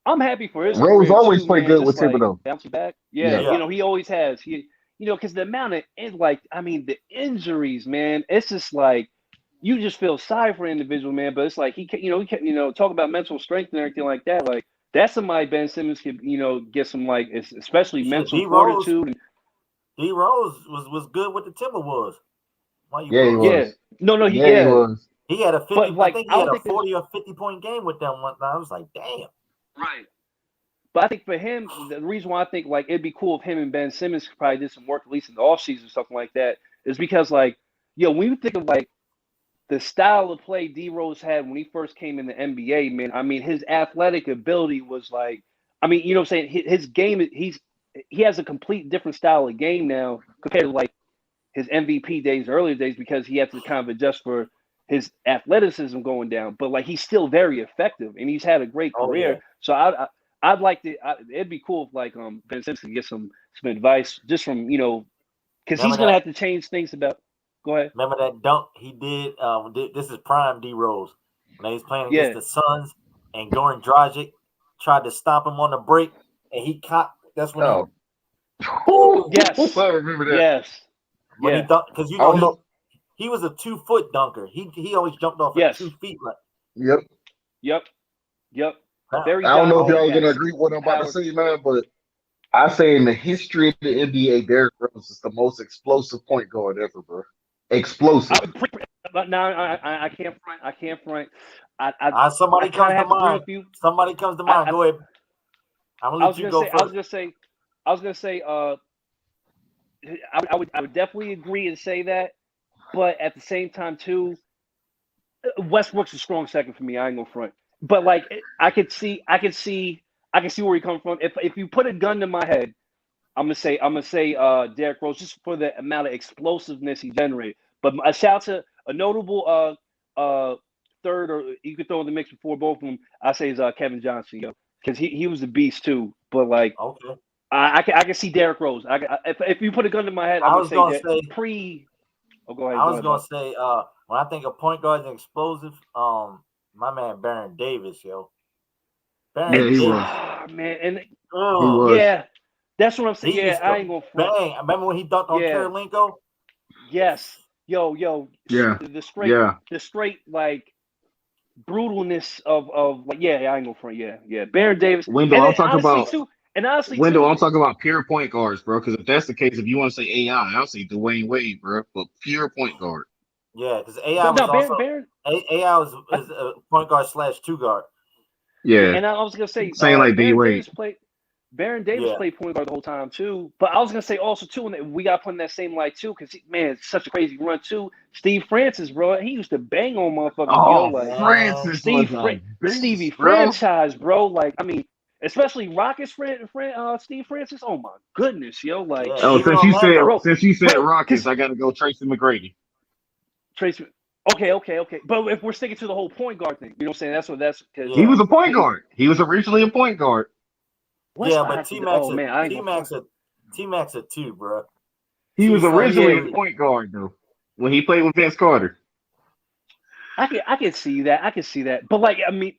I'm happy for his. Rose always played good with Thibodeau. Bouncing back. Yeah, he always has. Because the amount of the injuries, man, it's just like you just feel sorry for an individual, man. But it's like he talk about mental strength and everything like that. Like that's somebody Ben Simmons could get some especially mental fortitude. D Rose was good with the Timberwolves. He was. No, he was. He had a 50. I think he had a 40 or 50-point game with them one time. I was like, damn. Right. But I think for him, the reason why I think it'd be cool if him and Ben Simmons probably did some work at least in the offseason or something like that is because when you think of the style of play D Rose had when he first came in the NBA, man, his athletic ability was you know what I'm saying? His game, he has a complete different style of game now compared to his MVP days, earlier days, because he had to kind of adjust for his athleticism going down. But he's still very effective and he's had a great career. Yeah. So I'd like to. It'd be cool if Ben Simmons could get some advice just from because he's gonna have to change things about. Go ahead. Remember that dunk he did? This is prime D Rose when he was playing against the Suns and Goran Dragic tried to stop him on the break and he caught. That's when. Yes. I remember that. Yes. When he thought because he was a 2-foot dunker. He always jumped off at 2 feet. Yep. I don't know if y'all are gonna agree with what I'm about to say, man, but I say in the history of the NBA, Derrick Rose is the most explosive point guard ever, bro. Explosive. But now I can't front. Somebody comes to mind. Somebody comes to mind. Go ahead. I'm gonna let you go first. I was gonna say. I would definitely agree and say that, but at the same time too, Westbrook's a strong second for me. I ain't gonna front, but like I can see where he comes from. If you put a gun to my head, I'm gonna say Derrick Rose just for the amount of explosiveness he generated. But a shout to a notable third, or you could throw in the mix before both of them. I say is Kevin Johnson, yo, because he was a beast too. But like, Okay. I can see Derrick Rose. If you put a gun to my head, I'm gonna say pre. Oh, go ahead. I was gonna say when I think of point guards and explosive, my man Baron Davis, yo. Yeah, he was. Man, and He was. yeah, that's what I'm saying. Yeah, I ain't gonna front. Bang! Remember when he dunked on Karolinko? Yes. Yo. Yeah. The straight like brutalness of like, yeah, I ain't gonna front. Yeah. Baron Davis. Wendell, I'm talking about too. And honestly, Wendell, I'm talking about pure point guards, bro. Because if that's the case, if you want to say AI, I'll say Dwayne Wade, bro. But pure point guard. Yeah, because AI was a point guard / 2 guard. Yeah. And I was gonna say saying like D Wade. Baron Davis played point guard the whole time too. But I was gonna say also too, and we got put in that same light too, because man, it's such a crazy run too. Steve Francis, bro, he used to bang on motherfuckers. Oh, like Francis, Stevie franchise, bro. Like, I mean, especially Rockets friend, Steve Francis. Oh my goodness, yo, like. Since you said Rockets, I gotta go Tracy McGrady. Tracy. Okay. But if we're sticking to the whole point guard thing, you know what I'm saying? That's because he was a point guard. He was originally a point guard. But T-Max a 2, bro. He was originally a point guard though when he played with Vince Carter. I can see that. But like, I mean,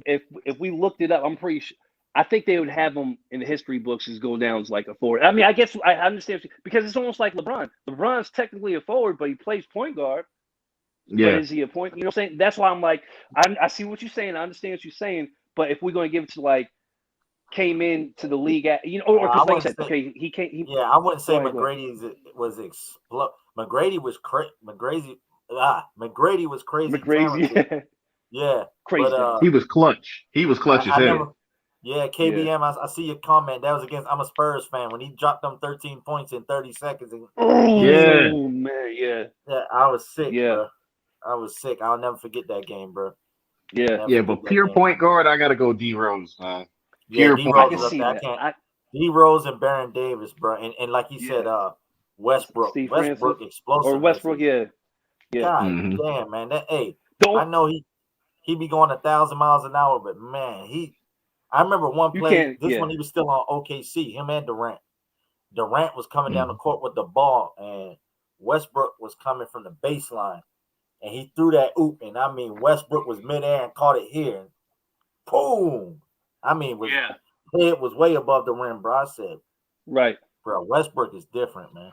if we looked it up, I'm pretty sure. I think they would have him in the history books as go down as like a forward. I mean, I guess I understand because it's almost like LeBron. LeBron's technically a forward, but he plays point guard. Yeah. But is he a point? You know what I'm saying? That's why I'm like, I see what you're saying. I understand what you're saying. But if we're going to give it to like, came into the league at, you know, or because like I said, he can't. I wouldn't say McGrady was McGrady was McGrady was crazy. McGrady, yeah, crazy. He was clutch. He was clutch as hell. KBM. I see your comment. That was against. I'm a Spurs fan when he dropped them 13 points in 30 seconds. Oh man, yeah. I was sick. Yeah, bro. I was sick. I'll never forget that game, bro. Yeah, but pure point guard, I gotta go D Rose, man. Yeah, D Rose is up there. D Rose and Baron Davis, bro, and like you said, Westbrook, explosive, or Westbrook, yeah. God damn, man, I know he be going 1,000 miles an hour, but man, I remember one play. One he was still on OKC. Him and Durant. Durant was coming down the court with the ball, and Westbrook was coming from the baseline, and he threw that oop, and I mean Westbrook was midair and caught it here, and boom. I mean, it was way above the rim, bro. I said, right, bro. Westbrook is different, man.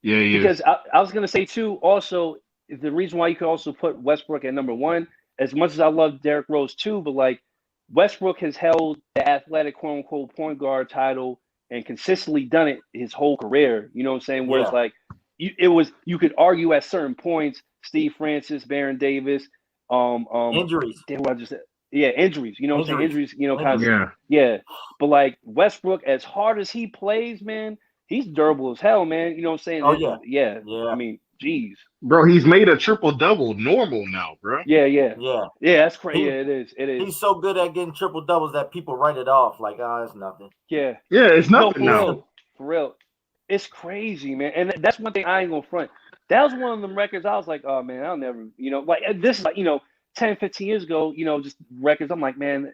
Yeah. Because I was gonna say too. Also, the reason why you could also put Westbrook at number one, as much as I love Derrick Rose too, but like Westbrook has held the athletic quote unquote point guard title and consistently done it his whole career. You know what I'm saying? Whereas like you could argue at certain points, Steve Francis, Baron Davis, injuries. Damn what I just said. Yeah, injuries. You know what I'm saying? Injuries, you know, kind of. Yeah. But like Westbrook, as hard as he plays, man, he's durable as hell, man. You know what I'm saying? Oh, yeah. I mean, geez. Bro, he's made a triple-double normal now, bro. Yeah, that's crazy. It is. He's so good at getting triple-doubles that people write it off like, it's nothing. Yeah, it's nothing now. For real. It's crazy, man. And that's one thing I ain't gonna front. That was one of them records I was like, oh, man, I'll never, you know, like this is like, you know, 10, 15 years ago, you know, just records. I'm like, man,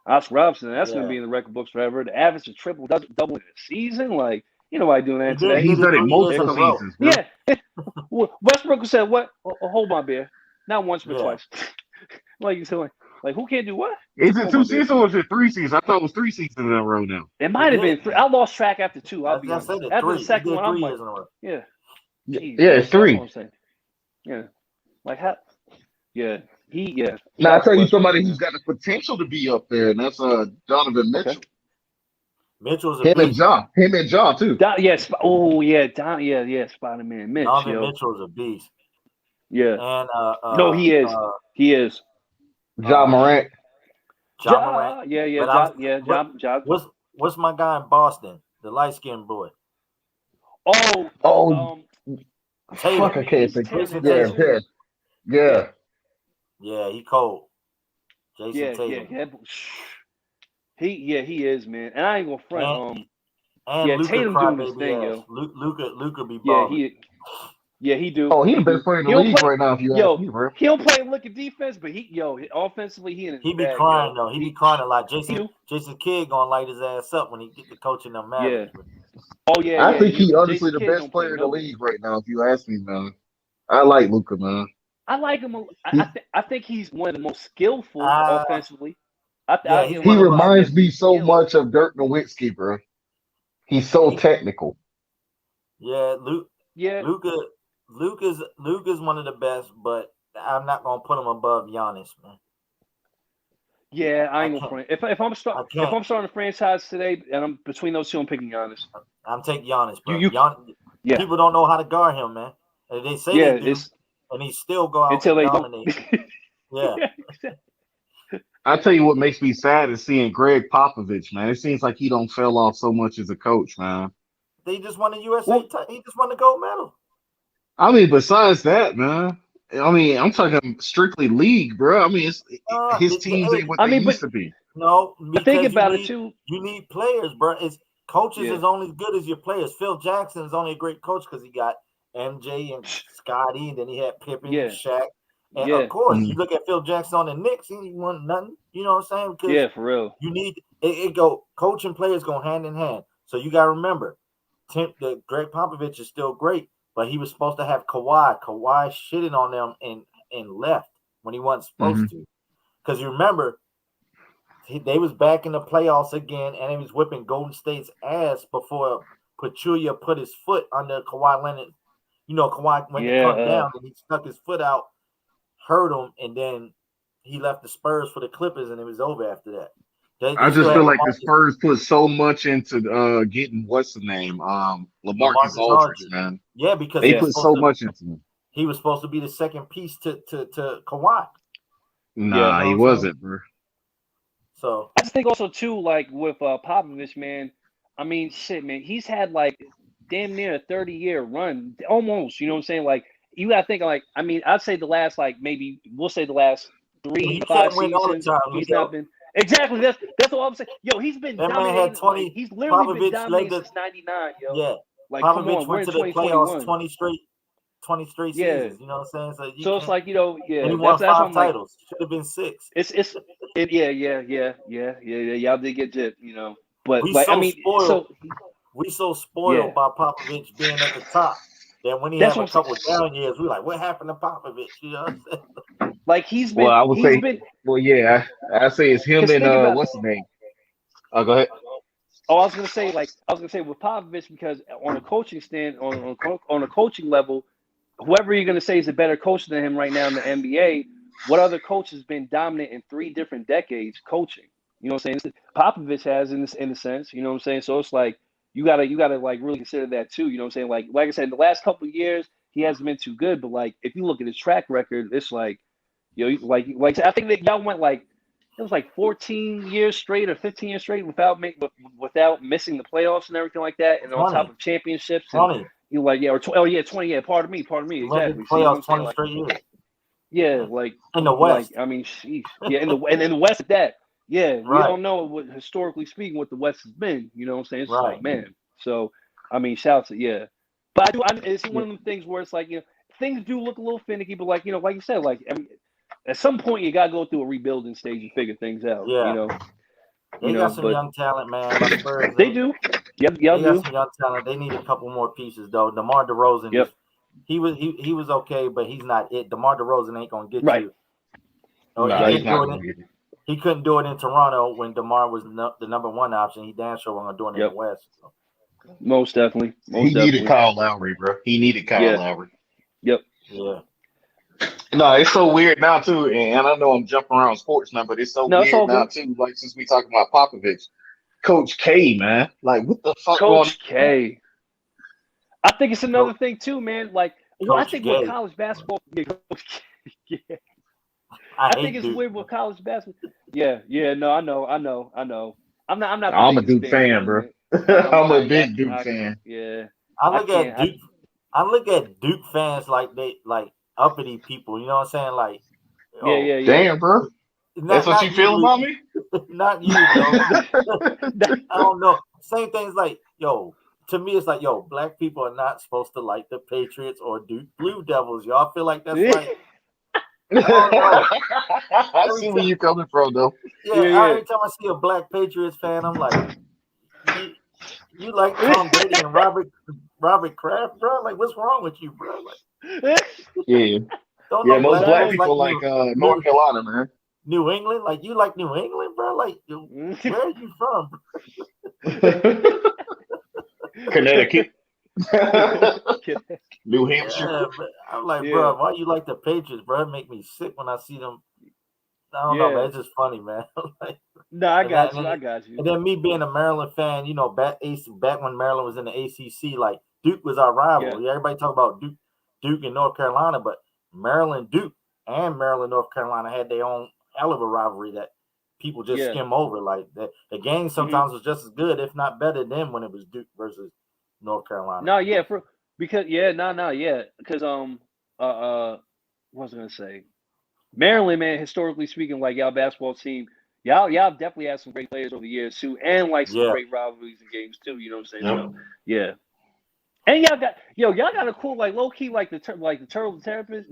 Oscar Robertson, that's going to be in the record books forever. The average of triple double in a season, like, you know why doing that today? He's done it multiple seasons. Bro. Yeah. Westbrook said, what? Hold my beer. Not once, but twice. Like you said, like who can't do what? Is it 2 seasons or is it 3 seasons? I thought it was 3 seasons in a row now. It might have been 3. I lost track after 2. I'll be honest. After the second one, I'm like, it's 3. Yeah. Like how? Yeah. Now I tell you somebody who's got the potential to be up there, and that's Donovan Mitchell. Okay. Mitchell's a him beast. Him and Ja too. Spider-Man Mitch. Donovan Mitchell's a beast. Yeah. And no, he is. He is. Ja Morant. Morant. Ja. What's my guy in Boston? The light-skinned boy. Oh, Tatum. fuck, I can't think. Jason Yeah, Tatum. yeah. Yeah, he cold. Jason Yeah, Tatum. He is, man. And I ain't gonna front. And Yeah, Luka Tatum doing his crybaby thing, ass. yo. Luka be Yeah, balling. he do. Oh, he the do. best player in He the don't league play, right now, if you ask me, bro. he don't play look at defense, but offensively he in his He be bag, crying yo. though. He be crying a lot. He do. Jason Kidd gonna light his ass up when he get the coaching them Mavericks. Oh yeah, I think he because honestly Jason the Kidd best don't play player in the no league game. right now, if you ask me, man. I like Luka, man. I like him. He, I think he's one of the most skillful offensively. Yeah, he's he one of the reminds me so skilled. much of Dirk Nowitzki, bro. He's so technical. Yeah, Yeah. Luka's one of the best, but I'm not gonna put him above Giannis, man. Yeah, I ain't gonna front. If I'm starting a franchise today, and I'm between those two, I'm picking Giannis. I'm taking Giannis, bro. Yeah. People don't know how to guard him, man. And they say they do, and he still go out until and they dominate. don't. Yeah. I tell you what makes me sad is seeing Greg Popovich, man. It seems like he don't fell off so much as a coach, man. They just won the USA. He just won the gold medal. I mean, besides that, man. I mean, I'm talking strictly league, bro. I mean, his teams ain't what they used to be. No, because think about it too. You need players, bro. Coaches is only as good as your players. Phil Jackson is only a great coach because he got MJ and Scotty, and then he had Pippen and Shaq. And of course, you look at Phil Jackson on the Knicks, he ain't won nothing. You know what I'm saying? Because for real. You need it. Coach and players go hand in hand. So you got to remember, Greg Popovich is still great, but he was supposed to have Kawhi. Kawhi shitted on them and left when he wasn't supposed to. Because you remember, they was back in the playoffs again, and he was whipping Golden State's ass before Pachulia put his foot under Kawhi Leonard. You know, Kawhi went to come down, and he stuck his foot out, hurt him, and then he left the Spurs for the Clippers, and it was over after that. I just feel like the Spurs put so much into getting what's the name, LaMarcus Aldridge, man. Yeah, because they put so much into him. He was supposed to be the second piece to Kawhi. Nah, he wasn't, bro. So I just think also too, like with Popovich, man. I mean, shit, man. He's had like damn near a 30-year run, almost. You know what I'm saying? Like you gotta think, like I mean, I'd say the last we'll say the last 3-5 seasons. He's not been exactly. That's all I'm saying. Yo, he's been dominating. Man had 20. He's literally Popovich been dominating since '99. Yo, yeah. Like Popovich went to the playoffs 20 straight seasons. You know what I'm saying? So it's like, and he won 5 titles. Should have been 6. Yeah. Y'all did get it, But we like, so I mean, spoiled. We so spoiled by Popovich being at the top that when he had a couple down years, we're like, what happened to Popovich? You know what I'm saying? Like he's been. Well, I would say. Well, yeah, I say it's him and what's his name? Oh, go ahead. Oh, I was gonna say with Popovich, because on a coaching on a coaching level, whoever you're gonna say is a better coach than him right now in the NBA, what other coach has been dominant in 3 different decades coaching? You know what I'm saying? Popovich has in a sense. You know what I'm saying? So it's like you gotta like really consider that too. You know what I'm saying? Like I said, in the last couple of years, he hasn't been too good. But like if you look at his track record, it's like, like I think that y'all went like. It was like 14 years straight or 15 years straight without missing the playoffs and everything like that, and 20. on top of championships. 20. And you like 20. Yeah, pardon me, exactly. Playoffs 20 straight years. Yeah, like in the West. Like, I mean, sheesh. Yeah, in the West at that. Yeah, we don't know what historically speaking what the West has been. You know what I'm saying? It's like, man. So I mean, shouts to But it's one of them things where it's like things do look a little finicky, but like like you said, like I mean. At some point, you gotta go through a rebuilding stage and figure things out. Yeah, they got some young talent, man. Spurs, they do. Yep, they got some young talent. They need a couple more pieces though. DeMar DeRozan, he was okay, but he's not it. DeMar DeRozan ain't gonna get you. Oh, he couldn't do it in Toronto when DeMar was the number 1 option. He damn sure wasn't gonna do it in the West. So. Most definitely. He needed Kyle Lowry, bro. He needed Kyle Lowry. Yep. Yeah. No, it's so weird now too, and I know I'm jumping around sports now, but it's so weird now too. Like since we talking about Popovich, Coach K, man, like what the fuck? Coach K. I think it's another thing too, man. Like, I think with college basketball, I think it's weird with college basketball. Yeah. No, I know. I'm not. I'm a Duke fan, bro. I'm a big Duke fan. Yeah. I look at Duke fans like they like uppity people. You know what I'm saying? Like, yeah. Damn, bro. That's what you feel about me? Not you, though. I don't know. Same things like, to me, it's like, black people are not supposed to like the Patriots or Duke Blue Devils. Y'all feel like that's like, I see where you coming from, though. Yeah, every time I see a black Patriots fan, I'm like, you like Tom Brady and Robert Kraft, bro? Like, what's wrong with you, bro? Like, yeah, most black people like North Carolina, man. New England, like you like New England, bro? Like, where are you from? Connecticut. New Hampshire. Yeah, I'm like, bro, why you like the Patriots, bro? It make me sick when I see them. I don't know, man. It's just funny, man. Like, I got you. And then me being a Maryland fan, back when Maryland was in the ACC, like Duke was our rival. Yeah. Everybody talk about Duke and North Carolina, but Maryland Duke and Maryland North Carolina had their own hell of a rivalry that people just skim over. Like the game sometimes was just as good, if not better, than when it was Duke versus North Carolina. Because what was I gonna say? Maryland, man, historically speaking, like y'all basketball team, y'all definitely had some great players over the years too, and like some great rivalries and games too. You know what I'm saying? So, yeah. And y'all got a cool, like low key, like the Terrapins,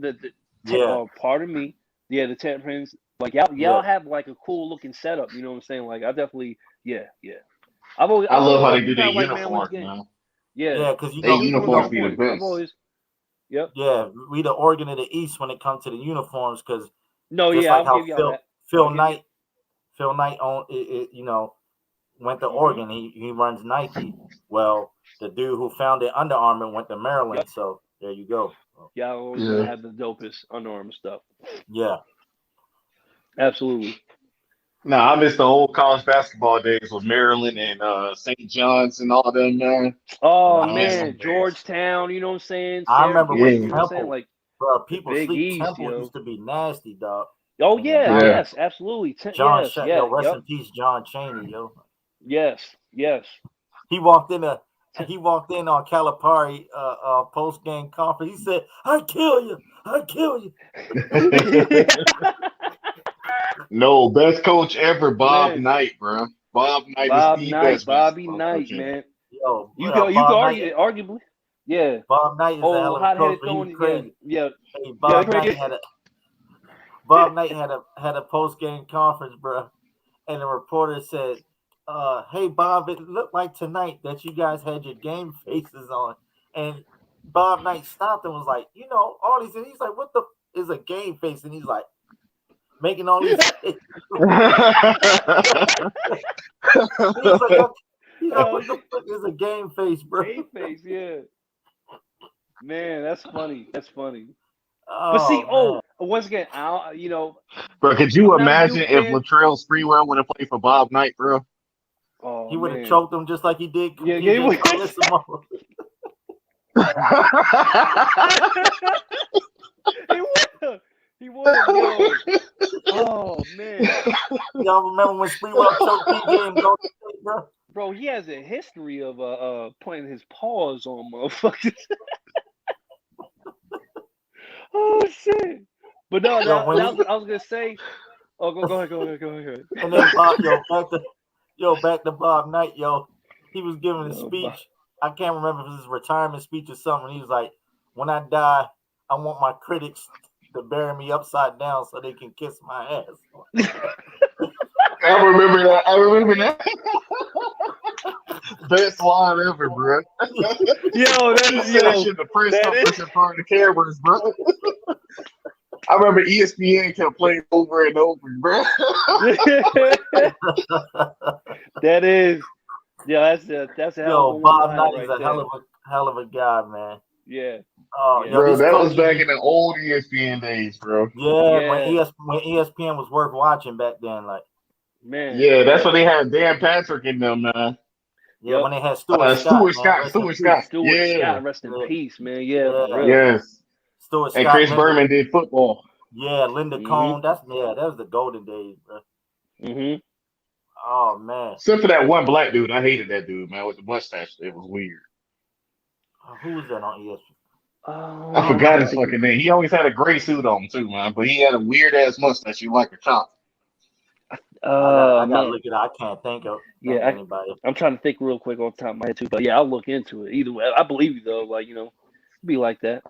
pardon me, the Terrapins. Like y'all have like a cool looking setup. You know what I'm saying? Like I definitely, yeah. I love how they do their uniforms, man. Yeah, because their uniforms be the best. Yeah, we the Oregon of the East when it comes to the uniforms, because Phil Knight on it, went to Oregon. He runs Nike. Well, the dude who founded Under Armour went to Maryland. So there you go. Y'all always gonna have the dopest Under Armour stuff. Yeah, absolutely. I miss the old college basketball days with Maryland and St. John's and all them, man. Oh man, Georgetown, you know what I'm saying? I remember when Temple, like, bro, people sleep. Temple used to be nasty, dog. Oh yes, absolutely. Rest in peace, John Chaney, yo. Yes. He walked in on Calipari post game conference. He said, "I kill you." No, best coach ever, Bob Knight, bro. Bob Knight is the best. Bobby Knight, man. Yo, you could argue it, arguably. Yeah. Bob Knight is a hell of a coach, but he's crazy. Yeah. Hey, Bob Knight had a post game conference, bro, and the reporter said, "Hey Bob, it looked like tonight that you guys had your game faces on," and Bob Knight stopped and was like, all these, and he's like, "What the is a game face?" And he's like, making all these faces. He's like, what the fuck is a game face, bro? Game face, yeah. Man, that's funny. Oh, but see, once again, bro, could you imagine if Latrell Sprewell would have played for Bob Knight, bro? Oh, he would have choked him just like he did. Yeah, he would. He would. Oh man! Y'all remember when Sprewell choked PJ and Golden State, bro? Bro, he has a history of putting his paws on motherfuckers. Oh shit! But no, I was gonna say. Oh, go ahead. And then back to Bob Knight, he was giving a speech. I can't remember if it was his retirement speech or something. He was like, "When I die, I want my critics to bury me upside down so they can kiss my ass." I remember that. Best line ever, bro. That shit the press conference in front of the cameras, bro. I remember ESPN kept playing over and over, bro. That is, that's a hell of a Bob Knight is a hell of a guy, man. Yeah. Oh, bro, that was back in the old ESPN days, bro. Yeah, when ESPN was worth watching back then, like. Man. Yeah, that's when they had Dan Patrick in them, man. Yeah, when they had Stuart Scott. Scott, rest in peace, man. Yeah. Yes. Stuart Scott. And Chris Berman did football. Yeah, Linda Cohn. That was the golden days, bro. Mm-hmm. Oh man. Except for that one black dude, I hated that dude, man, with the mustache. It was weird. Who was that on ESPN? I forgot his I fucking name. He always had a gray suit on too, man. But he had a weird ass mustache. You like a chop. I gotta man. look it up. I can't think of Yeah, anybody. I'm trying to think real quick off the top of my head too. But yeah, I'll look into it. Either way, I believe you though. Like be like that,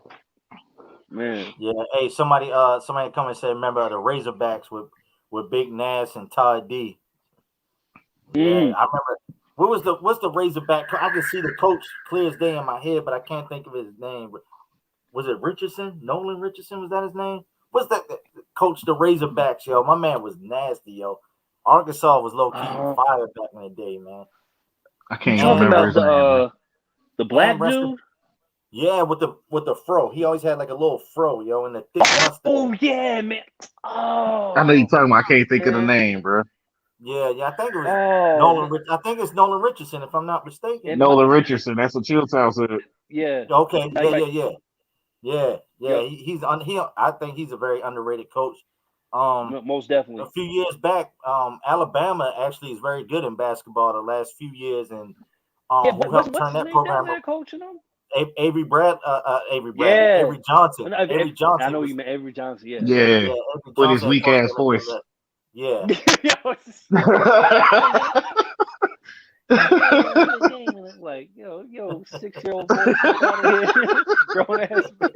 man. Yeah. Hey, somebody come and said, remember the Razorbacks with Big Nass and Todd D. Yeah, I remember. What's the Razorback? I can see the coach clear as day in my head, but I can't think of his name. But was it Richardson? Nolan Richardson, was that his name? What's that coach the Razorbacks, yo? My man was nasty, yo. Arkansas was low key fire back in the day, man. I can't You talking remember about the black dude? Yeah, with the fro. He always had like a little fro, yo, and the thick mustache. Oh yeah, man. Oh, I know you're talking about. I can't think of the name, bro. Yeah, I think it was Nolan. I think it's Nolan Richardson, if I'm not mistaken. Nolan Richardson. That's what Chilltown said. Yeah. Okay. Yeah. He's I think he's a very underrated coach. Most definitely. A few years back, Alabama actually is very good in basketball the last few years, and who helped turn that program? Coaching them? Avery Johnson. Avery Johnson. I know you meant Avery Johnson. Yeah. Yeah. With his weak ass voice. Yeah. Like, 6-year-old boy grown ass man.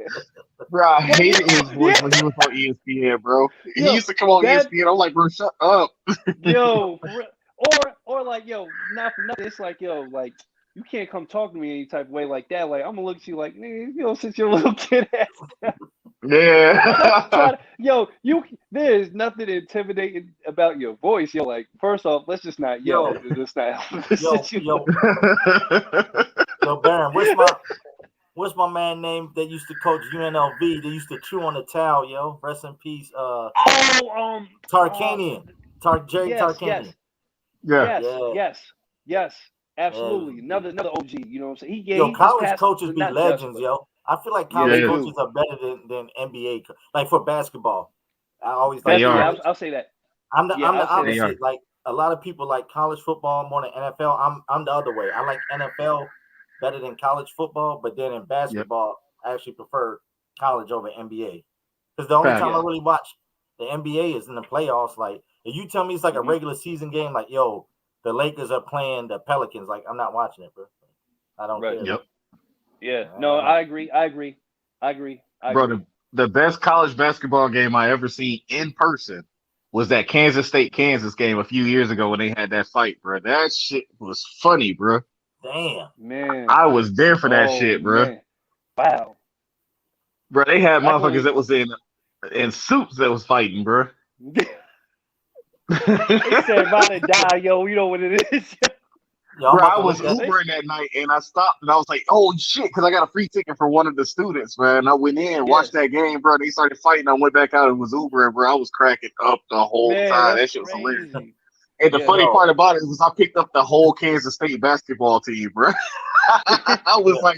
Bro, I hated his voice when he was on ESPN, bro. He used to come on ESPN. I'm like, bro, shut up. Or like, not for nothing. It's like, like, you can't come talk to me any type of way like that. Like, I'm gonna look at you like, nigga, since you're a little kid ass. Yeah. There's nothing intimidating about your voice. Like, first off, let's just not yell. It's not Yo, Baron, what's my man name that used to coach UNLV? They used to chew on the towel, yo. Rest in peace. Tarkanian. Jerry Tarkanian. Yes. Absolutely. Another OG. You know what I'm saying? College coaches be legends, yo. I feel like college coaches are better than NBA, like for basketball. I always like. I'll say that. I'm the opposite. Like a lot of people like college football more than NFL. I'm the other way. I like NFL better than college football, but then in basketball, I actually prefer college over NBA. Because the only time I really watch the NBA is in the playoffs. Like, if you tell me it's like a regular season game, like, yo, the Lakers are playing the Pelicans, like, I'm not watching it, bro. I don't care. Yep. Yeah. No, I agree. Bro, the best college basketball game I ever seen in person was that Kansas State-Kansas game a few years ago when they had that fight, bro. That shit was funny, bro. Damn. Man. I was there for that shit, bro. Man. Wow. Bro, they had motherfuckers that was in suits that was fighting, bro. They said about to die, yo. You know what it is. Yo, bro, I was Ubering that night and I stopped and I was like, oh shit, because I got a free ticket for one of the students, man. I went in, watched that game, bro. They started fighting. I went back out and was Ubering, bro. I was cracking up the whole time. That shit was hilarious. And the funny part about it was I picked up the whole Kansas State basketball team, bro. I was like,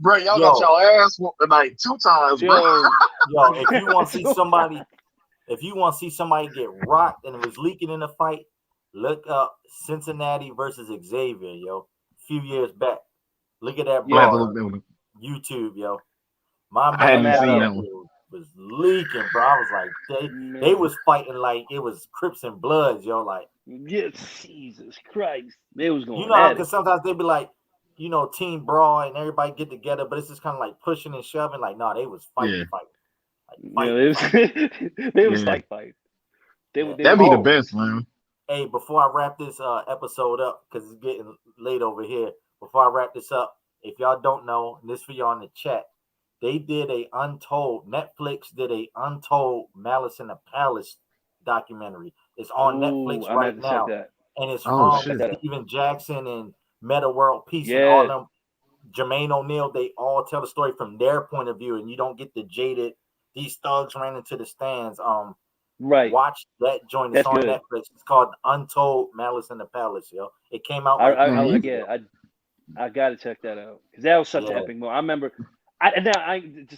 bro, y'all got y'all ass whooped tonight 2 times, bro. Yo, if you want to see somebody get rocked and it was leaking in the fight, look up Cincinnati versus Xavier, yo. A few years back. Look at that ball. YouTube, yo. My man was leaking, bro. I was like, they was fighting like it was Crips and Bloods, yo. Like, Jesus Christ. They was going because sometimes they be like, team brawl and everybody get together, but it's just kind of like pushing and shoving. Like, no, they was fighting. They was fight. That'd be the best, man. Hey, before I wrap this episode up, because it's getting late over here, before I wrap this up, if y'all don't know, and this for y'all in the chat, Netflix did a Untold Malice in the Palace documentary. It's on Netflix right now. And it's from Steven Jackson and Meta World Peace and all them. Jermaine O'Neal, they all tell the story from their point of view, and you don't get the jaded, these thugs ran into the stands. Right. Watch that joint. It's on Netflix. It's called Untold Malice in the Palace, yo. It came out. I gotta check that out because that was such an epic moment. I remember.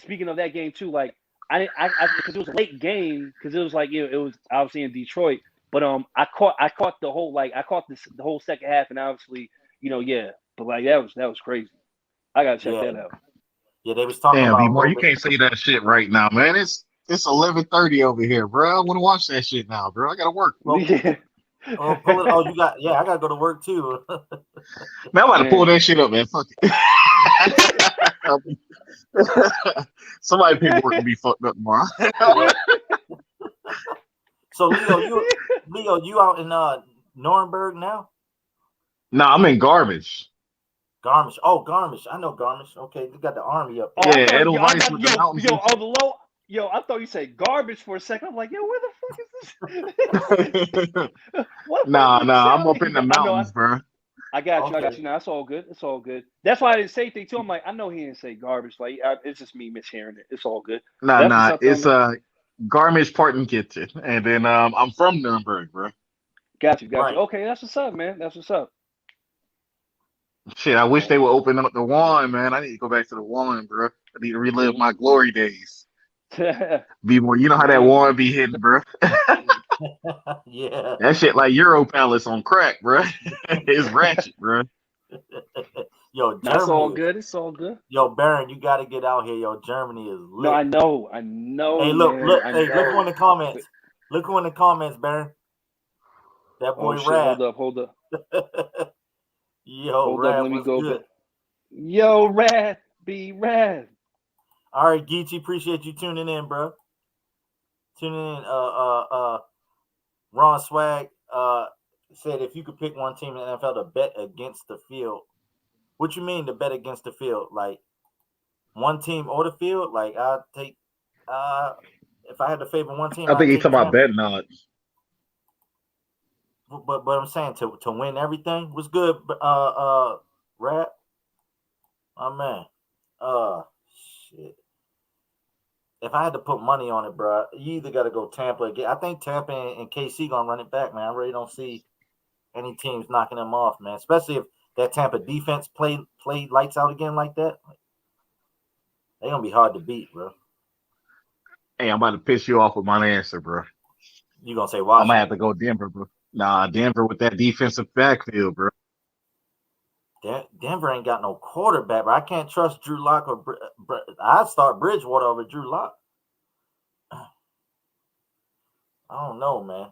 Speaking of that game too, like I because it was a late game because it was like it was obviously in Detroit, but I caught the whole the whole second half and obviously but like that was crazy. I gotta check Yeah, that out. yeah. They was talking Damn, about B a more, little you bit. can't say that shit right now, man. It's 11:30 over here, bro. I want to watch that shit now, bro. I gotta work. Well, Yeah, pull it. Oh, you got. Yeah, I gotta go to work too. Man, I'm about to pull man. that shit up, man. Fuck it. Somebody paperwork will be fucked up tomorrow. So Leo, you out in Nuremberg now? No, I'm in garbage. Garmisch. Oh, Garmisch. I know Garmisch. Okay, you got the army up Oh, there. I Yeah, thought I Edelweiss thought with the mountains and on the low. Yo, I thought you said garbage for a second. I'm like, yo, where the fuck is this? shit. What part Nah, did you I'm sound up in like? the I know. mountains, bro. I got you. I got Okay. you. Now it's all good. It's all good. That's why I didn't say anything to him. Like, I know he didn't say garbage. Like, it's just me mishearing it. It's all good. That's what's up, though, It's man. Garmisch Partenkirchen, and then I'm from Nuremberg, bro. Got you. Got you. Right. Okay, that's what's up, man. That's what's up. Shit, I wish Oh. they would open up the wine, man. I need to go back to the wine, bro. I need to relive my Mhm. glory days. Be more, you know how that Man. wine be hitting, bro. Yeah. That shit like Euro Palace on crack, bro. It's ratchet, bro. Yo, That's all Germany is. good. It's all good. Yo, Baron, you got to get out here. Yo, Germany is No, I lit. know. I know, Hey, look, man. look. I Hey, look who in know. the comments. Look who in the comments, Baron. That Oh, boy shit. Rad. Hold up. Hold up. Yo, Hold up. Rad Let me was go good. back. Yo, Rad. Be Rad. All right, Geechee, appreciate you tuning in, bro. Tuning in. Ron Swag said if you could pick one team in the NFL to bet against the field, what you mean to bet against the field? Like one team or the field? Like I'd take if I had to favor one team, I think I'd he's take talking about Tampa. betting odds. But I'm saying to win everything was good. Rap, my man. Shit. If I had to put money on it, bro, you either got to go Tampa again. I think Tampa and KC gonna run it back, man. I really don't see any teams knocking them off, man. Especially if that Tampa defense played lights out again like that. They gonna be hard to beat, bro. Hey, I'm about to piss you off with my answer, bro. You gonna say I'm gonna have Washington? to go Denver, bro. Nah, Denver with that defensive backfield, bro. Denver ain't got no quarterback, but I can't trust Drew Lock or I'd start Bridgewater over Drew Lock. I don't know, man.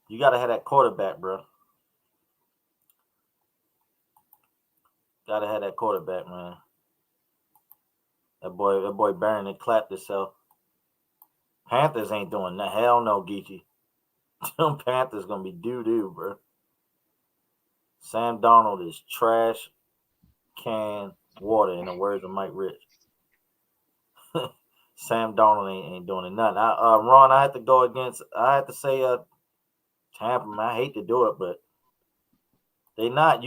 You gotta have that quarterback, bro. Gotta have that quarterback, man. That boy Barron and clapped himself. Panthers ain't doing that. Hell no, Geechee. Them Panthers gonna be doo-doo, bro. Sam Darnold is trash can water, in the words of Mike Rich. Sam Darnold ain't doing nothing. Ron, I had to say Tampa, man. I hate to do it, but they not.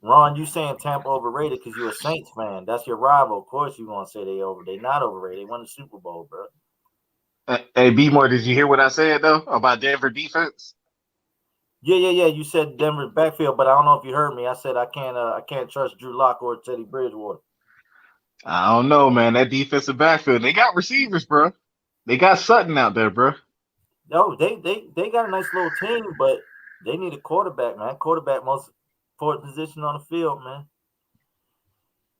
Ron, you saying Tampa overrated because you're a Saints fan. That's your rival. Of course you gonna say they not overrated. They won the Super Bowl, bro. Hey, B more, did you hear what I said though about Denver defense? Yeah. You said Denver's backfield, but I don't know if you heard me. I said I can't trust Drew Lock or Teddy Bridgewater. I don't know, man. That defensive backfield, they got receivers, bro. They got Sutton out there, bro. No, they got a nice little team, but they need a quarterback, man. Quarterback most important position on the field, man.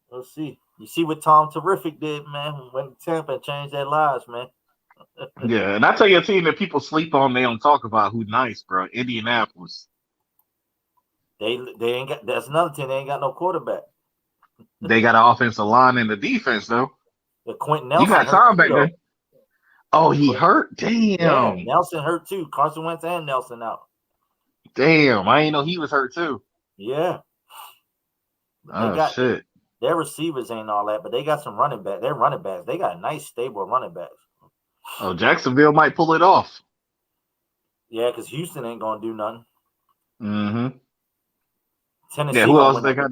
Let's see. You see what Tom Terrific did, man, when Tampa changed their lives, man. Yeah, and I tell you a team that people sleep on, they don't talk about who nice, bro. Indianapolis. They ain't got. That's another team. They ain't got no quarterback. They got an offensive line and the defense, though. The Quentin You Nelson got hurt Tom too, back though. there. Oh, he hurt? Yeah, Damn. Nelson hurt too. Carson Wentz and Nelson out. Damn. I ain't know he was hurt too. Yeah, they Oh, got shit. their receivers ain't all that, but they got some running back. They're running backs. They got a nice stable of running backs. Oh, Jacksonville might pull it off. Yeah, because Houston ain't gonna do nothing. Mm-hmm. Yeah, Tennessee who gonna else win they that. got?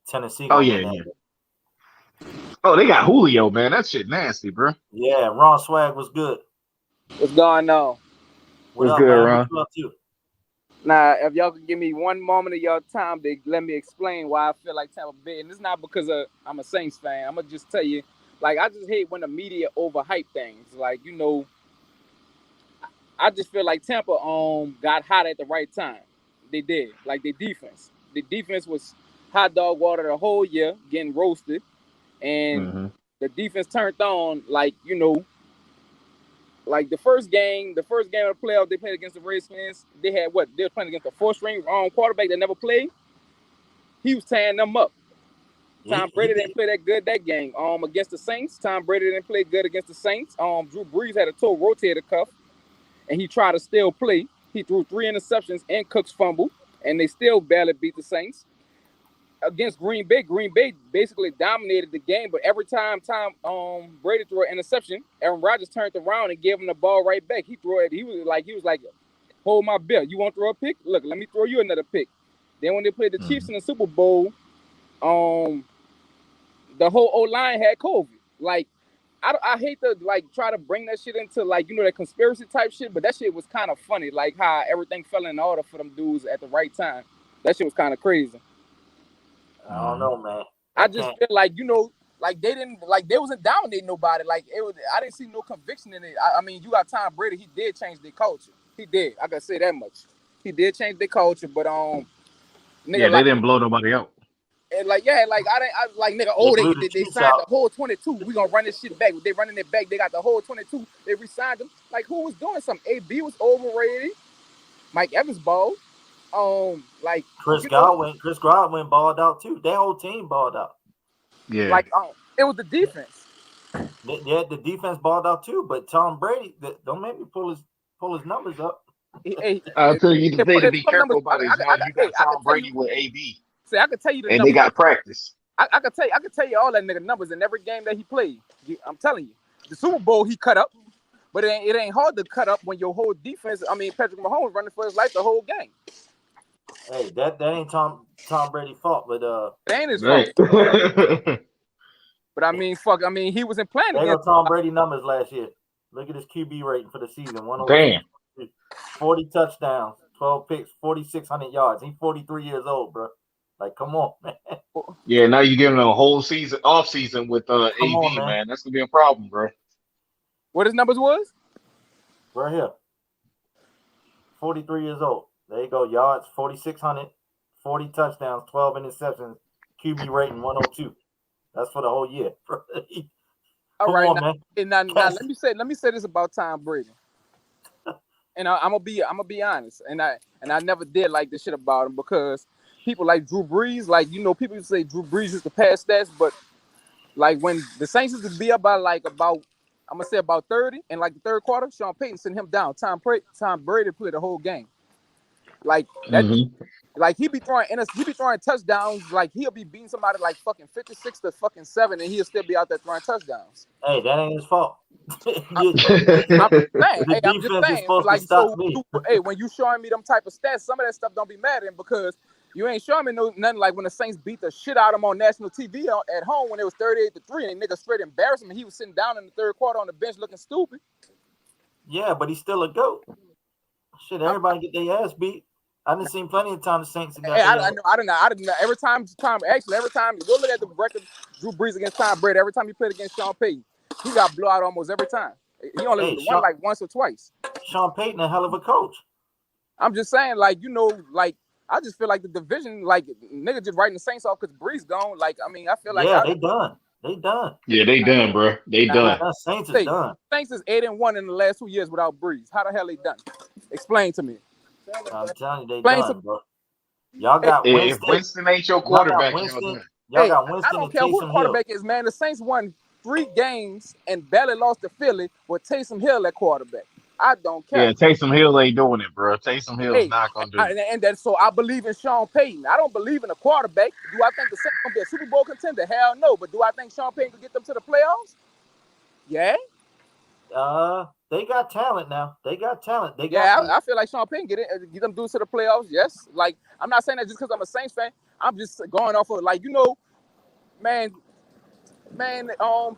Tennessee Oh, gonna yeah, win that. yeah. Oh, they got Julio, man. That shit nasty, bro. Yeah, Ron Swag was good. What's going on? What What's up, good, man? Ron? What you up to? Now, if y'all could give me one moment of your time to let me explain why I feel like Tampa Bay, and it's not because I'm a Saints fan. I'm gonna just tell you, like, I just hate when the media overhype things. Like, I just feel like Tampa got hot at the right time. They did. Like the defense was hot dog water the whole year, getting roasted, and the defense turned on. Like like the first game of the playoff they played against the Redskins, they had what? They were playing against the 4th-string quarterback that never played. He was tearing them up. Tom Brady didn't play that good that game. Against the Saints, Tom Brady didn't play good against the Saints. Drew Brees had a toe rotator cuff, and he tried to still play. He threw 3 interceptions and Cook's fumble, and they still barely beat the Saints. Against Green Bay basically dominated the game, but every time Brady threw an interception, Aaron Rodgers turned around and gave him the ball right back. He threw it. He was like, hold my bill. You want to throw a pick? Look, let me throw you another pick. Then when they played the Chiefs in the Super Bowl, the whole O-line had COVID. Like, I hate to like try to bring that shit into like that conspiracy type shit, but that shit was kind of funny. Like how everything fell in order for them dudes at the right time. That shit was kind of crazy. I don't know, man. I just feel like like they wasn't dominating nobody. Like I didn't see no conviction in it. I mean, you got Tom Brady. He did change their culture. He did. I gotta say that much. He did change their culture, but nigga, they didn't blow nobody out. And like nigga, they signed the whole 22. We gonna run this shit back. They running it back. They got the whole 22. They re-signed them. Like who was doing something? AB was overrated. Mike Evans balled. Like Chris Godwin balled out too. Their whole team balled out. Yeah. Like it was the defense. The defense balled out too. But Tom Brady, don't make me pull his numbers up. I'll tell you the thing to be careful about is now you got Tom Brady with AB. See, I can tell you the and numbers. They got practice. I can tell you all that nigga numbers in every game that he played. I'm telling you, the Super Bowl he cut up, but it ain't hard to cut up when your whole defense. I mean, Patrick Mahomes running for his life the whole game. Hey, that ain't Tom Brady's fault, but it ain't his fault. But I mean, fuck. I mean, he wasn't playing against Tom Brady numbers last year. Look at his QB rating for the season. 102. 40 touchdowns, 12 picks, 4,600 yards. He's 43 years old, bro. Like, come on, man. Yeah, now you're giving him a whole season, off season with AB, man. That's gonna be a problem, bro. What his numbers was? Right here. 43 years old. There you go. Yards, 4,600, 40 touchdowns, 12 interceptions, QB rating 102. That's for the whole year. All right, now let me say this about Tom Brady. And I'm gonna be honest, and I never did like this shit about him because people like Drew Brees, like people say Drew Brees used to pass stats, but like when the Saints used to be up by about 30 in like the third quarter, Sean Payton sent him down. Tom Brady played the whole game. Like that, like he be throwing touchdowns. Like he'll be beating somebody like fucking 56 to fucking 7, and he'll still be out there throwing touchdowns. Hey, that ain't his fault. I'm just saying. Like so, hey, when you showing me them type of stats, some of that stuff don't be mad at him because you ain't showing me nothing like when the Saints beat the shit out of him on national TV at home when it was 38-3, and niggas straight embarrassed him. And he was sitting down in the third quarter on the bench looking stupid. Yeah, but he's still a GOAT. Shit, everybody get their ass beat. I done seen plenty of times the Saints. I don't know. Every time you go look at the record, Drew Brees against Tom Brady. Every time he played against Sean Payton, he got blown out almost every time. He only won like once or twice. Sean Payton, a hell of a coach. I'm just saying, like I just feel like the division, like nigga, just writing the Saints off because Brees gone. Like I mean, I feel like they done. They done. Yeah, they done, bro. They done. Saints is done. Saints is 8-1 in the last 2 years without Brees. How the hell they done? Explain to me. I'm telling you, they done, bro. Y'all got Winston. If Winston ain't your quarterback, y'all got Winston. I don't care who the quarterback is, man. The Saints won 3 games and barely lost to Philly with Taysom Hill at quarterback. I don't care. Yeah, Taysom Hill ain't doing it, bro. Taysom Hill's not gonna do it. So I believe in Sean Payton. I don't believe in a quarterback. Do I think the Saints gonna be a Super Bowl contender? Hell no. But do I think Sean Payton can get them to the playoffs? Yeah. They got talent now. They got talent. I feel like Sean Payton get them dudes to the playoffs. Yes. Like I'm not saying that just because I'm a Saints fan. I'm just going off of like man. Sean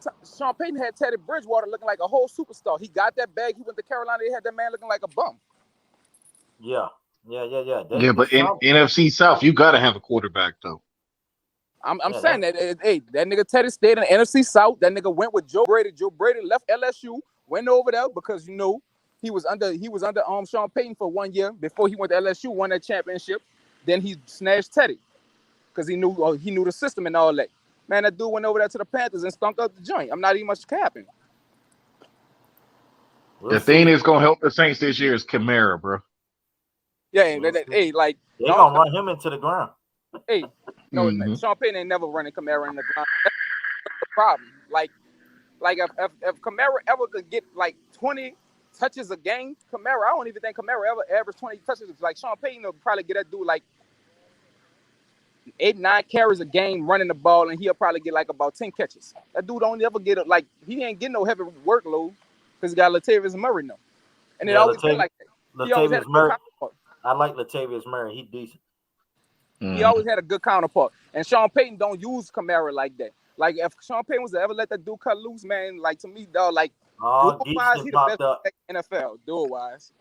Payton had Teddy Bridgewater looking like a whole superstar. He got that bag. He went to Carolina. They had that man looking like a bum. Yeah. But in NFC South, you gotta have a quarterback though. I'm saying that that nigga Teddy stayed in the NFC South. That nigga went with Joe Brady. Joe Brady left LSU, went over there because he was under Sean Payton for 1 year before he went to LSU, won that championship. Then he snatched Teddy. because he knew the system and all that. Man, that dude went over there to the Panthers and stunk up the joint. I'm not even much capping. The thing that's gonna help the Saints this year is Kamara, bro. Yeah, hey, like they're gonna run him into the ground. Hey, no, Sean Payton ain't never running Kamara in the ground. That's the problem. Like if Kamara ever could get like 20 touches a game, Kamara, I don't even think Kamara ever averaged 20 touches. Like Sean Payton will probably get that dude like 8-9 carries a game running the ball, and he'll probably get like about 10 catches. That dude don't ever get like he ain't getting no heavy workload because he got Latavius Murray now, and it always been like that. He always had a good counterpart. I like Latavius Murray. He decent. He always had a good counterpart, and Sean Payton don't use Kamara like that. Like if Sean Payton was to ever let that dude cut loose, man, like to me, dog, like dual-wise, he the best in NFL. Dual-wise,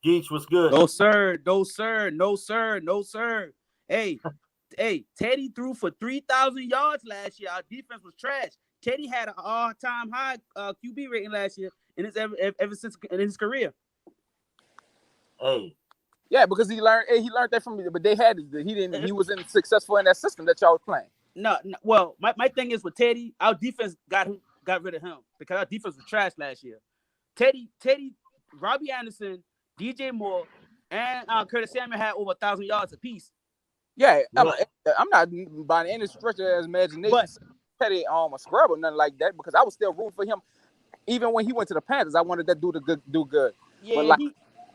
Geach was good. No sir, no sir, no sir, no sir. Hey, Teddy threw for 3,000 yards last year. Our defense was trash. Teddy had an all-time high QB rating last year in his ever since in his career. Hey. Yeah, because he learned that from me, but they had he wasn't successful in that system that y'all was playing. No, well, my thing is with Teddy, our defense got rid of him because our defense was trash last year. Teddy, Robbie Anderson, DJ Moore, and Curtis Samuel had over 1,000 yards apiece. Yeah, I'm not by any stretch of his imagination. But Teddy a scrub or nothing like that because I was still rooting for him. Even when he went to the Panthers, I wanted that dude to do good. Yeah, but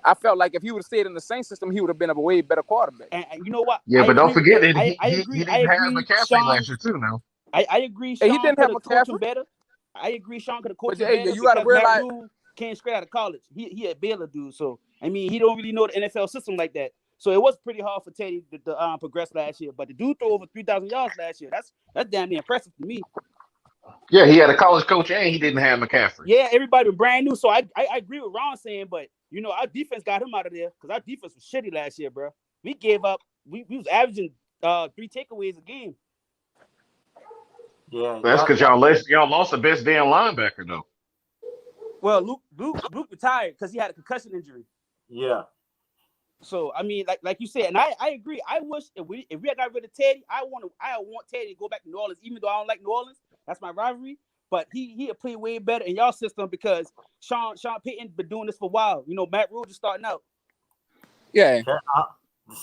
I felt like if he would have stayed in the same system, he would have been a way better quarterback. And you know what? Yeah, but don't forget that he didn't have McCaffrey last year too. Now I agree. Sean he didn't have McCaffrey better. I agree. Sean could have coached him better. You got to realize came straight out of college. He a Baylor dude, so I mean he don't really know the NFL system like that. So it was pretty hard for Teddy to progress last year. But the dude threw over 3,000 yards last year. That's damn near impressive to me. Yeah, he had a college coach and he didn't have McCaffrey. Yeah, everybody was brand new. So I agree with Ron saying, but you know, our defense got him out of there because our defense was shitty last year, bro. We gave up. We was averaging 3 takeaways a game. Yeah, that's because y'all lost the best damn linebacker though. Well, Luke retired because he had a concussion injury. Yeah. So I mean, like you said, and I agree. I wish if we got rid of Teddy, I want Teddy to go back to New Orleans, even though I don't like New Orleans. That's my rivalry. But he play way better in y'all system because Sean Payton been doing this for a while. You know, Matt Rule just starting out. Yeah.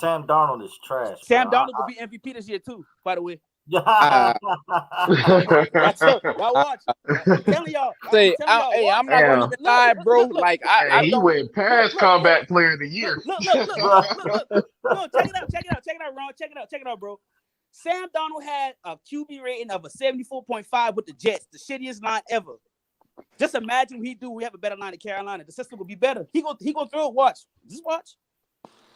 Sam Darnold is trash. Sam Darnold will be MVP this year too, by the way. That's it. Y'all watch. I'm telling y'all. I'm not gonna even lie, bro. Like he went past combat player of the year. Look. Check it out, Ron. Check it out, bro. Sam Darnold had a QB rating of a 74.5 with the Jets, the shittiest line ever. Just imagine we have a better line in Carolina. The system will be better. He go through it. Watch. Just watch.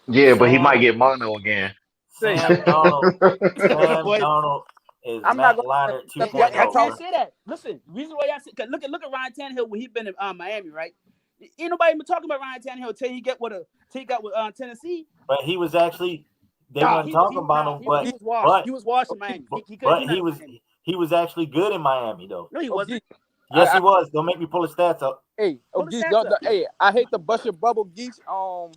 Yeah, but he might get mono again. Sam Darnold is Matt Leinart 2.0. I can't say that. Listen, the reason why I say, look at Ryan Tannehill when he been in Miami, right? Ain't nobody been talking about Ryan Tannehill till he got with Tennessee. But he was actually they weren't talking about him. But he was washed in Miami. He was actually good in Miami though. No, he wasn't. Yes, he was. Don't make me pull his stats up. Hey, I hate to bust your bubble, Geach. And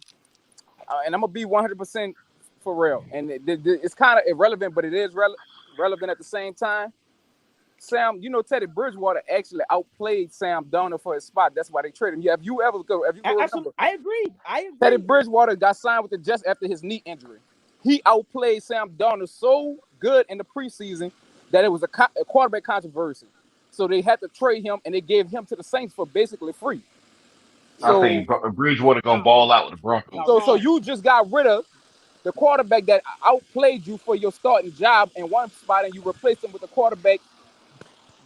I'm gonna be 100% for real. And it's kind of irrelevant, but it is relevant at the same time. Sam, you know, Teddy Bridgewater actually outplayed Sam Darnold for his spot. That's why they traded him. Have you remember? I agree. Teddy Bridgewater got signed with the Jets after his knee injury. He outplayed Sam Darnold so good in the preseason that it was a quarterback controversy. So they had to trade him, and they gave him to the Saints for basically free. So, I think Bridgewater gonna ball out with the Broncos. So you just got rid of the quarterback that outplayed you for your starting job in one spot, and you replaced him with a quarterback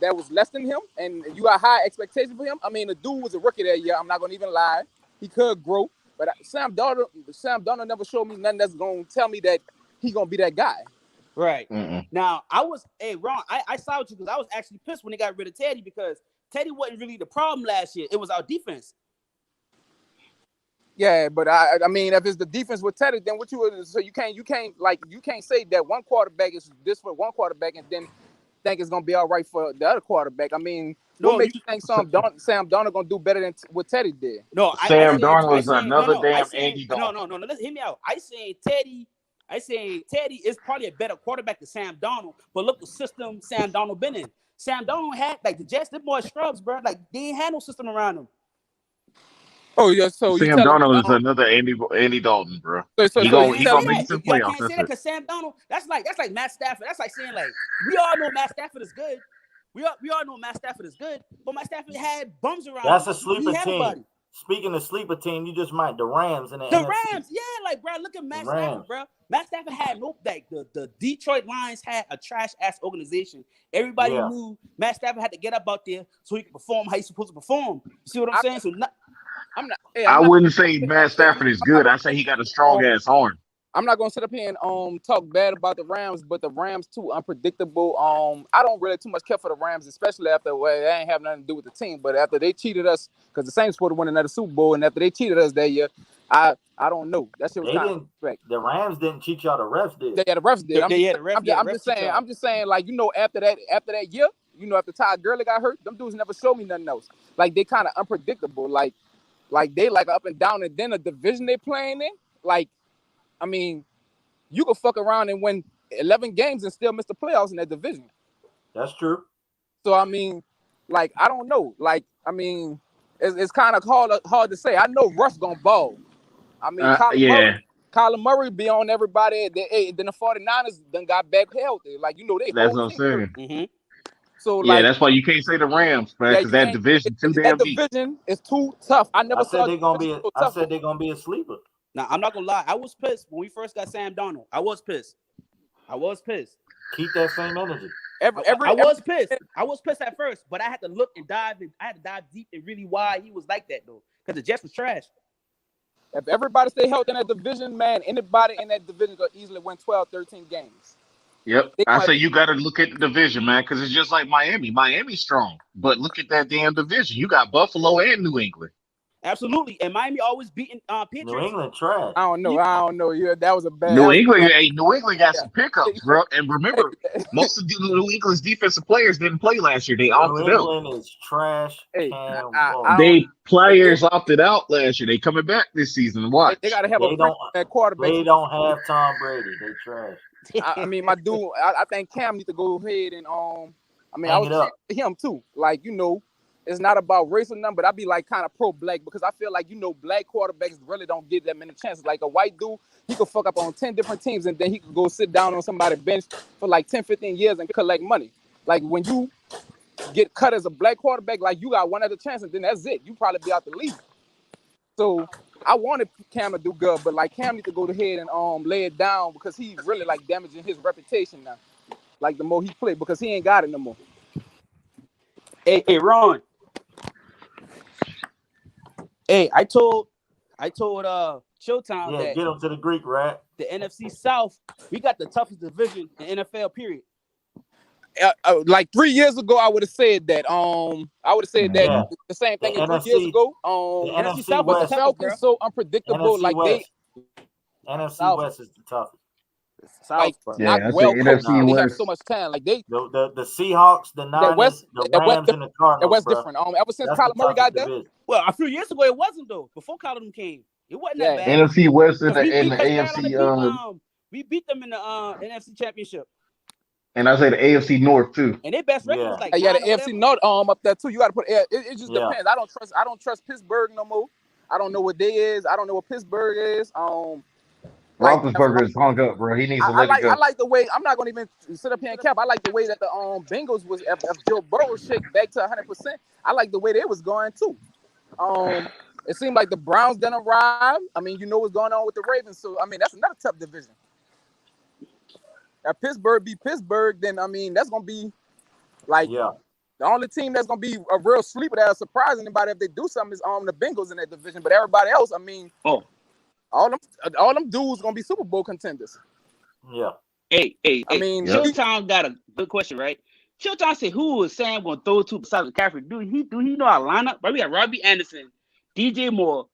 that was less than him, and you got high expectations for him. I mean, the dude was a rookie that year. I'm not gonna even lie; he could grow, but Sam Darnold never showed me nothing that's gonna tell me that he gonna be that guy. Right. Now, Ron, I saw you because I was actually pissed when they got rid of Teddy because Teddy wasn't really the problem last year. It was our defense. Yeah, but I mean, if it's the defense with Teddy, then what you can't say that one quarterback is this for one quarterback and then think it's gonna be all right for the other quarterback. I mean, what makes you think Sam Darnold gonna do better than what Teddy did? No, Sam Darnold is another damn Andy Dalton. No. Let's hear me out. I saying Teddy I say Teddy is probably a better quarterback than Sam Darnold, but look the system Sam Darnold been in. Sam Darnold had like the Jets, them boys scrubs, bro. Like they ain't had no system around them. Oh yeah, so you Sam telling Darnold is another Andy Dalton, bro. so He you gonna telling make me some Y'all playoffs. can't say that because Sam Darnold. That's like Matt Stafford. That's like saying like we all know Matt Stafford is good. We all know Matt Stafford is good, but Matt Stafford had bums around. That's him. a sleeper He had team. nobody. Speaking of sleeper team, you just might the Rams and The NFC. Rams, yeah, like bro, look at Matt The Rams. Stafford, bro. Matt Stafford had no like the Detroit Lions had a trash ass organization. Everybody Yeah. knew Matt Stafford had to get up out there so he could perform how he's supposed to perform. You see what I'm saying? So I wouldn't say Matt Stafford is good. I say he got a strong ass arm. I'm not gonna sit up here and talk bad about the Rams, but the Rams too unpredictable. I don't really too much care for the Rams, especially after they ain't have nothing to do with the team. But after they cheated us, because the Saints supposed to win another Super Bowl, and after they cheated us that year, I don't know. That shit was They kind didn't. of The Rams didn't cheat y'all. The refs did. Yeah, the refs did. I'm I'm just saying, like, you know, after that year, you know, after Todd Gurley got hurt, them dudes never showed me nothing else. Like they kind of unpredictable. Like they like up and down, and then the division they playing in. Like, I mean, you could fuck around and win 11 games and still miss the playoffs in that division. That's true. So I mean, like, I don't know. Like, I mean, it's kind of hard to say. I know Russ gonna ball. I mean, Kyler Murray be on everybody. Then the 49ers done got back healthy. Like, you know, they That's whole what I'm team. saying. Mm-hmm. So Yeah, like, that's why you can't say the Rams, man, because that division too damn deep. That division is too tough. I said they're gonna be. I said they're gonna be a sleeper. Now I'm not gonna lie. I was pissed when we first got Sam Darnold. I was pissed. Keep that same energy. I was pissed. I was pissed at first, but I had to look and dive. I had to dive deep and really why he was like that though, because the Jets was trash. If everybody stay healthy in that division, man, anybody in that division could easily win 12, 13 games. Yep. I say you got to look at the division, man, because it's just like Miami. Miami's strong, but look at that damn division. You got Buffalo and New England. Absolutely, and Miami always beating Patriots. New England trash. I don't know. Yeah, that was a bad. New England got some pickups, bro. And remember, most of the New England's defensive players didn't play last year. They opted out. New England is trash. Players opted out last year. They coming back this season. Watch. They got to have a quarterback. They don't have Tom Brady. They trash. I mean, my dude. I think Cam needs to go ahead and I mean, I was him too. Like, you know, it's not about race or nothing, but I be like kind of pro-black because I feel like, you know, black quarterbacks really don't get that many chances. Like a white dude, he could fuck up on 10 different teams and then he could go sit down on somebody's bench for like 10, 15 years and collect money. Like when you get cut as a black quarterback, like you got one other chance and then that's it. You probably be out the league. So I wanted Cam to do good, but like Cam need to go ahead and lay it down because he's really like damaging his reputation now. Like the more he play because he ain't got it no more. Hey, Ron. Hey, I told Showtime that get him to the Greek, right? The NFC South, we got the toughest division in NFL. Period. Like 3 years ago, I would have said that. I would have said that the same thing as 3 years ago. NFC South was the Falcons so unpredictable. NFC like West. NFC West is the toughest. Like, NFC They West. have so much talent. Like the Seahawks, the Niners, the Rams, and the Cardinals. That West different. Ever since Kyler Murray got there. Well, a few years ago it wasn't though. Before Kyler came, it wasn't that bad. NFC West and the AFC. We beat them in the NFC Championship. And I say the AFC North too. And their best record was like the AFC North up there too. You got to put it just depends. I don't trust Pittsburgh no more. I don't know what they is. I don't know what Pittsburgh is. Roethlisberger is hung up, bro. He needs to let it go. I like the way. I'm not gonna even sit up here and cap. I like the way that the Bengals was. If Joe Burrow shake back to 100%, I like the way they was going too. It seemed like the Browns didn't arrive. I mean, you know what's going on with the Ravens. So I mean, that's another tough division. If Pittsburgh beat Pittsburgh, then I mean that's gonna be like the only team that's gonna be a real sleeper that'll surprise anybody if they do something is the Bengals in that division. But everybody else, I mean, all them dudes gonna be Super Bowl contenders. Yeah. Hey. I mean, Showtime got a good question, right? Showtime said, "Who is Sam gonna throw to besides McCaffrey? Do he know our lineup? But we got Robbie Anderson, DJ Moore,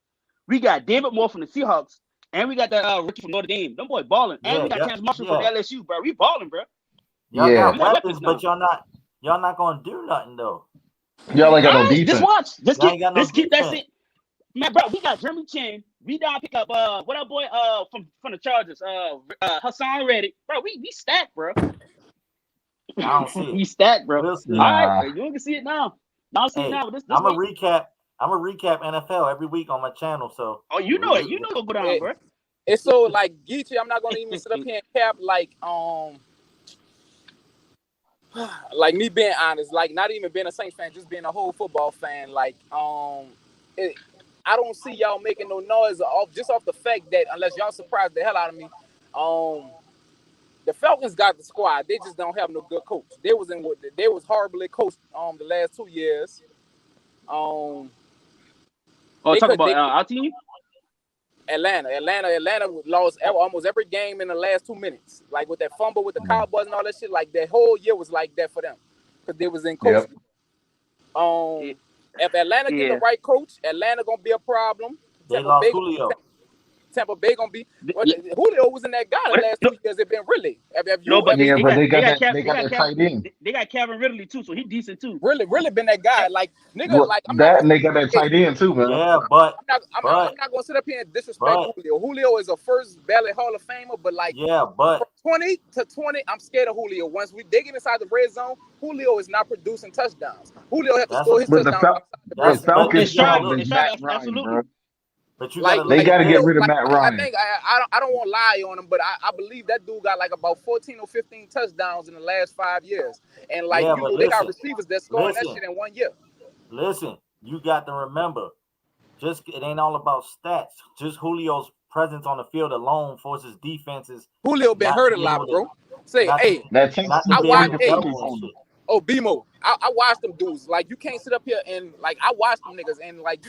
we got David Moore from the Seahawks, and we got that rookie from Notre Dame. Them boy balling, and we got Terrence Marshall from LSU, bro. We balling, bro. Y'all got weapons, but y'all not gonna do nothing though. Y'all ain't got no defense. Just watch. Just keep that shit. Man, bro, we got Jeremy Chin, We down pick up what up, boy? From the Chargers. Hassan Reddick, bro. We stacked, bro. I don't see it. We stacked, bro. We'll see. All right, you can see it now. Y'all see it now. This I'm a week. recap. I'm a recap NFL every week on my channel. So you know it. You know what'll go down, bro. It's so like Geechee, I'm not gonna even sit up here and cap like me being honest, like not even being a Saints fan, just being a whole football fan. Like I don't see y'all making no noise off the fact that unless y'all surprised the hell out of me, the Falcons got the squad. They just don't have no good coach. They was horribly coached the last 2 years. Talk about our team. Atlanta lost almost every game in the last 2 minutes. Like with that fumble with the Cowboys and all that shit. Like that whole year was like that for them because they was in coach. Yep. If Atlanta get the right coach, Atlanta gonna be a problem. They lost Julio. Tampa Bay gonna be. Julio wasn't that guy the last 2 years. It been really. But they got that tight end. They got Calvin Ridley too, so he decent too. Really been that guy. Like nigga, and they got that tight end too, man. Yeah, but I'm not gonna sit up here and disrespect Julio. Julio is a first ballot Hall of Famer, but like but 20 to 20, I'm scared of Julio. Once we dig inside the red zone, Julio is not producing touchdowns. Julio has to score his touchdowns. The Falcons is Matt Ryan, bro. But you they got to get rid of Matt Ryan. I think I don't want to lie on him, but I believe that dude got like about 14 or 15 touchdowns in the last 5 years, and like they got receivers that scoring that shit in 1 year. Listen, you got to remember, it ain't all about stats. Just Julio's presence on the field alone forces defenses. Julio been hurt a lot, bro. BMO, I watched them dudes. Like you can't sit up here and like I watched them niggas and like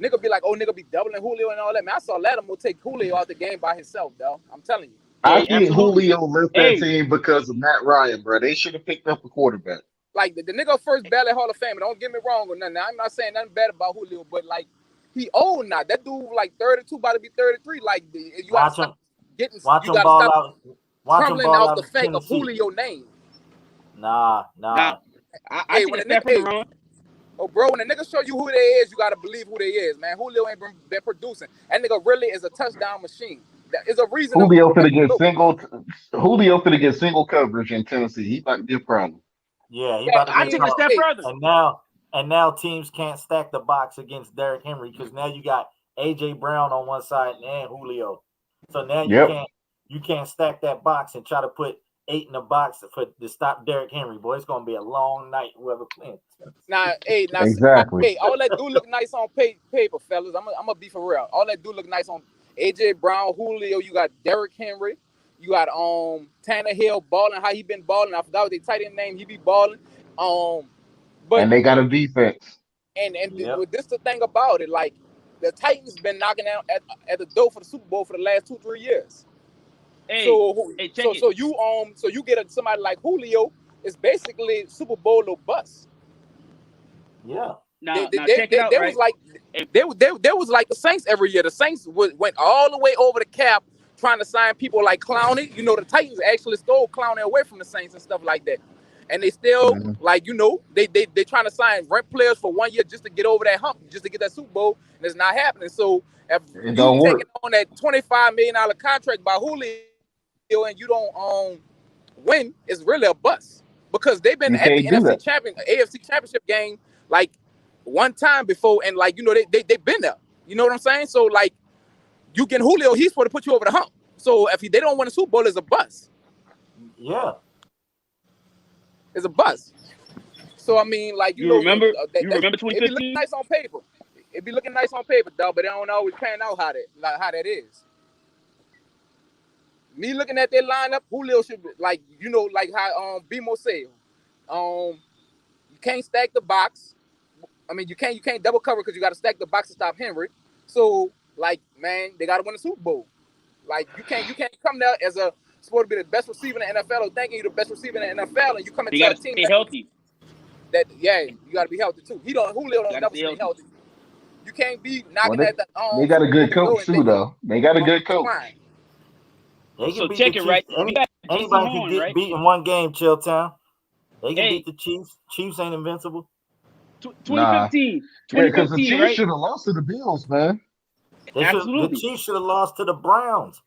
nigga be like, nigga be doubling Julio and all that. Man, I saw Lattimore take Julio out the game by himself, though. I'm telling you. I think Julio left that team because of Matt Ryan, bro. They should have picked up a quarterback. Like the nigga first ballot Hall of Fame. Don't get me wrong or nothing. I'm not saying nothing bad about Julio, but like he old now. That dude like 32, about to be 33. Like you gotta stop getting. You gotta stop crumbling out the fact of Julio name. Nah. I think it's that from wrong. Oh, bro, when a nigga show you who they is, you gotta believe who they is, man. Julio ain't been producing. That nigga really is a touchdown machine. There's a reason. Julio finna get single coverage in Tennessee. He might be a problem. Yeah, he about to I take a step further. And now teams can't stack the box against Derrick Henry because now you got AJ Brown on one side and Julio. So now you can't stack that box and try to put 8 in the box to stop Derrick Henry. Boy, it's gonna be a long night. Whoever playing. Exactly. Hey, all that do look nice on paper, fellas. I'm gonna be for real. All that do look nice on AJ Brown, Julio. You got Derrick Henry. You got Tannehill balling. How he been balling? I forgot what they tight end name. He be balling. And they got a defense. And this the thing about it. Like the Titans been knocking out at the door for the Super Bowl for the last 2-3 years. So you get somebody like Julio, it's basically Super Bowl or bust. Yeah. There was like the Saints every year. The Saints went all the way over the cap trying to sign people like Clowney. The Titans actually stole Clowney away from the Saints and stuff like that. And they still they trying to sign rent players for 1 year just to get over that hump, just to get that Super Bowl, and it's not happening. So if you taking on that $25 million contract by Julio and you don't win, it's really a bust because they've been at the AFC Championship game like one time before, and like they've been there. You know what I'm saying? So like you get Julio, he's supposed to put you over the hump. So if they don't win a Super Bowl, it's a bust. Yeah, it's a bust. So I mean, like you remember 2015? It be looking nice on paper. It be looking nice on paper, dog, but they don't always pan out how that is. Me looking at their lineup, Julio should be like how BMO said. You can't stack the box. I mean, you can't double cover because you got to stack the box to stop Henry. So, like, man, they got to win the Super Bowl. Like, you can't come there as supposed to be the best receiver in the NFL or thinking you're the best receiver in the NFL, and you come into a team stay healthy. You got to be healthy too. Julio don't never stay healthy. You can't be knocking at the. They got a good coach too, though. They got a good coach. So check it right. Anybody can get beat in one game, Chilltown. They can beat the Chiefs. Chiefs ain't invincible. 2015. Because the Chiefs should have lost to the Bills, man. Absolutely. The Chiefs should have lost to the Browns.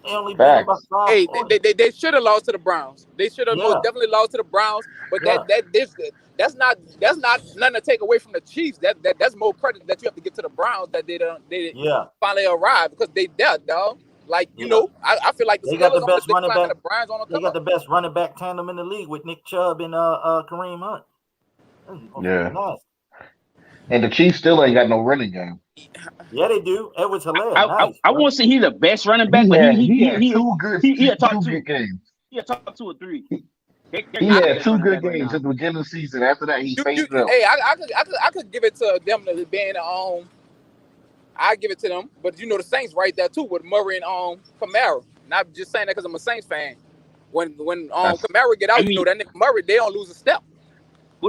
They only beat them by 5 Hey, points. they should have lost to the Browns. They should have most Yeah. definitely lost to the Browns. But Yeah. that's not nothing to take away from the Chiefs. That's more credit that you have to give to the Browns that they Yeah. finally arrived because they dead, dog. Like you Yeah. know, I feel like the They got the Steelers on the best running decline and back. the Browns on the They come got up. the best running back tandem in the league with Nick Chubb and Kareem Hunt. Yeah. Nice. And the Chiefs still ain't got no running game. Yeah, they do. It was hilarious. I won't say he's the best running back, but He had two good games. He had top 2 or 3. He had 2 good games at the beginning of the season. After that, he faded out. Hey, I could give it to them to being I give it to them, but you know the Saints right there too with Murray and Kamara. Not just saying that because I'm a Saints fan. When Kamara get out, you know that nigga Murray, they don't lose a step.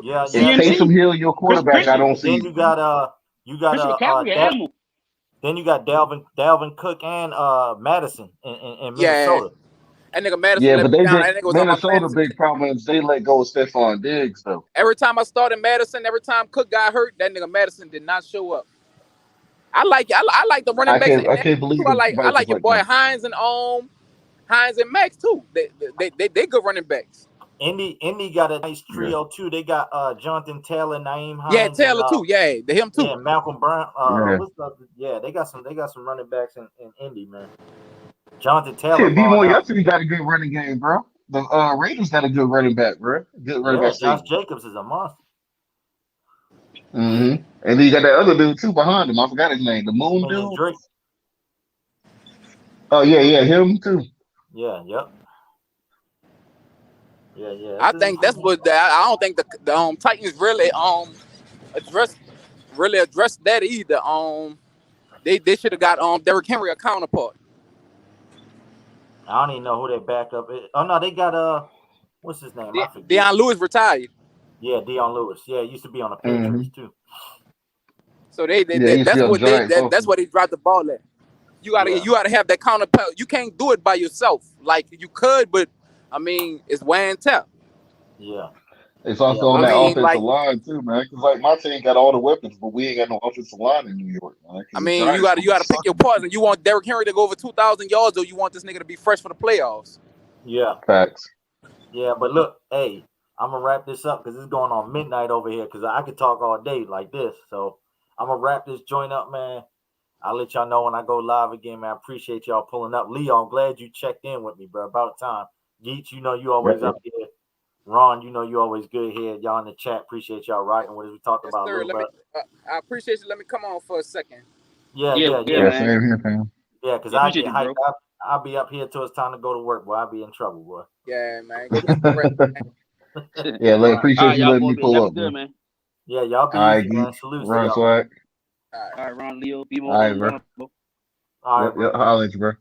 Yeah, If Taysom Hill your quarterback, I don't see. Then you got then you got Dalvin Cook and Madison in Minnesota. That nigga Madison. Yeah, but Minnesota big problem is they let go of Stephon Diggs though. Every time I started Madison, every time Cook got hurt, that nigga Madison did not show up. I like the running backs. I can't believe I like your boy Hines and Max too. They good running backs. Indy got a nice trio too. They got Jonathan Taylor, Naeem Hines. Yeah, Taylor too. Yeah, him too. Yeah, Malcolm Brown. They got some running backs in Indy, man. Jonathan Taylor. Shit, D-Moore, y'all two got a good running game, bro. The Raiders got a good running back, bro. Good running back. Josh Jacobs is a monster. Mm-hmm. And then you got that other dude too behind him. I forgot his name. The Moon dude. Drake. Oh yeah, him too. Yeah, yep. Yeah. I think that's what I don't think the Titans really addressed that either. They should have got Derrick Henry a counterpart. I don't even know who their backup is. Oh no, they got what's his name? Deion Lewis retired. Yeah, Deion Lewis. Yeah, he used to be on the Patriots too. So that's what they dropped the ball at. You gotta have that counterpart. You can't do it by yourself. Like you could, but I mean it's wear and tear. Yeah. It's also on that offensive line too, man. Because like my team got all the weapons, but we ain't got no offensive line in New York, man. I mean, you gotta pick your poison. You want Derrick Henry to go over 2,000 yards, or you want this nigga to be fresh for the playoffs? Yeah. Facts. Yeah, but look, hey, I'm gonna wrap this up because it's going on midnight over here. Because I could talk all day like this, so I'm gonna wrap this joint up, man. I'll let y'all know when I go live again, man. I appreciate y'all pulling up. Leo, I'm glad you checked in with me, bro. About time. Geets, you know you always up here. Ron, you know you always good here. Y'all in the chat, appreciate y'all writing what we talked about. I appreciate you. Let me come on for a second. Yeah. Same here, fam. Yeah, because I get hyped up. I'll be up here till it's time to go to work, boy. I'll be in trouble, boy. Yeah, man. Go get the rest, man. Yeah, appreciate you letting me pull up, good, man. Yeah, y'all be easy, man. Salute. Ron Swag. All right, Ron, Leo, be more. All right, bro. All right, I'll let you, bro.